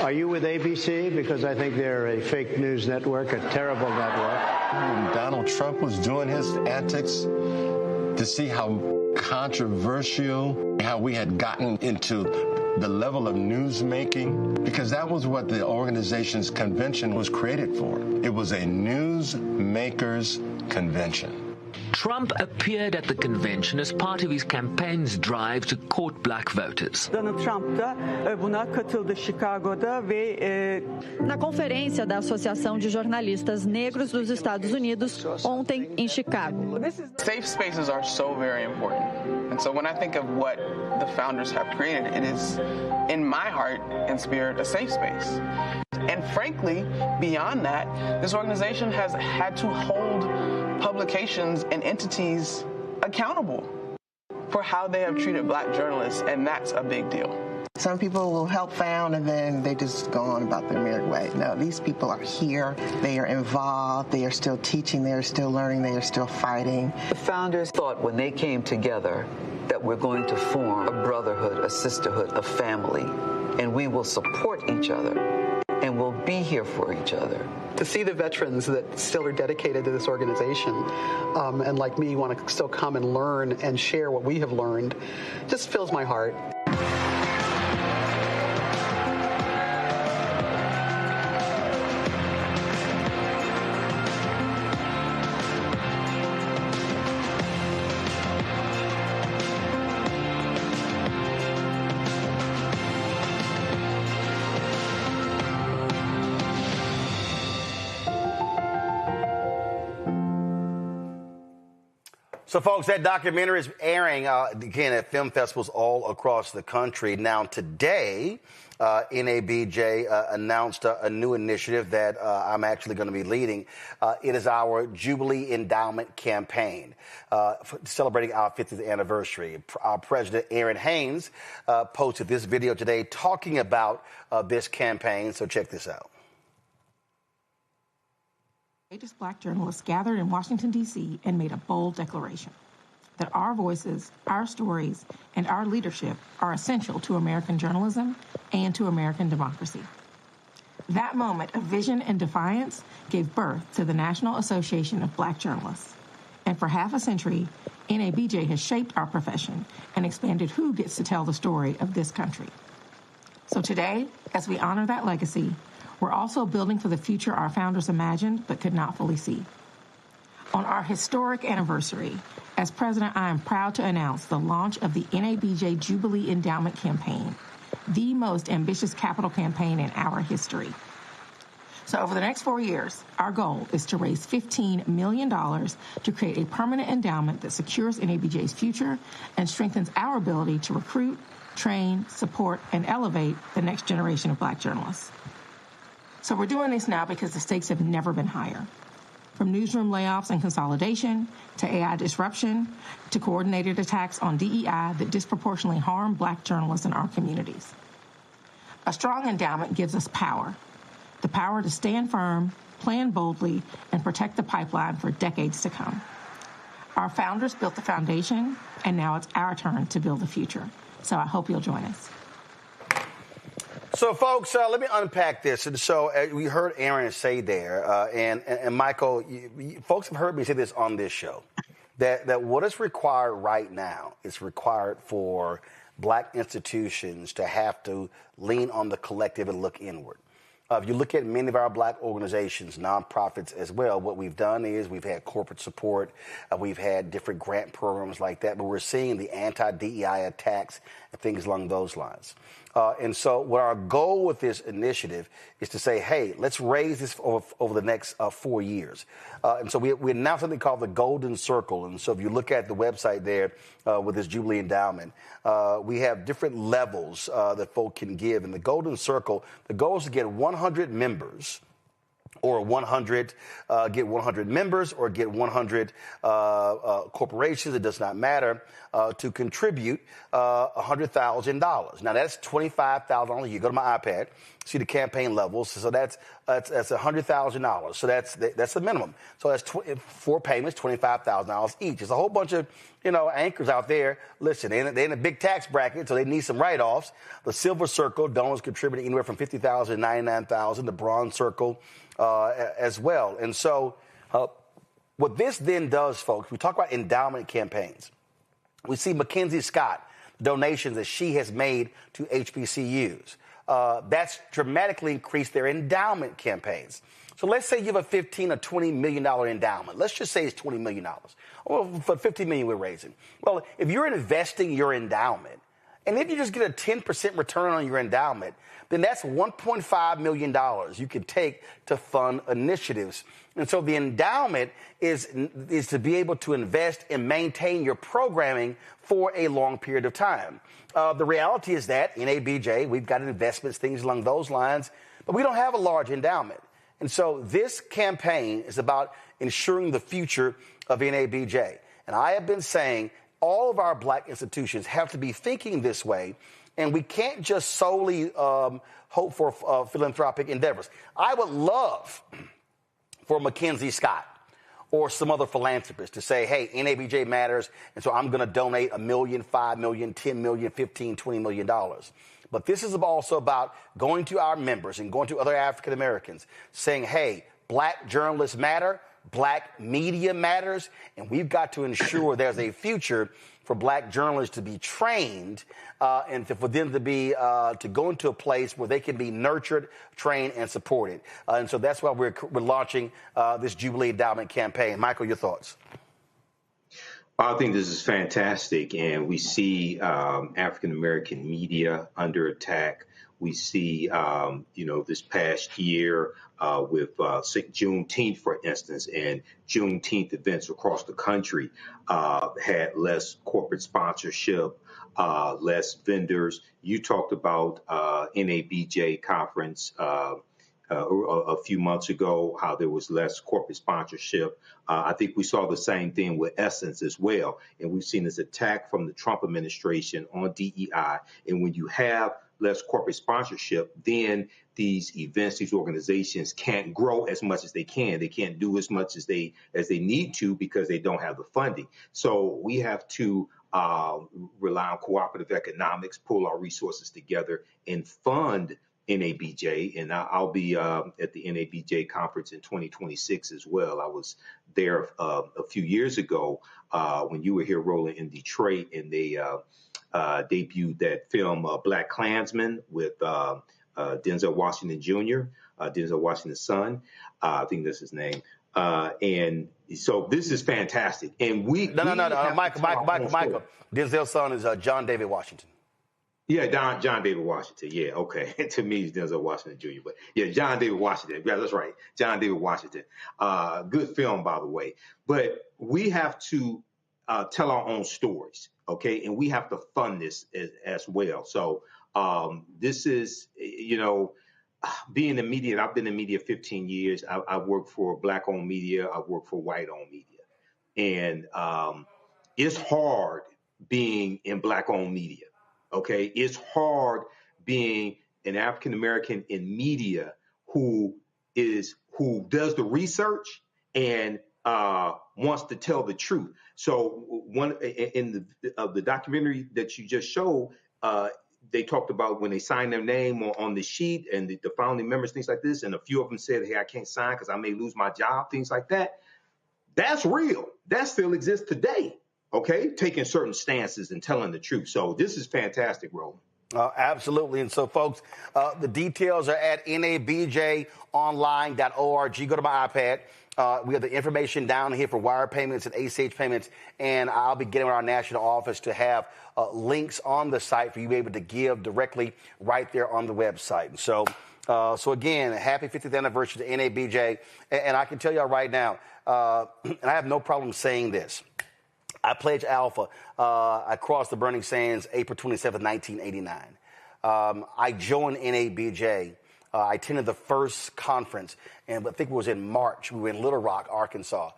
Are you with ABC? Because I think they're a fake news network, a terrible network. When Donald Trump was doing his antics, to see how controversial, how we had gotten into the level of news making, because that was what the organization's convention was created for. It was a news makers convention. Trump appeared at the convention as part of his campaign's drive to court black voters. Donald Trump da buna katıldı Chicago'da ve na conferência da Associação de Jornalistas Negros dos Estados Unidos ontem em Chicago. Safe spaces are so very important. And so when I think of what the founders have created, it is in my heart and spirit a safe space. And frankly, beyond that, this organization has had to hold publications and entities accountable for how they have treated black journalists, and that's a big deal. Some people will help found and then they just go on about their merry way. No, these people are here, they are involved, they are still teaching, they are still learning, they are still fighting. The founders thought when they came together that we're going to form a brotherhood, a sisterhood, a family, and we will support each other and we'll be here for each other. To see the veterans that still are dedicated to this organization and like me want to still come and learn and share what we have learned just fills my heart. So, folks, that documentary is airing, again, at film festivals all across the country. Now, today, NABJ announced a new initiative that I'm actually going to be leading. It is our Jubilee Endowment Campaign, celebrating our 50th anniversary. Our president, Aaron Haynes, posted this video today talking about this campaign. So check this out. Courageous black journalists gathered in Washington, D.C. and made a bold declaration that our voices, our stories, and our leadership are essential to American journalism and to American democracy. That moment of vision and defiance gave birth to the National Association of Black Journalists. And for half a century, NABJ has shaped our profession and expanded who gets to tell the story of this country. So today, as we honor that legacy, we're also building for the future our founders imagined but could not fully see. On our historic anniversary, as president, I am proud to announce the launch of the NABJ Jubilee Endowment Campaign, the most ambitious capital campaign in our history. So over the next 4 years, our goal is to raise $15 million to create a permanent endowment that secures NABJ's future and strengthens our ability to recruit, train, support, and elevate the next generation of Black journalists. So we're doing this now because the stakes have never been higher. From newsroom layoffs and consolidation, to AI disruption, to coordinated attacks on DEI that disproportionately harm Black journalists in our communities. A strong endowment gives us power. The power to stand firm, plan boldly, and protect the pipeline for decades to come. Our founders built the foundation, and now it's our turn to build the future. So I hope you'll join us. So, folks, let me unpack this. And so we heard Aaron say there, and Michael, folks have heard me say this on this show, that what is required right now is required for Black institutions to have to lean on the collective and look inward. If you look at many of our Black organizations, nonprofits as well, what we've done is we've had corporate support, we've had different grant programs like that, but we're seeing the anti-DEI attacks and things along those lines. And so what our goal with this initiative is to say, hey, let's raise this over the next 4 years. And so we announced something called the Golden Circle. And so if you look at the website there with this Jubilee Endowment, we have different levels that folk can give. In the Golden Circle, the goal is to get 100 members, or 100 members, or get 100 corporations, it does not matter, to contribute $100,000. Now, that's $25,000. You go to my iPad, see the campaign levels. So that's $100,000. So that's the minimum. So that's 4 payments, $25,000 each. There's a whole bunch of anchors out there. Listen, they're in a big tax bracket, so they need some write-offs. The Silver Circle, donors contributing anywhere from $50,000 to $99,000. The Bronze Circle as well. And so what this then does, folks, we talk about endowment campaigns. We see Mackenzie Scott, donations that she has made to HBCUs. That's dramatically increased their endowment campaigns. So let's say you have a $15 or $20 million endowment. Let's just say it's $20 million. Well, for $50 million we're raising. Well, if you're investing your endowment, and if you just get a 10% return on your endowment, then that's $1.5 million you can take to fund initiatives. And so the endowment is to be able to invest and maintain your programming for a long period of time. The reality is that in NABJ, we've got investments, things along those lines, but we don't have a large endowment. And so this campaign is about ensuring the future of NABJ. And I have been saying all of our Black institutions have to be thinking this way, and we can't just solely hope for philanthropic endeavors. I would love for Mackenzie Scott or some other philanthropist to say, hey, NABJ matters, and so I'm going to donate $1 million, $5 million, $10 million, $15, $20 million. But this is also about going to our members and going to other African Americans saying, hey, Black journalists matter, Black media matters, and we've got to ensure there's a future for Black journalists to be trained and for them to be to go into a place where they can be nurtured, trained, and supported. And so that's why we're launching this Jubilee Endowment campaign. Michael, your thoughts? I think this is fantastic, and we see African American media under attack. We see, this past year with Juneteenth, for instance, and Juneteenth events across the country had less corporate sponsorship, less vendors. You talked about NABJ conference a few months ago, how there was less corporate sponsorship. I think we saw the same thing with Essence as well. And we've seen this attack from the Trump administration on DEI. And when you have less corporate sponsorship, then these events, these organizations can't grow as much as they can. They can't do as much as they need to because they don't have the funding. So we have to rely on cooperative economics, pull our resources together, and fund NABJ, and I'll be at the NABJ conference in 2026 as well. I was there a few years ago when you were here, Roland, in Detroit, and they debuted that film Black Klansman with Denzel Washington Jr., Denzel Washington's son. I think that's his name. And so this is fantastic. And Michael. Denzel's son is John David Washington. Yeah, John David Washington. Yeah, okay. To me, it's Denzel Washington Jr. But yeah, John David Washington. Yeah, that's right. John David Washington. Good film, by the way. But we have to tell our own stories, okay? And we have to fund this as well. So this is, being in media, I've been in media 15 years. I've worked for Black-owned media. I've worked for white-owned media. And it's hard being in Black-owned media. Okay, it's hard being an African American in media who does the research and wants to tell the truth. So one in the documentary that you just showed, they talked about when they signed their name on the sheet and the founding members, things like this, and a few of them said, "Hey, I can't sign because I may lose my job," things like that. That's real. That still exists today. Okay, taking certain stances and telling the truth. So this is fantastic, Roland. Absolutely. And so, folks, the details are at nabjonline.org. Go to my iPad. We have the information down here for wire payments and ACH payments. And I'll be getting with our national office to have links on the site for you to be able to give directly right there on the website. And so again, happy 50th anniversary to NABJ. And I can tell y'all right now, and I have no problem saying this, I pledged Alpha. I crossed the burning sands April 27, 1989. I joined NABJ. I attended the first conference, and I think it was in March. We were in Little Rock, Arkansas,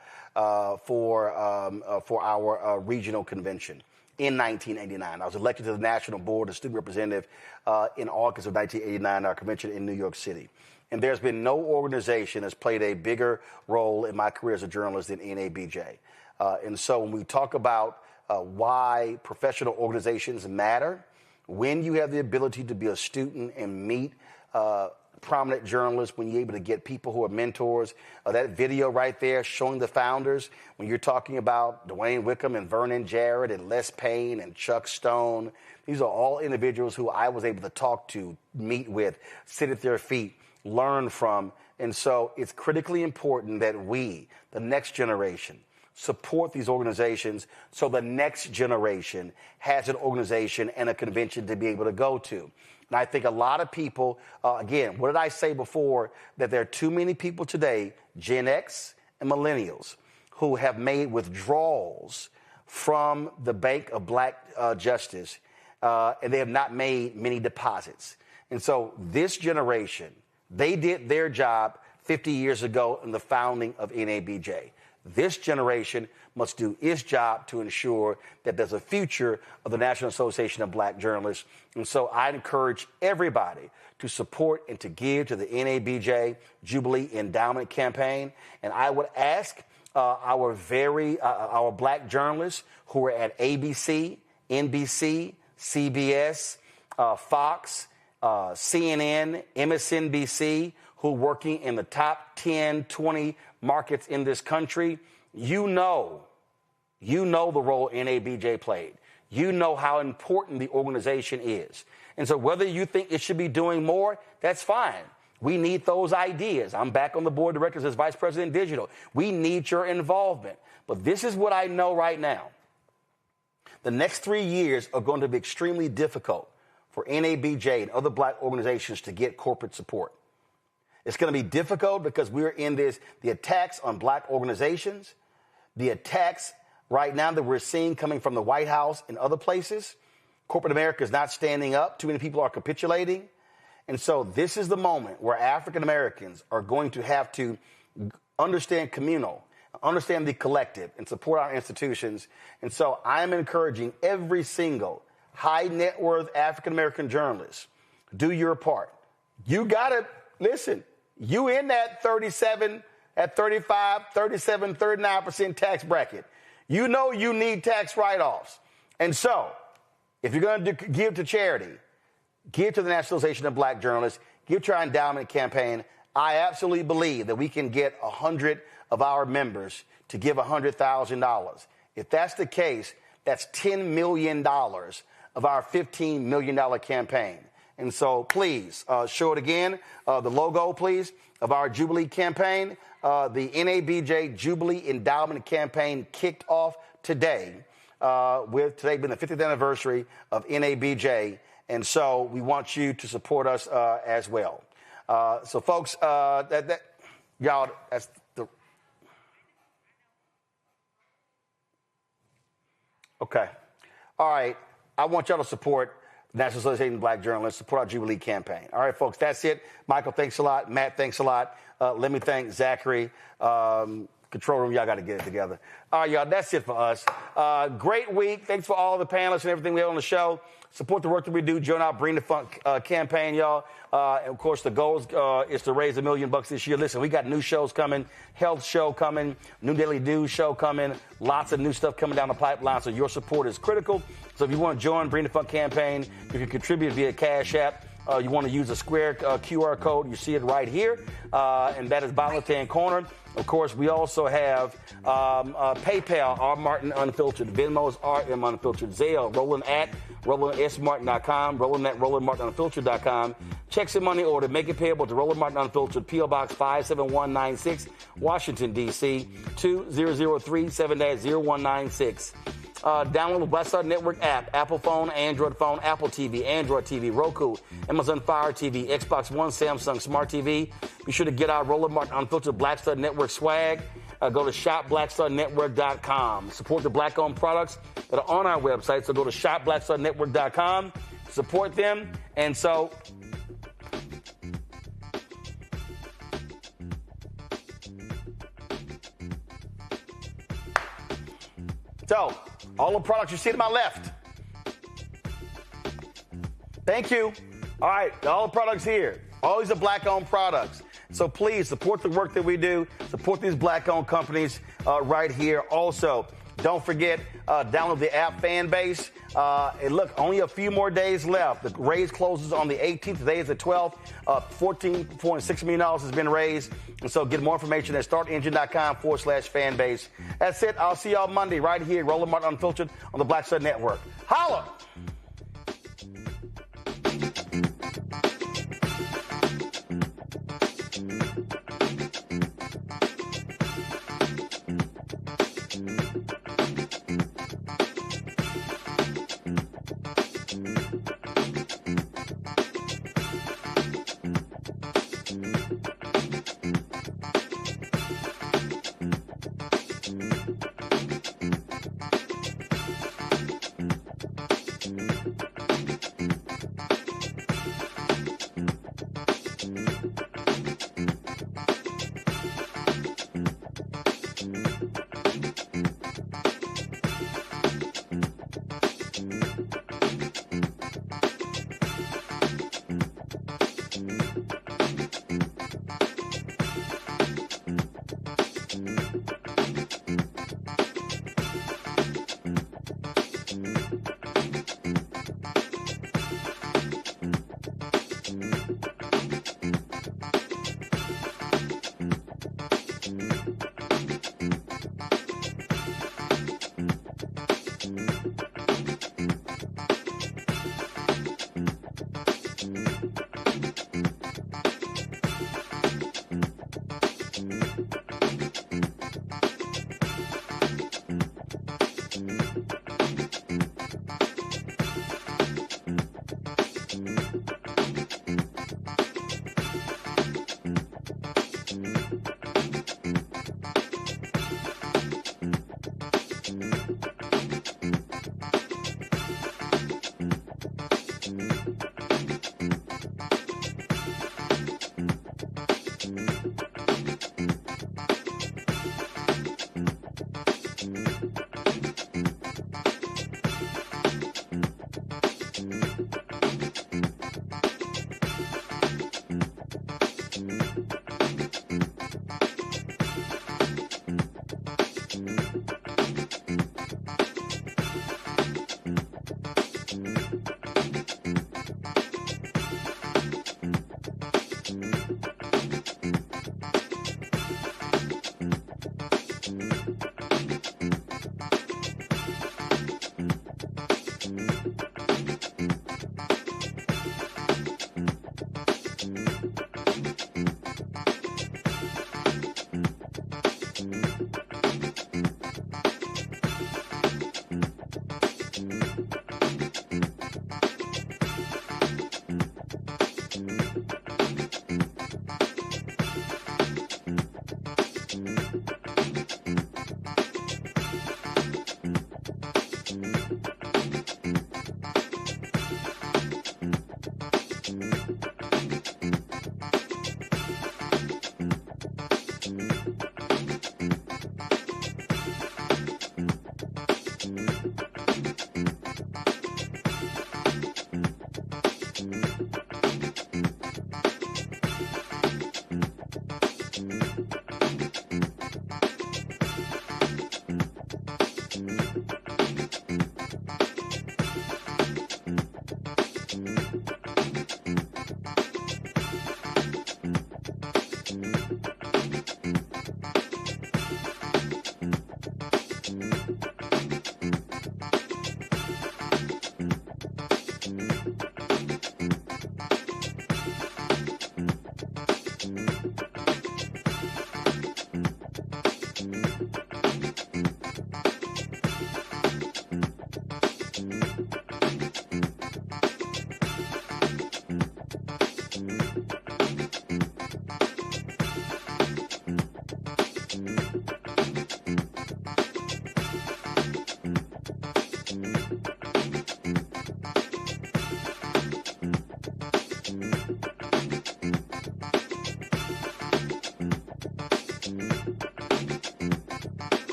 for our regional convention in 1989. I was elected to the national board as student representative in August of 1989, our convention in New York City. And there's been no organization that's played a bigger role in my career as a journalist than NABJ. And so when we talk about why professional organizations matter, when you have the ability to be a student and meet prominent journalists, when you're able to get people who are mentors, that video right there showing the founders, when you're talking about Dwayne Wickham and Vernon Jarrett and Les Payne and Chuck Stone, these are all individuals who I was able to talk to, meet with, sit at their feet, learn from. And so it's critically important that we, the next generation, support these organizations so the next generation has an organization and a convention to be able to go to. And I think a lot of people, again, what did I say before? That there are too many people today, Gen X and millennials, who have made withdrawals from the Bank of Black Justice, and they have not made many deposits. And so this generation, they did their job 50 years ago in the founding of NABJ. This generation must do its job to ensure that there's a future of the National Association of Black Journalists. And so I encourage everybody to support and to give to the NABJ Jubilee Endowment Campaign. And I would ask our black journalists who are at ABC, NBC, CBS, Fox, CNN, MSNBC, who are working in the top 10, 20 markets in this country, you know the role NABJ played. You know how important the organization is. And so whether you think it should be doing more, that's fine. We need those ideas. I'm back on the board of directors as Vice President Digital. We need your involvement. But this is what I know right now. The next 3 years are going to be extremely difficult for NABJ and other black organizations to get corporate support. It's going to be difficult because we're in the attacks on black organizations, the attacks right now that we're seeing coming from the White House and other places. Corporate America is not standing up. Too many people are capitulating. And so this is the moment where African Americans are going to have to understand communal, understand the collective, and support our institutions. And so I'm encouraging every single high net worth African American journalist, do your part. You got to listen. You in that 37, at 35, 37, 39% tax bracket. You know you need tax write-offs. And so if you're going to give to charity, give to the National Association of Black Journalists, give to our endowment campaign. I absolutely believe that we can get 100 of our members to give $100,000. If that's the case, that's $10 million of our $15 million campaign. And so please show it again. The logo, please, of our Jubilee campaign. The NABJ Jubilee Endowment Campaign kicked off today, with today being the 50th anniversary of NABJ. And so we want you to support us as well. So, folks, y'all, that's the. Okay. All right. I want y'all to support National Association of Black Journalists, support our Jubilee campaign. All right, folks, that's it. Michael, thanks a lot. Matt, thanks a lot. Let me thank Zachary. Control room, y'all got to get it together. All right, y'all, that's it for us. Great week. Thanks for all the panelists and everything we have on the show. Support the work that we do. Join our Bring the Funk campaign, y'all. And, of course, the goal is to raise $1 million this year. Listen, we got new shows coming, health show coming, new daily news show coming, lots of new stuff coming down the pipeline, so your support is critical. So if you want to join Bring the Funk campaign, you can contribute via Cash App. You want to use a square QR code. You see it right here, and that is bottom left-hand corner. Of course, we also have PayPal, R. Martin Unfiltered, Venmo's RM Unfiltered, Zelle, Roland at RolandSMartin.com, Roland at RolandMartinUnfiltered.com. Checks and money order, make it payable to Roland Martin Unfiltered, P.O. Box 57196, Washington, D.C., 2037-0196. Download the Black Star Network app, Apple phone, Android phone, Apple TV, Android TV, Roku, Amazon Fire TV, Xbox One, Samsung Smart TV. Be sure to get our Roland Martin Unfiltered Black Star Network swag. Go to shopblackstarnetwork.com. Support the black-owned products that are on our website. So go to shopblackstarnetwork.com. Support them. And so... all the products you see to my left. Thank you. All right, all the products here. All these are black-owned products. So please support the work that we do. Support these black-owned companies right here. Also, don't forget, download the app Fanbase. And look, only a few more days left. The raise closes on the 18th. Today is the 12th. $14.6 million has been raised. And so get more information at startengine.com/Fanbase. That's it. I'll see y'all Monday right here, Roland Martin Unfiltered on the Black Star Network. Holla!